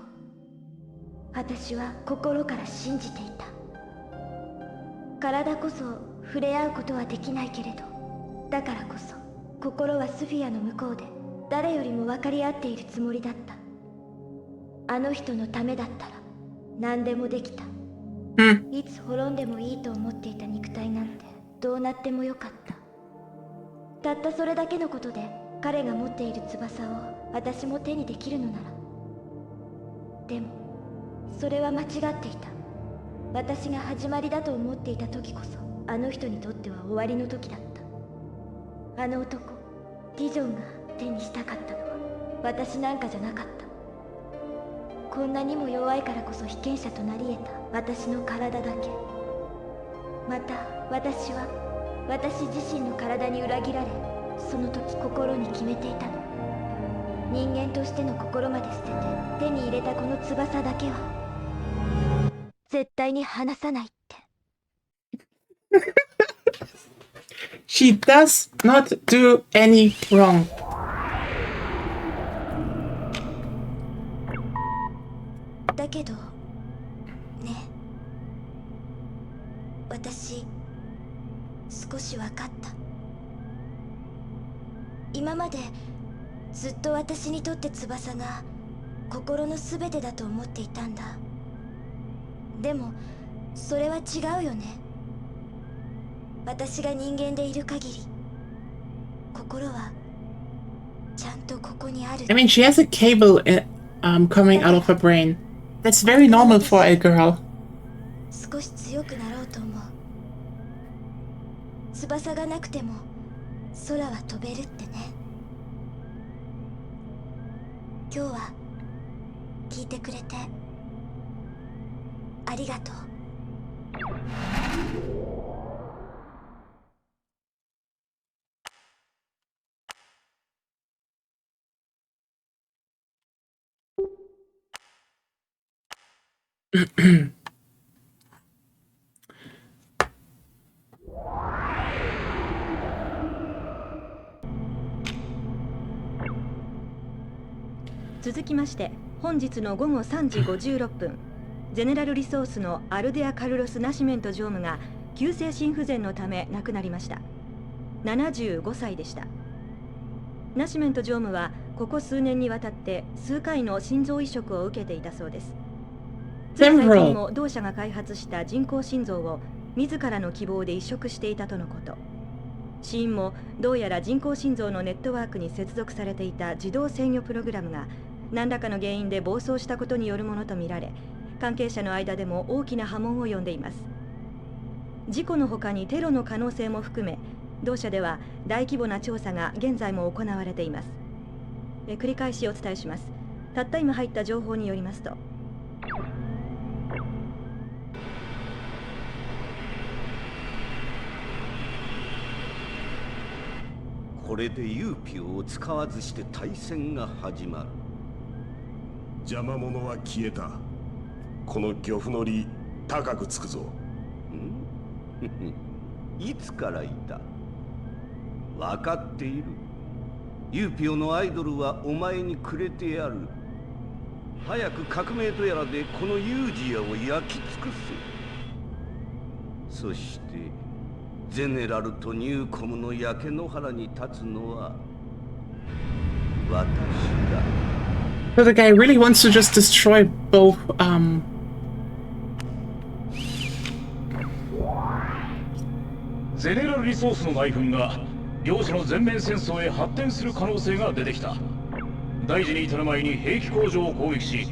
私は心から信じていた。体こそ触れ合うことはできないけれど、だからこそ心はスフィアの向こうで誰よりも分かり合っているつもりだった。あの人のためだったら何でもできた。いつ滅んでもいいと思っていた肉体なんてどうなってもよかった。たったそれだけのことで彼が持っている翼を私も手にできるのなら。でもそれは間違っていた。私が始まりだと思っていた時こそ、あの人にとっては終わりの時だった。あの男、ディジョンが手にしたかったのは私なんかじゃなかった。こんなにも弱いからこそ被験者となり得た私の体だけ。また私は私自身の体に裏切られ、その時心に決めていたの。人間としての心まで捨てて手に入れたこの翼だけは絶対に離さないって。She does not do any wrong. だけどね、私少し分かった。今までずっと私にとって翼が心の全てだと思っていたんだ。でもそれは違うよね。私が人間でいる限り、心はちゃんとここにある。 I mean, she has a cable coming out of her brain. That's very normal for a girl. 少し強くなろうと思う。翼がなくても空は飛べるってね。今日は聞いてくれてありがとう。続きまして本日の午後3時56分、ゼネラルリソースのアルデア・カルロス・ナシメント常務が急性心不全のため亡くなりました。75歳でした。ナシメント常務はここ数年にわたって数回の心臓移植を受けていたそうです。つい最近も同社が開発した人工心臓を自らの希望で移植していたとのこと。死因もどうやら人工心臓のネットワークに接続されていた自動制御プログラムが何らかの原因で暴走したことによるものとみられ、関係者の間でも大きな波紋を呼んでいます。事故の他にテロの可能性も含め、同社では大規模な調査が現在も行われています。繰り返しお伝えします。たった今入った情報によりますと、これでユーピオを使わずして対戦が始まる。邪魔者は消えた。この漁夫の利高くつくぞ。いつからいた？分かっている。ユーピオのアイドルはお前にくれてやる。早く革命とやらでこのユージアを焼き尽くせ。そしてゼネラルとニューコムの焼け野原に立つのは私だ。So the guy really wants to just destroy both, ゼネラルリソースの内紛が両者の全面戦争へ発展する可能性が出てきた。大事に至る前に兵器工場を攻撃し、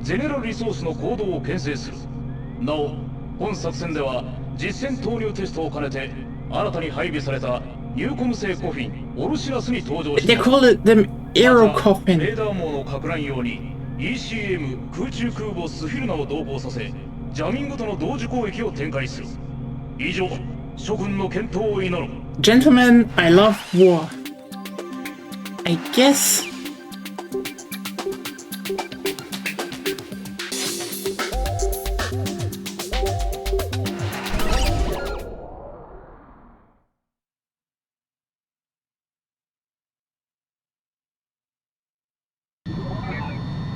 ゼネラルリソースの行動を牽制する。なお、本作戦では実戦投入テストを兼ねて新たに配備されたニューコム製コフィンオルシラスに登場した。 they call it the Aero また Coffin. レーダー網の撹乱用に ECM 空中空母スフィルナを同行させ、ジャミングとの同時攻撃を展開する。以上、諸君の健闘を祈る。 Gentlemen, I love war. I guess. Yeah.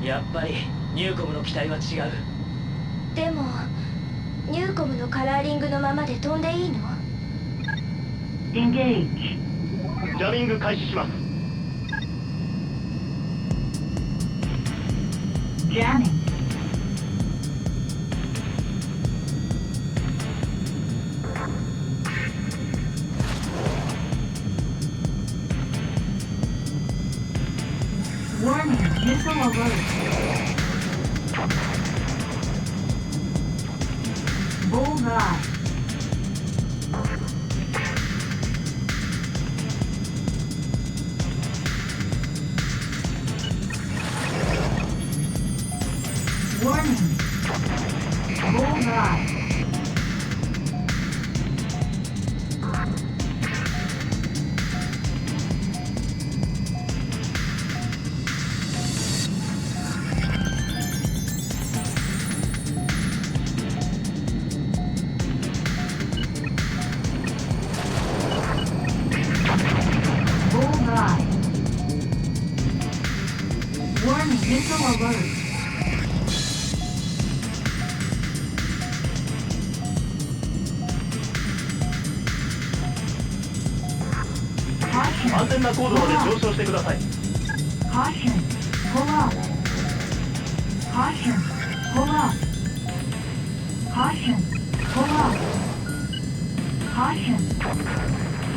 やっぱりニューコムの機体は違う。でもニューコムのカラーリングのままで飛んでいいの？ Engage. ジャミング開始します。 Jamming. Warning, missile alert. Bullseye. Warning. Bullseye. Bullseye. Warning, missile alert. Caution. 安全な高度まで上昇してください。 Caution. Pull up. Caution. Pull up. Caution. Pull up. Caution.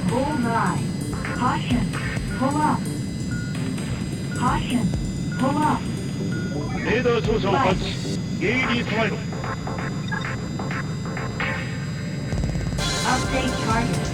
Bullseye. Caution. Pull up. Caution. Pull up. レーダー照射を感知。迎撃に備えろ。 Update target.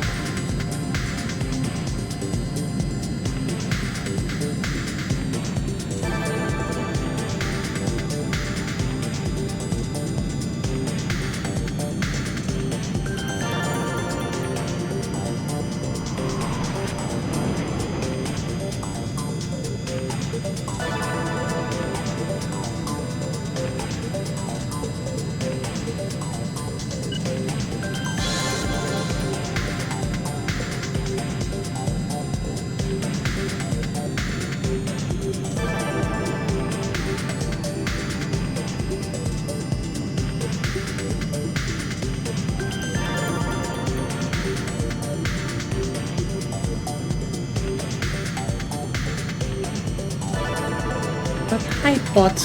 But hi, bot.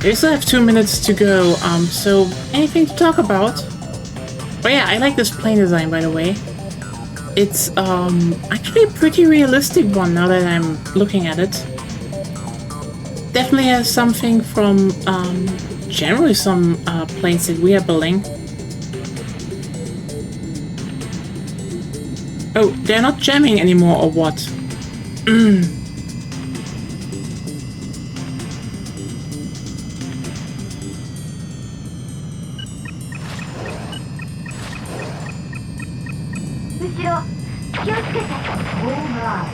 We still have 2 minutes to go, so anything to talk about? Oh yeah, I like this plane design, by the way. It's, actually a pretty realistic one now that I'm looking at it. Definitely has something from, generally some, planes that we are building. Oh, they're not jamming anymore, or what? Mm. Bullseye.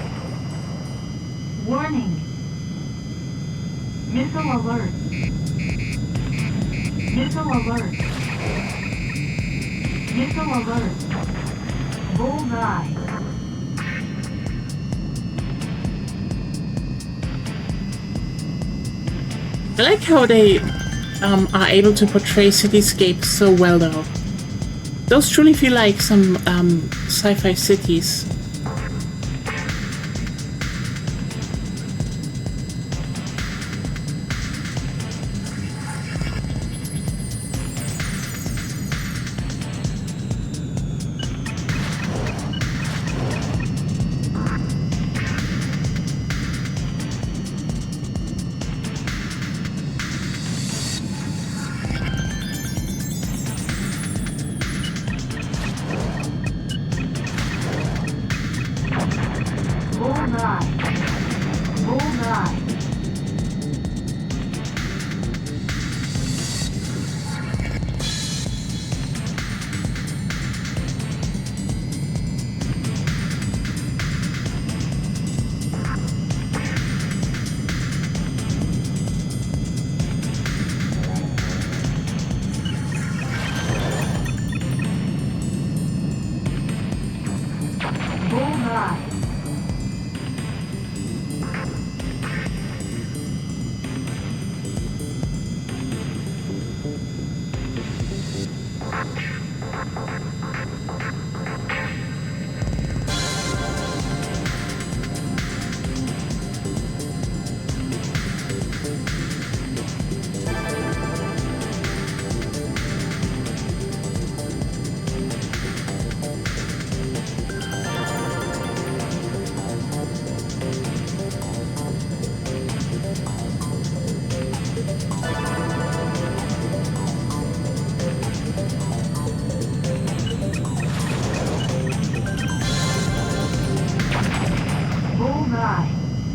Warning. Missile alert. Missile alert. Missile alert. Bullseye. I like how they are able to portray cityscapes so well, though. Those truly feel like some sci-fi cities.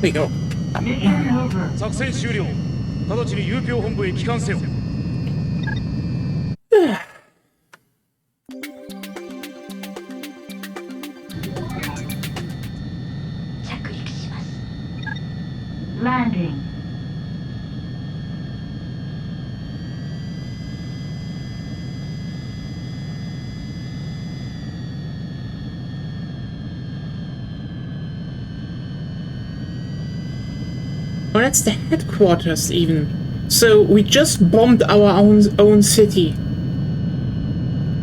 There you go. 作戦終了。直ちに郵票本部へ帰還せよ。着陸します。Landing. Oh, that's the headquarters even. So we just bombed our own city.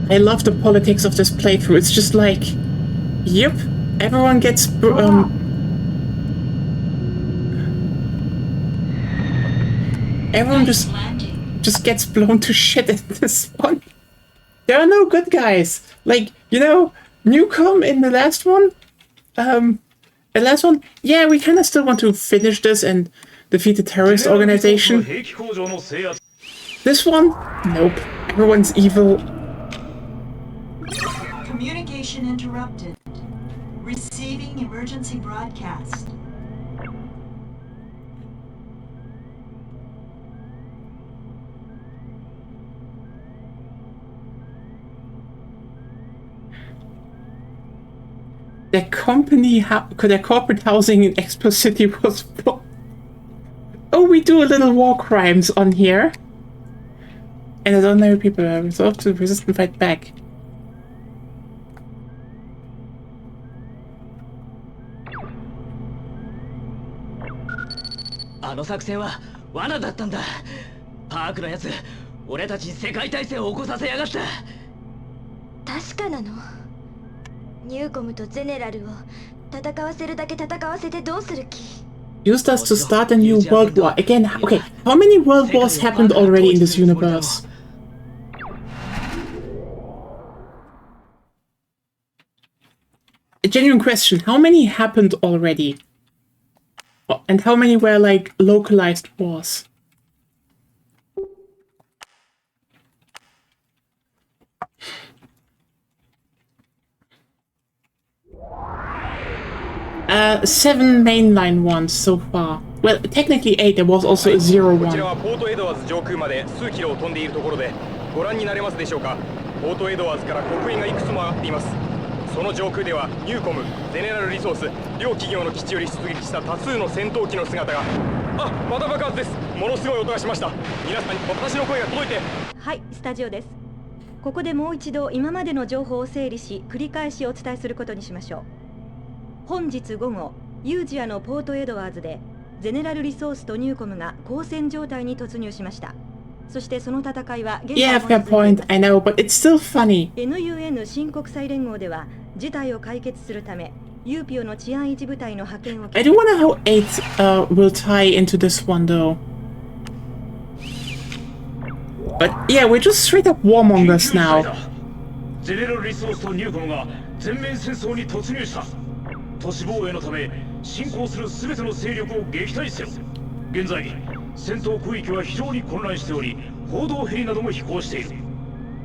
I love the politics of this playthrough. It's just like, yep, everyone gets everyone just gets blown to shit in this one. There are no good guys. Like, you know, Newcomb in the last one. The last one, yeah, we kind of still want to finish this and defeat the terrorist organization. This one, nope. Everyone's evil. Communication interrupted. Receiving emergency broadcast. Their company, their corporate housing in Expo City was blocked. Oh, we do a little war crimes on here. And the ordinary people are resolved to resist and fight back. Used us to start a new world war. Again, okay, how many world wars happened already in this universe? A genuine question, how many happened already? Oh, and how many were like localized wars? Seven mainline ones so far. Well, technically 8, there was also a 0-1. こちらはポートエドワーズ上空まで数キロを飛んでいるところでご覧になれますでしょうか。ポートエドワーズから黒煙がいくつも上がっています。その上空ではニューコム、ゼネラルリソース両企業の基地より出撃した多数の戦闘機の姿が。あ、また爆発です。ものすごい音がしました。皆さんに私の声が届いて。はい、スタジオです。ここでもう一度今までの情報を整理し、繰り返しお伝えすることにしましょう。本日午後、ユージアのポートエドワーズでゼネラルリソースとニューコムが交戦状態に突入しました。そしてその戦いは現在 Yeah, も fair 続いています。 point. I know, but it's still funny. NUN 新国際連合では事態を解決するためユーピオの治安維持部隊の派遣を I do wonder how 8 will tie into this one though. But yeah, we're just straight up warmongers now. ゼネラルリソースとニューコムが全面戦争に突入した。都市防衛のため侵攻する全ての勢力を撃退せよ。現在戦闘区域は非常に混乱しており、報道ヘリなども飛行している。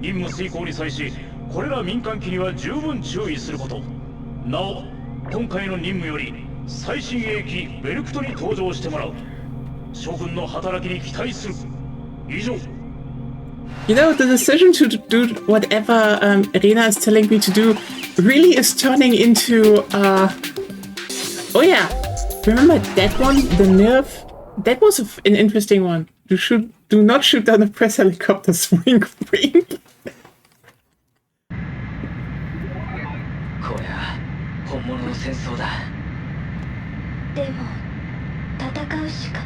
任務遂行に際しこれら民間機には十分注意すること。なお今回の任務より最新鋭機ベルクトに登場してもらう。諸君の働きに期待する。以上。You know, the decision to do whatever Rena is telling me to do really is turning into, oh yeah, remember that one, the nerve? That was an interesting one. Do not shoot down the press helicopters, wink wink. こりゃ本物の戦争だ。でも戦うしか。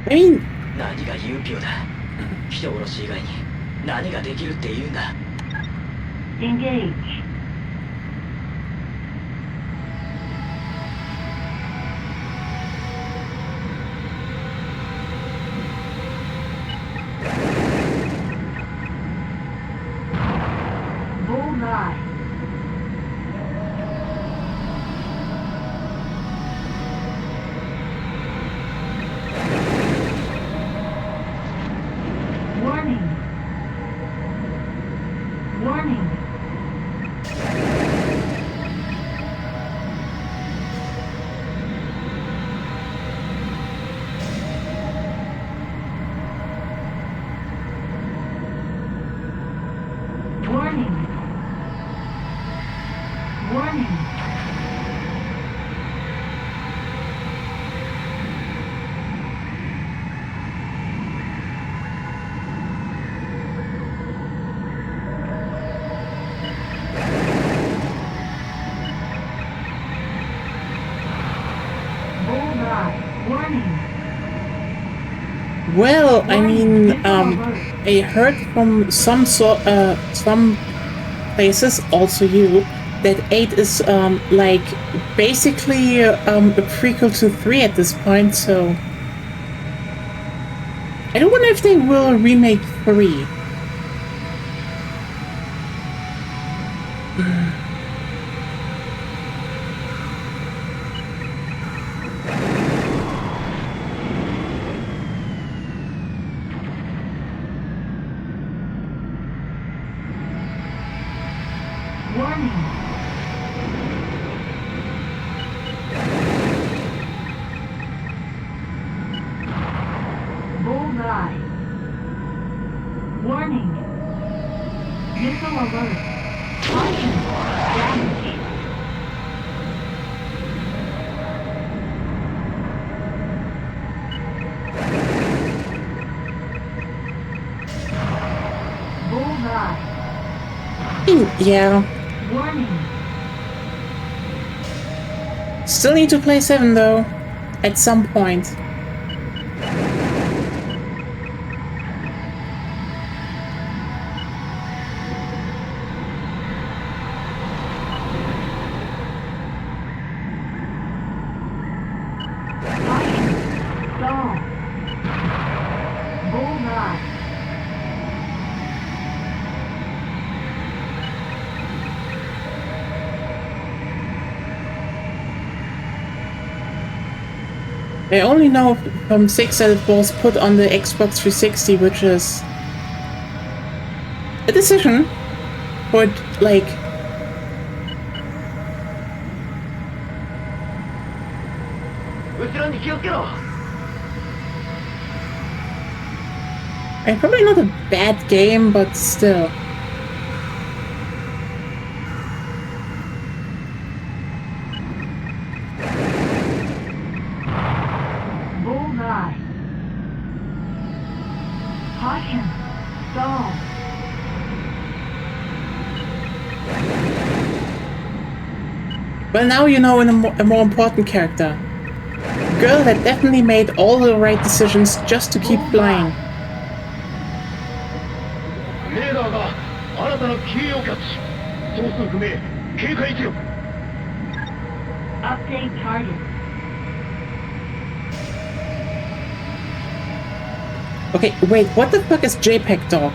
I mean, 何がユーピオだ。人殺し以外に何ができるって言うんだ。 Engage. Bullseye. Warning. Warning. Warning. Warning. Bullseye. Warning. well, I mean, I heard from some places, also you, that 8 is like basically a prequel to 3 at this point, so I don't wonder if they will remake 3. Warning. Bullseye. Warning. Missile alert. Caution. Damage. Bullseye. Yeah. Warning. Still need to play 7 though, at some point. Stall. Bullseye. I only know from 6 that it was put on the Xbox 360, which is a decision, but like probably not a bad game, but still. Bullseye. Caution. Stall. Well, now you know a more important character. Girl that definitely made all the right decisions just to keep flying. レーダーが新たなキーをキャッチ。総数不明。警戒中。 Update target. Okay, wait, what the fuck is JPEG dog?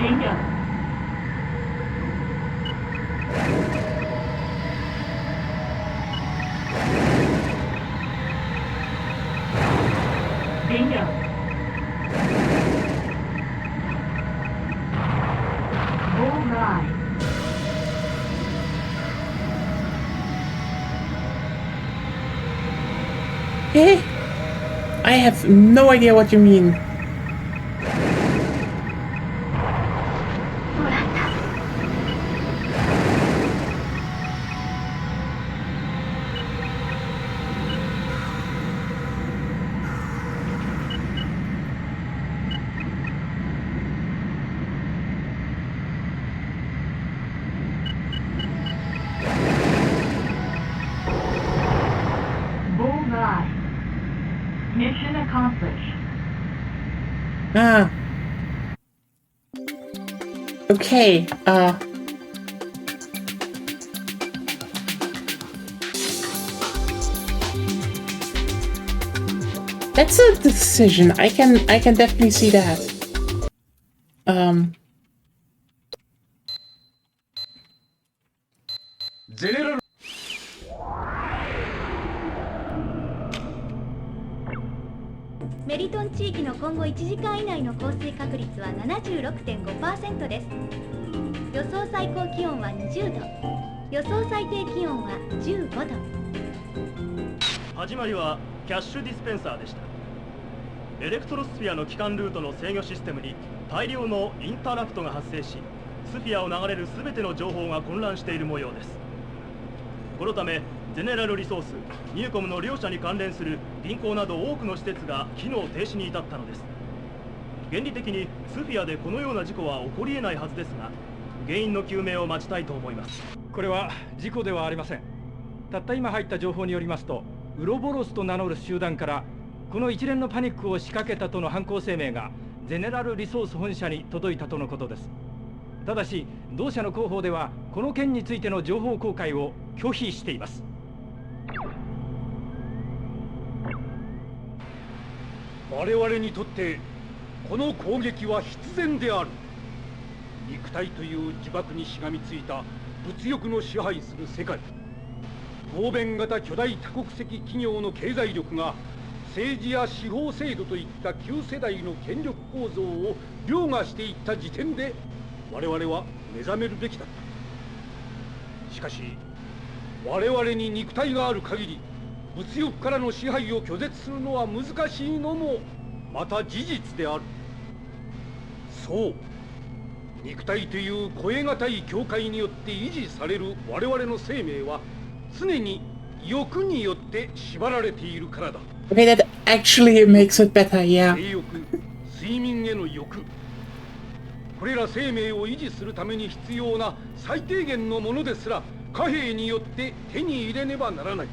Bingo. Bingo. Bullseye. Eh? I have no idea what you mean. Bullseye. Mission accomplished. Ah. Okay, that's a decision. I can definitely see that.メリトン地域の今後1時間以内の降水確率は 76.5% です。予想最高気温は20度、予想最低気温は15度。始まりはキャッシュディスペンサーでした。エレクトロスフィアの帰還ルートの制御システムに大量のインタラプトが発生し、スフィアを流れる全ての情報が混乱している模様です。このためゼネラルリソース、ニューコムの両社に関連する銀行など多くの施設が機能停止に至ったのです。原理的にスフィアでこのような事故は起こりえないはずですが、原因の究明を待ちたいと思います。これは事故ではありません。たった今入った情報によりますと、ウロボロスと名乗る集団からこの一連のパニックを仕掛けたとの犯行声明がゼネラルリソース本社に届いたとのことです。ただし同社の広報ではこの件についての情報公開を拒否しています。我々にとってこの攻撃は必然である。肉体という呪縛にしがみついた物欲の支配する世界、合弁型巨大多国籍企業の経済力が政治や司法制度といった旧世代の権力構造を凌駕していった時点で我々は目覚めるべきだった。しかし我々に肉体がある限り物欲からの支配を拒絶するのは難しいのもまた事実である。そう、肉体という超え難い境界によって維持される我々の生命は常に欲によって縛られているからだ。Okay, that actually makes it better, yeah. 性欲、睡眠への欲、これら生命を維持するために必要な最低限のものですら貨幣によって手に入れねばならない。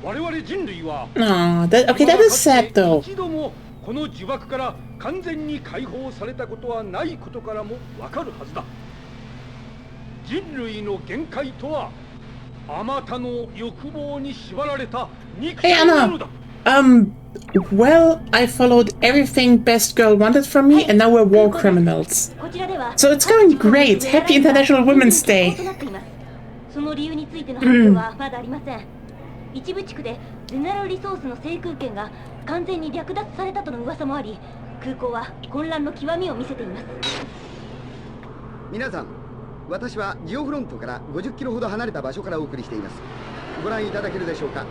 我々人類は okay, that is sad though. 一度もこの呪縛から完全に解放されたことはないことからもわかるはずだ。人類の限界とはあまたの欲望に縛られた肉 Hey 体なのだ。 Anna, well, I followed everything Best Girl wanted from me, and now we're war criminals. So it's going great. Happy International Women's Day. その理由についての発表はまだありません。一部地区でゼネラルリソースの制空権が完全に略奪されたとの噂もあり、空港は混乱の極みを見せています。皆さん、私はジオフロントから50キロほど離れた場所からお送りしています。ご覧いただけるでしょうか。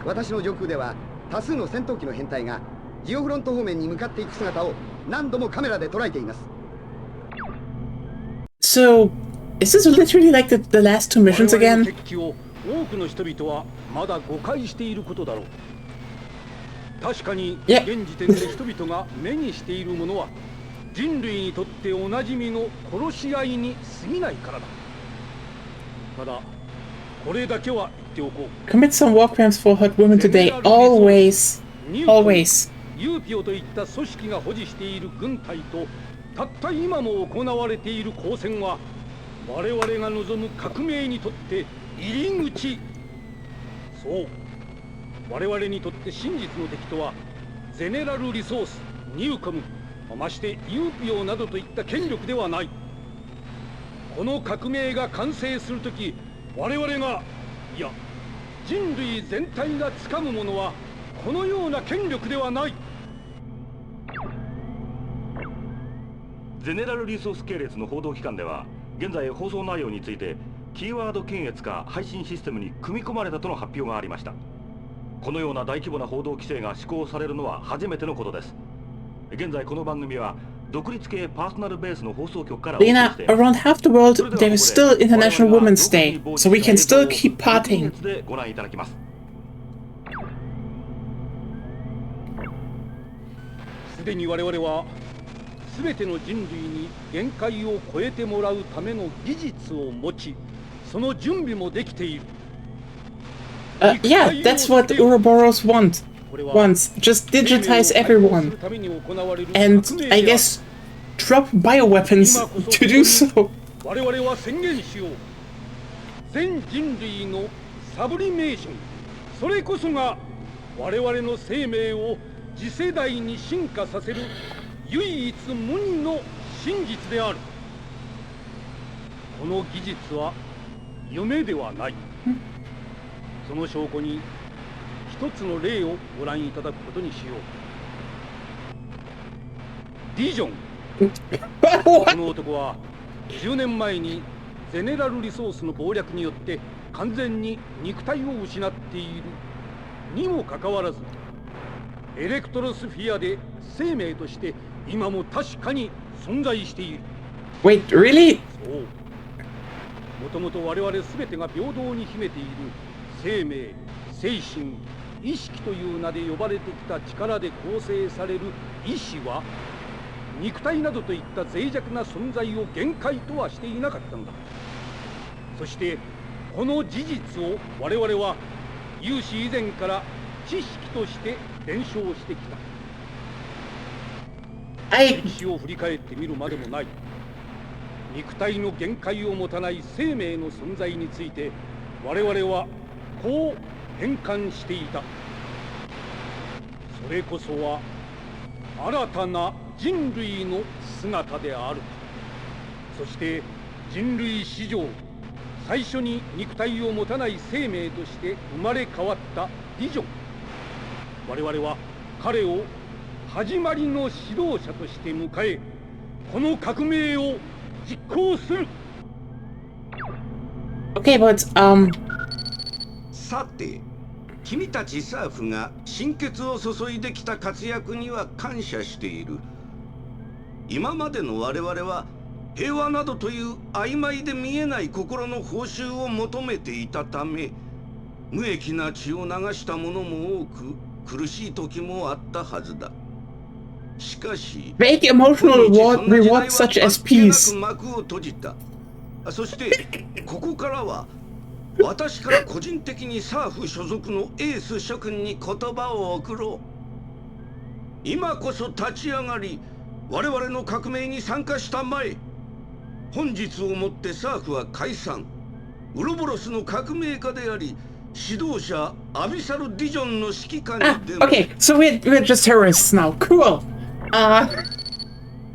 私の上空では多数の戦闘機の編隊がジオフロント方面に向かっていく姿を何度もカメラで捉えています。 So, is this literally like the last two missions 我々の again? 決起を多くの人々はまだ誤解していることだろう。確かに現時点で人々が目にしているものは人類にとっておなじみの殺し合いに過ぎないからだ。ただこれだけは言っておこう。 Commit some war crimes for hurt women today. Always. Always. ユーピオといった組織が保持している軍隊とたった今も行われている交戦は我々が望む革命にとって入り口。そう、我々にとって真実の敵とはゼネラルリソース、ニューコム、ましてユーピオなどといった権力ではない。この革命が完成するとき、我々が、いや人類全体が掴むものはこのような権力ではない。ゼネラルリソース系列の報道機関では現在放送内容についてキーワード検閲が配信システムに組み込まれたとの発表がありました。このような大規模な報道規制が施行されるのは初めてのことです。現在この番組は独立系パーソナルベースの放送局からお送り Lena, しています。 around half the world, there is still International Women's Day, so we can still keep partying. でご覧いただきます。すでに我々は全ての人類に限界を超えてもらうための技術を持ち、その準備もできている。Yeah, that's what Ouroboros wants. Just digitize everyone. And I guess drop bioweapons to do so. 我々は宣言しよう。全人類のサブリメーション、それこそが我々の生命を次世代に進化させる唯一無二の真実である。この技術は夢ではない。その証拠に一つの例をご覧いただくことにしよう。ディジョン。この男は10年前にゼネラルリソースの謀略によって完全に肉体を失っているにもかかわらず、エレクトロスフィアで生命として今も確かに存在している。 Wait, really? そう。もともと我々全てが平等に秘めている生命、精神、意識という名で呼ばれてきた力で構成される意志は、肉体などといった脆弱な存在を限界とはしていなかったのだ。そしてこの事実を我々は有史以前から知識として伝承してきた。歴史を振り返ってみるまでもない。肉体の限界を持たない生命の存在について我々はこう変換していた。それこそは新たな人類の姿である。そして人類史上最初に肉体を持たない生命として生まれ変わったディジョン。我々は彼を始まりの指導者として迎え、この革命を実行する。 Okay, but, さて、君たちサーフが心血を注いできた活躍には感謝している。今までの我々は平和などという曖昧で見えない心の報酬を求めていたため、無益な血を流した者も多く苦しい時もあったはずだ。しかし、 vague emotional rewards such as peace. 幕を閉じた。そしてここからは私から個人的にサーフ所属のエース諸君に言葉を送ろう。今こそ立ち上がり我々の革命に参加したまえ。本日をもってサーフは解散。ウロボロスの革命家であり指導者アビサル・ディジョンの指揮下に出る。 Okay, so we're just terrorists now. Cool.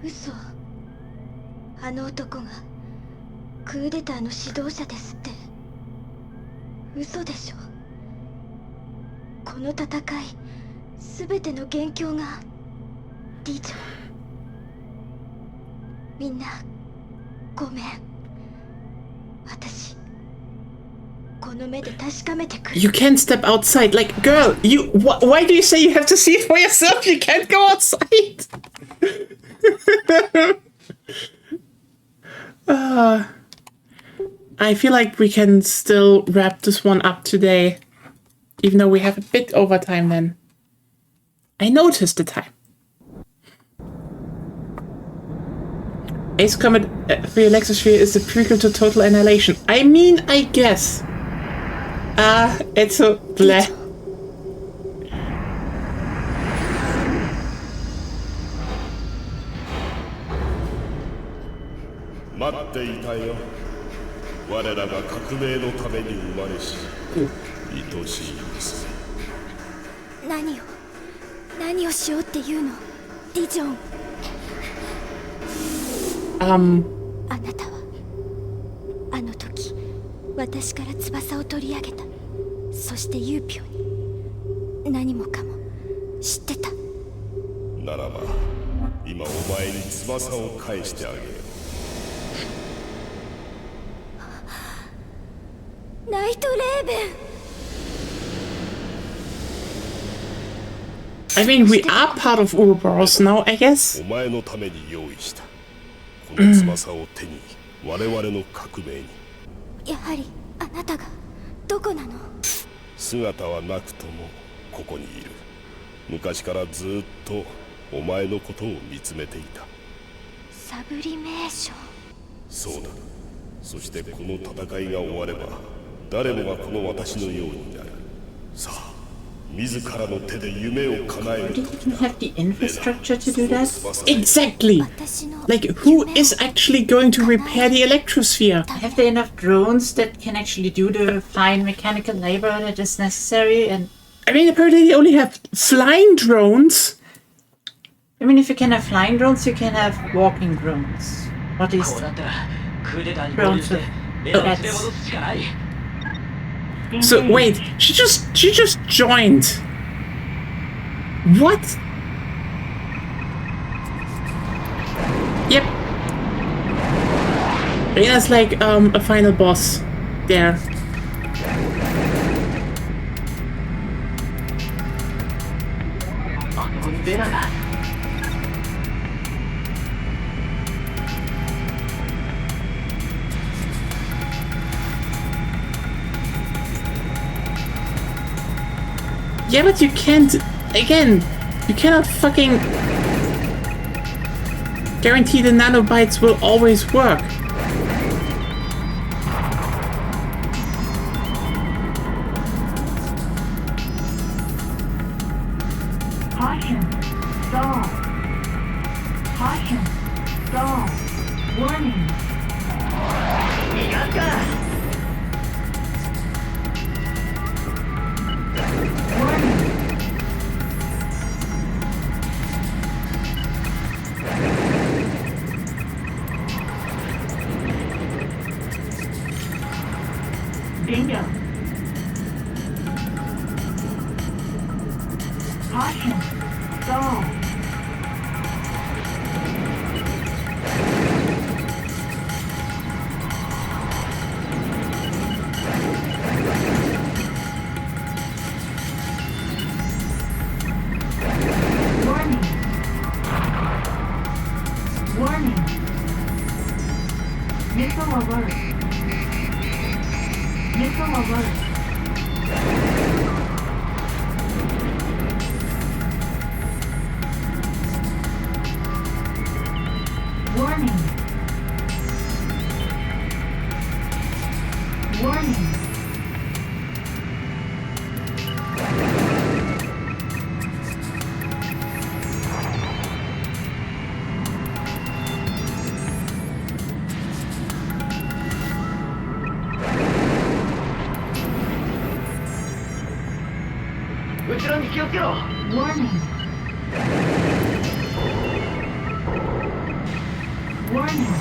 嘘。あの男がクーデターの指導者ですって。嘘でしょ。この戦い全ての元凶がディジョン。みんなごめん。私 You can't step outside. Like, girl, you. Why do you say you have to see it for yourself? You can't go outside. I feel like we can still wrap this one up today, even though we have a bit over time then. I noticed the time. Ace Comet 3 Electrosphere is the prequel to Total Annihilation. I mean, I guess. It's a bleh. 待っていたよ。我らが革命のために生まれし愛しい娘。何をしようっていうの、ディジョン。あなたはあの時私から翼を取り上げた。そしてユーピョに何もかも知ってた。ならば今お前に翼を返してあげよう。ナイトレーベン。I mean, we are part of Ouroboros now, I guess. お前のために用意したこの翼を手に我々の革命に。やはりあなたがどこなの？姿はなくともここにいる。昔からずっとお前のことを見つめていた。サブリメーション。そうだ。そしてこの戦いが終われば誰もがこの私のようになる。さあ自らの手で夢を叶える。 Do you even have the infrastructure to do that? Exactly! Like, who is actually going to repair the Electrosphere? Have they enough drones that can actually do the fine mechanical labor that is necessary? And I mean, apparently they only have flying drones. I mean, if you can have flying drones, you can have walking drones. What is drones with bats? So wait, she just joined. What? Yep. Rena's like a final boss there. Yeah, but you can't, again, you cannot fucking guarantee the nanobites will always work. Caution. Stall. Caution. Stall. Warning. Bingo. Caution. Stall. Warning. Warning. Missile alert. Missile alert. Warning. Warning. Warning. Warning.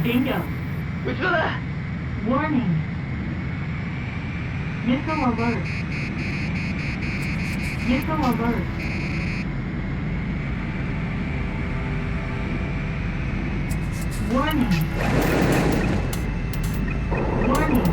Bingo. Warning. Missile alert. Missile alert. Warning. Warning.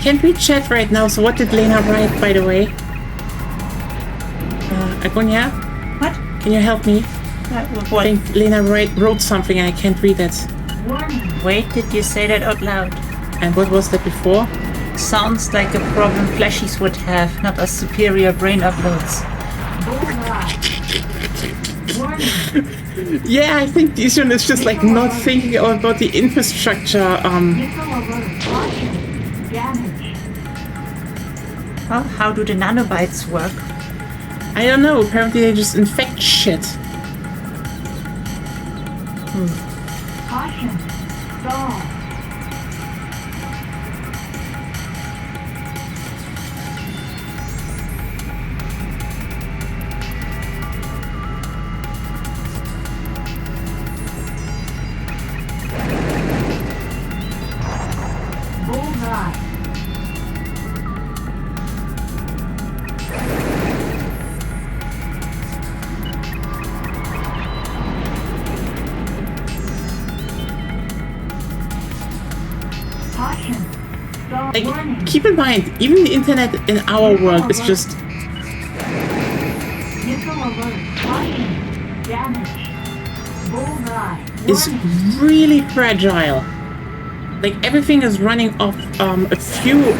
can't read chat right now, so what did Lena write, by the way? Agonia? What? Can you help me? What? I think Lena wrote something and I can't read it. Wait, did you say that out loud? And what was that before? Sounds like a problem Flashies would have, not a superior brain uploads. Yeah, I think Dijon is just like not thinking about the infrastructure. Well, how do the nanobites work? I don't know. Apparently they just infect shit. Caution. Stall. Bullseye. Like, keep in mind, even the internet in our world is just... is really fragile. Like, everything is running off a few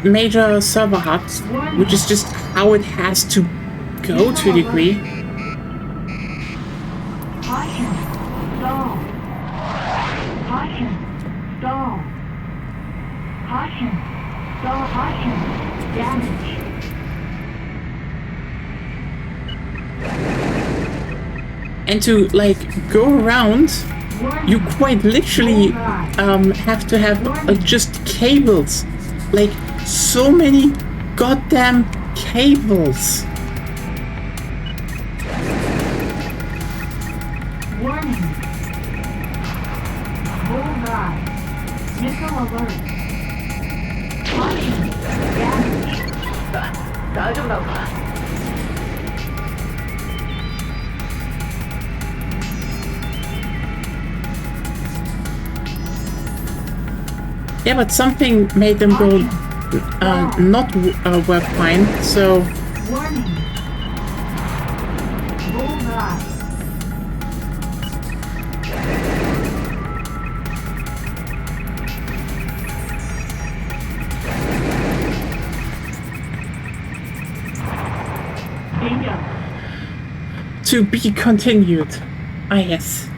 major server hubs, which is just how it has to go to a degree. Caution. Stall. Caution. Stall. Caution. Stall. Caution. Damage. And to, like, go around, you quite literally have to have just cables. Like, so many goddamn cables. Warning. Bullseye. Missile alert. Caution. Damage. 大丈夫なのか? Yeah, but something made them go not work fine, so... Warning. Bullseye. Bingo. To be continued. Ah, yes.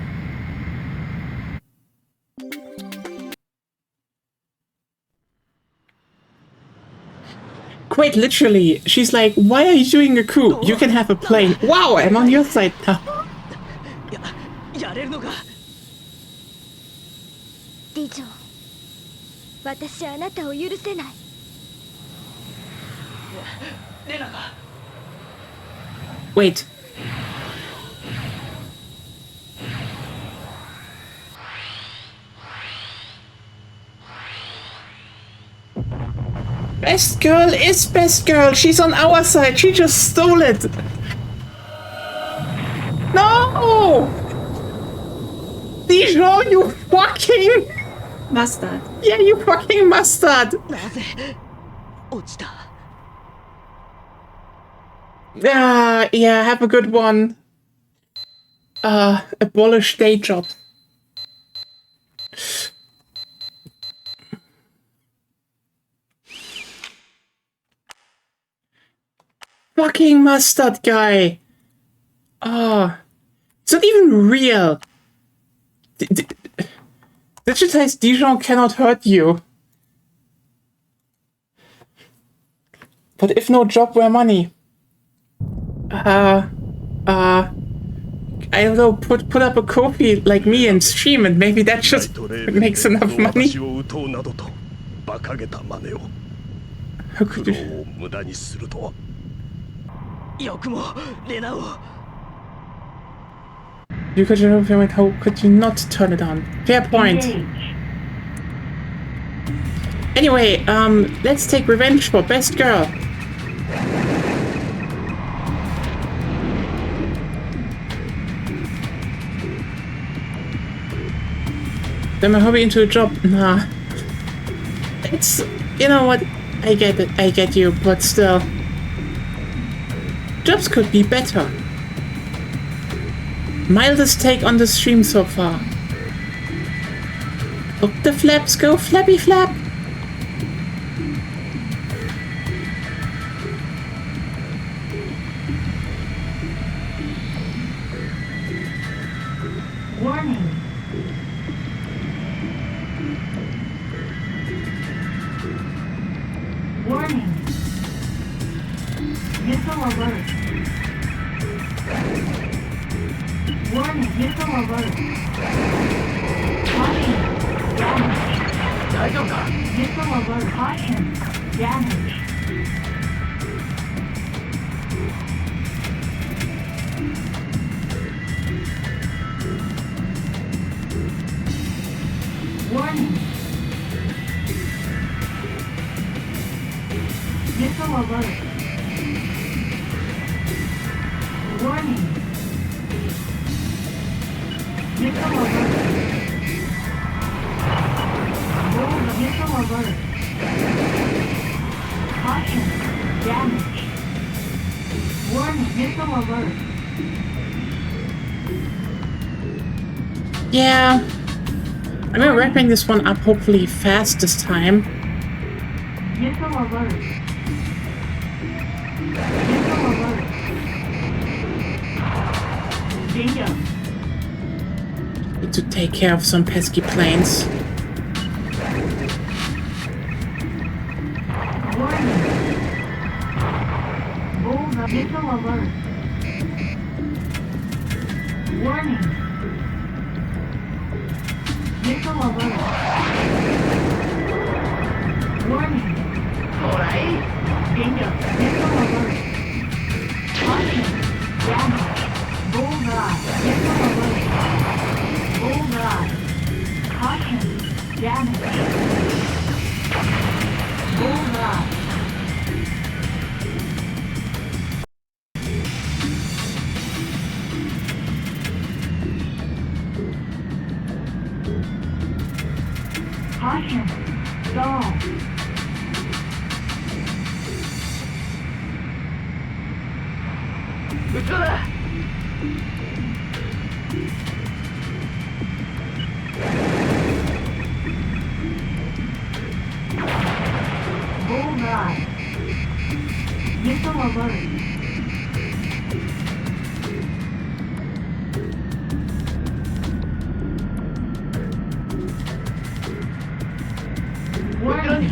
Quite literally, she's like, why are you doing a coup? You can have a plane. Wow, I'm on your side now. やれるのか? ディジョン、私あなたを許せない。レナが Wait. Best girl is best girl. She's on our side. She just stole it. No! Dijon, you fucking... Mustard. Yeah, you fucking mustard. なぜ落ちた? Ah, yeah, have a good one. Abolish day job. Fucking mustard guy. Oh, it's not even real. Digitized Dijon cannot hurt you. But if no job, where money? I don't know, put up a Ko-fi like me and stream and maybe that just makes enough money. How could you? よくもレナを You could how could you not turn it on? Fair point. Anyway, let's take revenge for best girl. Turn my hobby into a job. Nah. It's, you know what? I get it. I get you, but still, jobs could be better. Mildest take on the stream so far. Up the flaps go, flappy flap. Warning. Warning. Missile alert. Warning, missile alert. Caution. Damage. Missile alert. Caution. Damage. Warning. Missile alert. Warning. Missile alert. Missile alert. Caution. Damage. Warning. Missile alert. Yeah. I'm wrapping this one up hopefully fast this time. Missile alert. Missile alert. Bingo. Need to take care of some pesky planes. Warning. Bullseye. Missile alert. Warning. Missile alert. Warning. Alright. Bingo. Missile alert. Caution. Damage. Bullseye. Missile alert. Bullseye. Caution. Damage. Bullseye. Caution. Stall. Bullseye. Missile alert. Warning.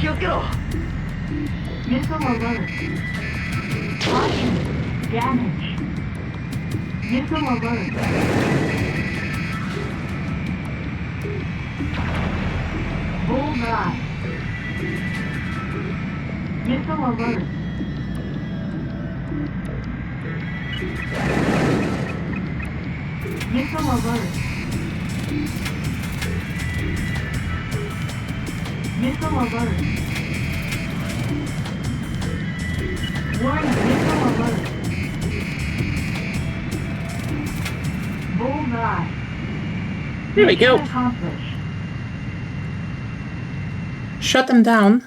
Missile alert. Caution. Damage. Missile alert. Bullseye. Missile alert. Missile alert. Missile alert. Warning, missile alert. Bullseye. Here we go. Mission accomplished. Shut them down.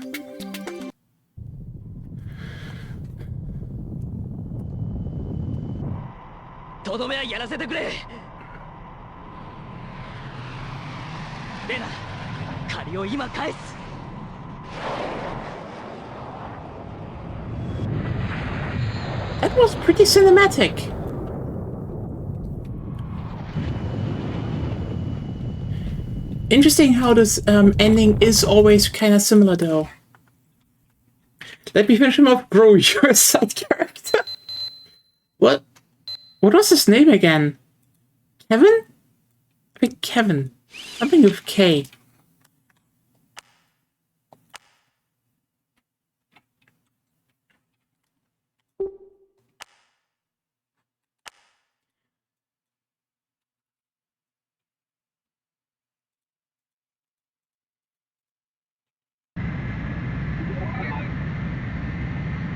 That was pretty cinematic. Interesting how this ending is always kind of similar, though. Let me finish him off. Bro, you're a side character. What? What was his name again? Kevin? I think Kevin. Something with K.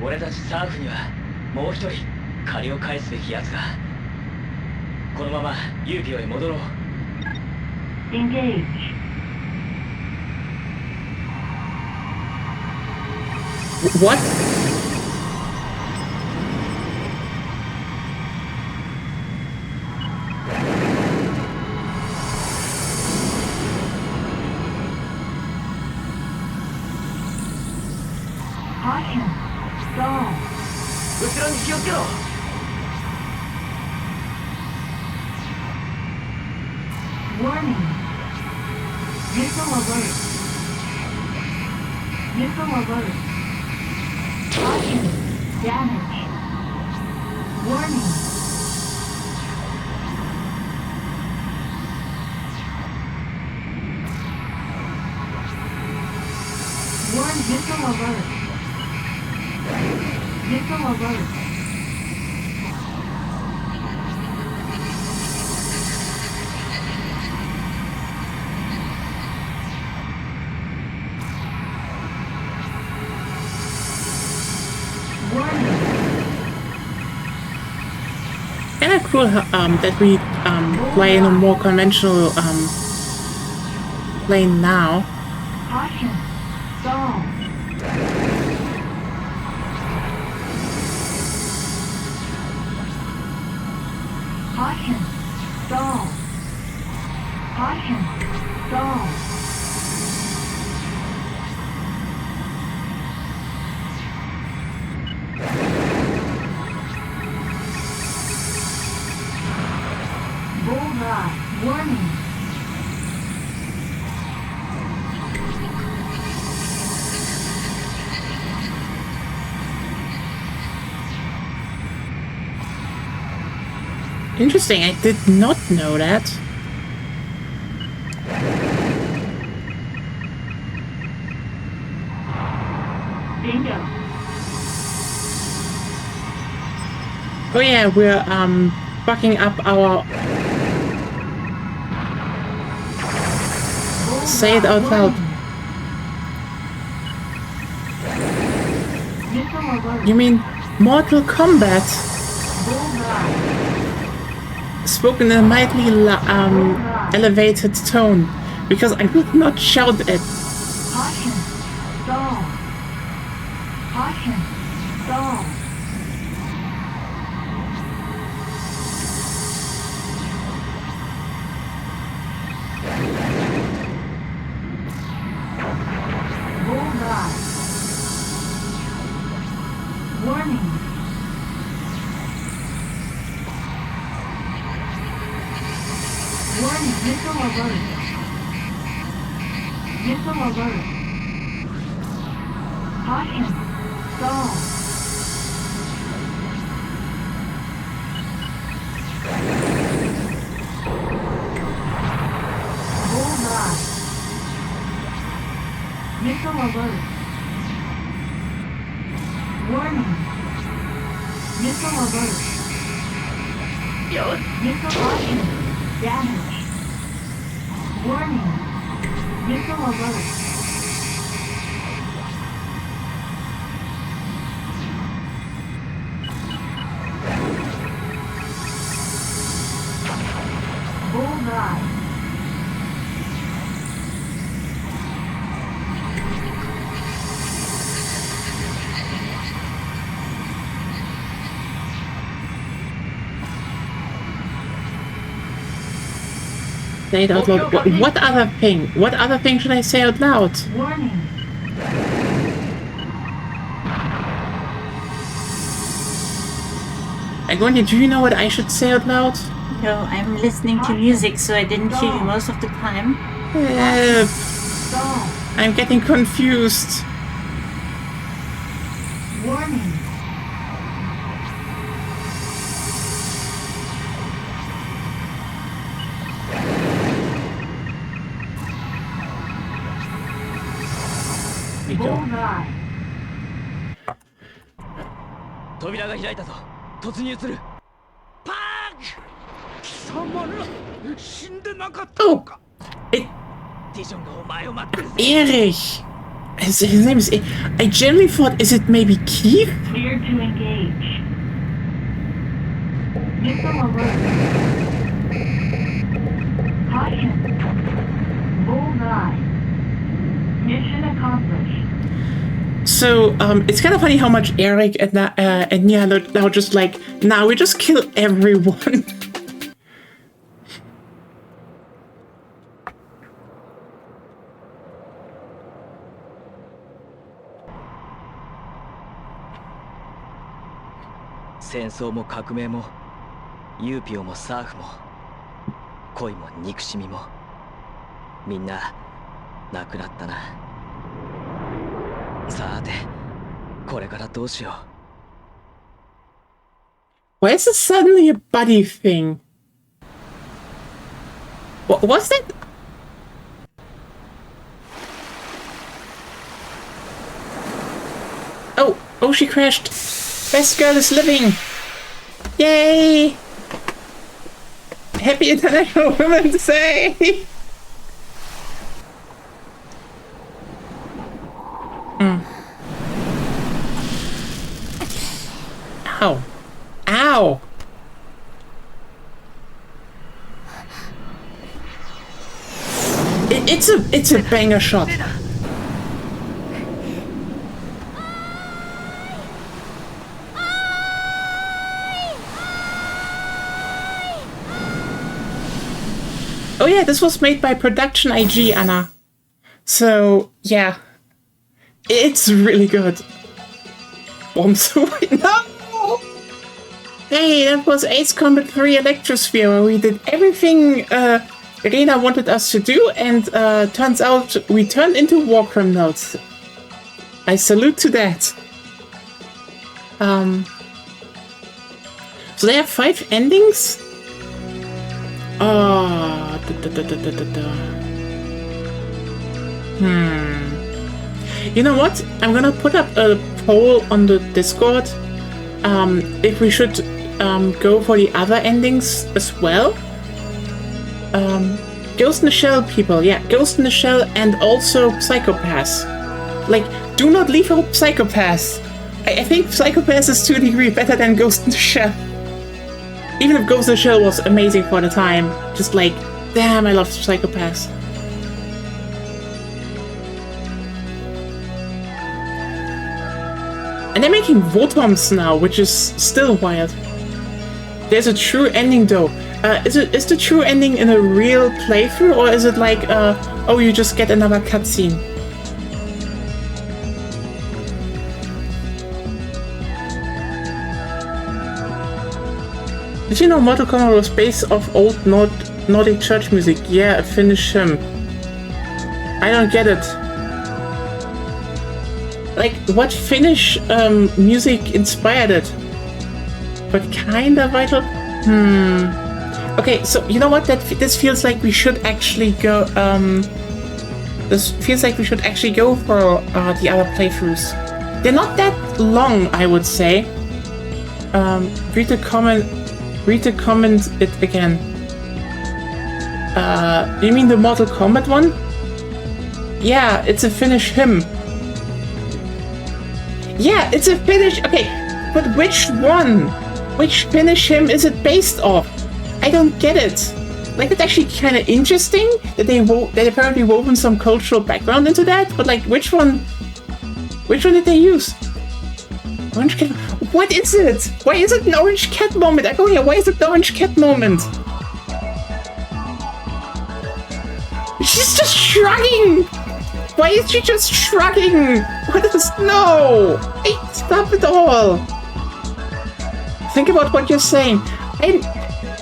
俺たちサーフにはもう一人借りを返すべき奴が。このままユーピオへ戻ろう。Engage. What? Caution. Stall. 後ろに気をつけろ Warning. Missile alert. Missile alert. Caution. Damage. Warning. Warn missile alert. Missile alert. Kind of cool that we play in a more conventional lane now. Caution. Stall. Caution. Stall. Caution. Stall. Bullseye. Warning. Interesting, I did not know that. Bingo. Oh yeah, we're bucking up our... Say it out loud. You mean Mortal Kombat? Spoken in a mildly elevated tone, because I would not shout it. Caution. Stall. Caution. Stall. Bullseye. Warning. Warning. Missile alert. Missile alert. Caution. Stall. Bullseye. Missile alert. Warning. Missile alert. Missile caution. Damage. Warning. Missile alert. Bullseye. Say it out loud. What other thing? What other thing should I say out loud? Warning. Agonia, do you know what I should say out loud? No, I'm listening to music, so I didn't hear you most of the time. I'm getting confused. Warning. Bullseye. 扉が開いたぞ。突入する。パーク。貴様ら死んでなかったのか。ディジョンがお前を待ってるぜ。 Erich! His name is... I genuinely thought, is it maybe Keith? Clear to engage. Missile alert. Caution. Bullseye. Mission accomplished. So it's kind of funny how much Eric and Nia now just like, now we just kill everyone. Why is this suddenly a buddy thing? What was that? Oh, she crashed. Best girl is living. Yay! Happy International Women's Day! Ow. Ow! It's a banger shot. Oh yeah, this was made by Production IG, Anna. So yeah, it's really good. Bombs away. No! Hey, that was Ace Combat 3 Electrosphere, where we did everything Rena wanted us to do, and turns out we turned into war criminals. I salute to that. So they have 5 endings? You know what? I'm gonna put up a poll on the Discord if we should go for the other endings as well. Ghost in the Shell people, yeah, Ghost in the Shell and also Psychopaths. Like, do not leave out Psychopaths. I think Psychopaths is to a degree better than Ghost in the Shell. Even if Ghost in the Shell was amazing for the time, just like, damn, I love Psychopaths. And they're making Votoms now, which is still wild. There's a true ending though. Is the true ending in a real playthrough, or is it like, oh, you just get another cutscene? Did you know Mortal Kombat was based off old Nordic church music? Yeah, a Finnish hymn. I don't get it. Like, what Finnish music inspired it? But kinda vital? Okay, so you know what? This feels like we should actually go. This feels like we should actually go for the other playthroughs. They're not that long, I would say. Read the comment it again. You mean the Mortal Kombat one? Yeah, it's a Finnish hymn. Yeah, it's a Finnish. Okay, but which one? Which Finnish hymn is it based off? I don't get it. Like, it's actually kind of interesting that they apparently woven some cultural background into that. But like, which one? Which one did they use? Orange cat. What is it? Why is it an orange cat moment? Agonia, why is it the orange cat moment? She's just shrugging. Why is she just shrugging? What is no? Hey, stop it all. Think about what you're saying.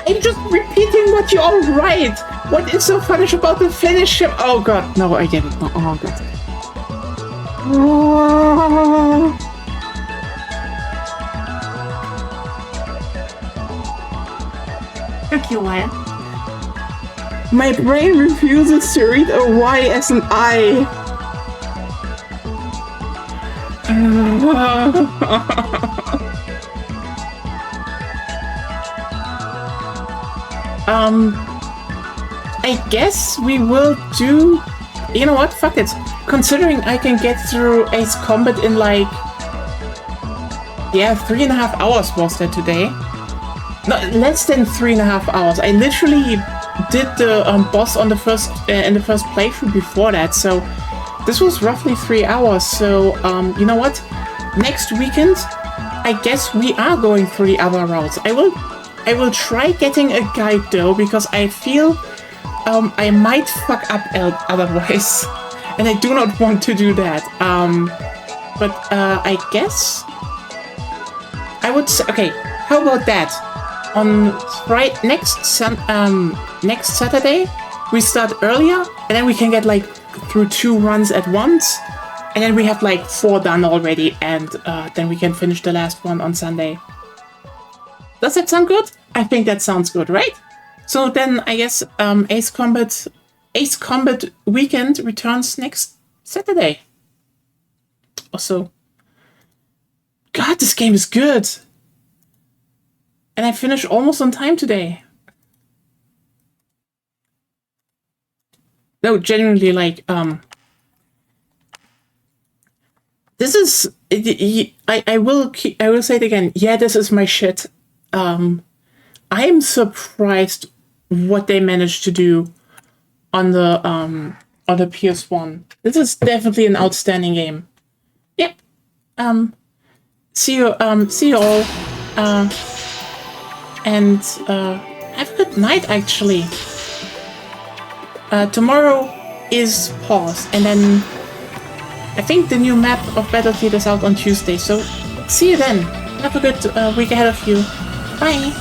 I'm just repeating what you all write. What is so funny about the Finnish hymn? Oh god, no, I get it. Oh god. Oh. Took you a while. My brain refuses to read a Y as an I. I guess we will do... You know what? Fuck it. Considering I can get through Ace Combat in like... Yeah, 3.5 hours was that today. No, less than 3.5 hours. I literally did the boss on the first in the first playthrough before that, so this was roughly 3 hours, so you know what? Next weekend, I guess we are going 3 other routes. I will try getting a guide though, because I feel I might fuck up otherwise, and I do not want to do that. But I guess I would say, okay, how about that? On next Saturday, we start earlier, and then we can get like through 2 runs at once, and then we have like 4 done already, and then we can finish the last one on Sunday. Does that sound good? I think that sounds good, right? So then I guess Ace Combat Weekend returns next Saturday. Also, God, this game is good. And I finished almost on time today. No, genuinely, like, this is, I will say it again. Yeah, this is my shit. I am surprised what they managed to do on the PS1. This is definitely an outstanding game. Yep. See you all. And have a good night, actually. Tomorrow is pause, and then I think the new map of Battlefield is out on Tuesday, so see you then. Have a good week ahead of you. Bye!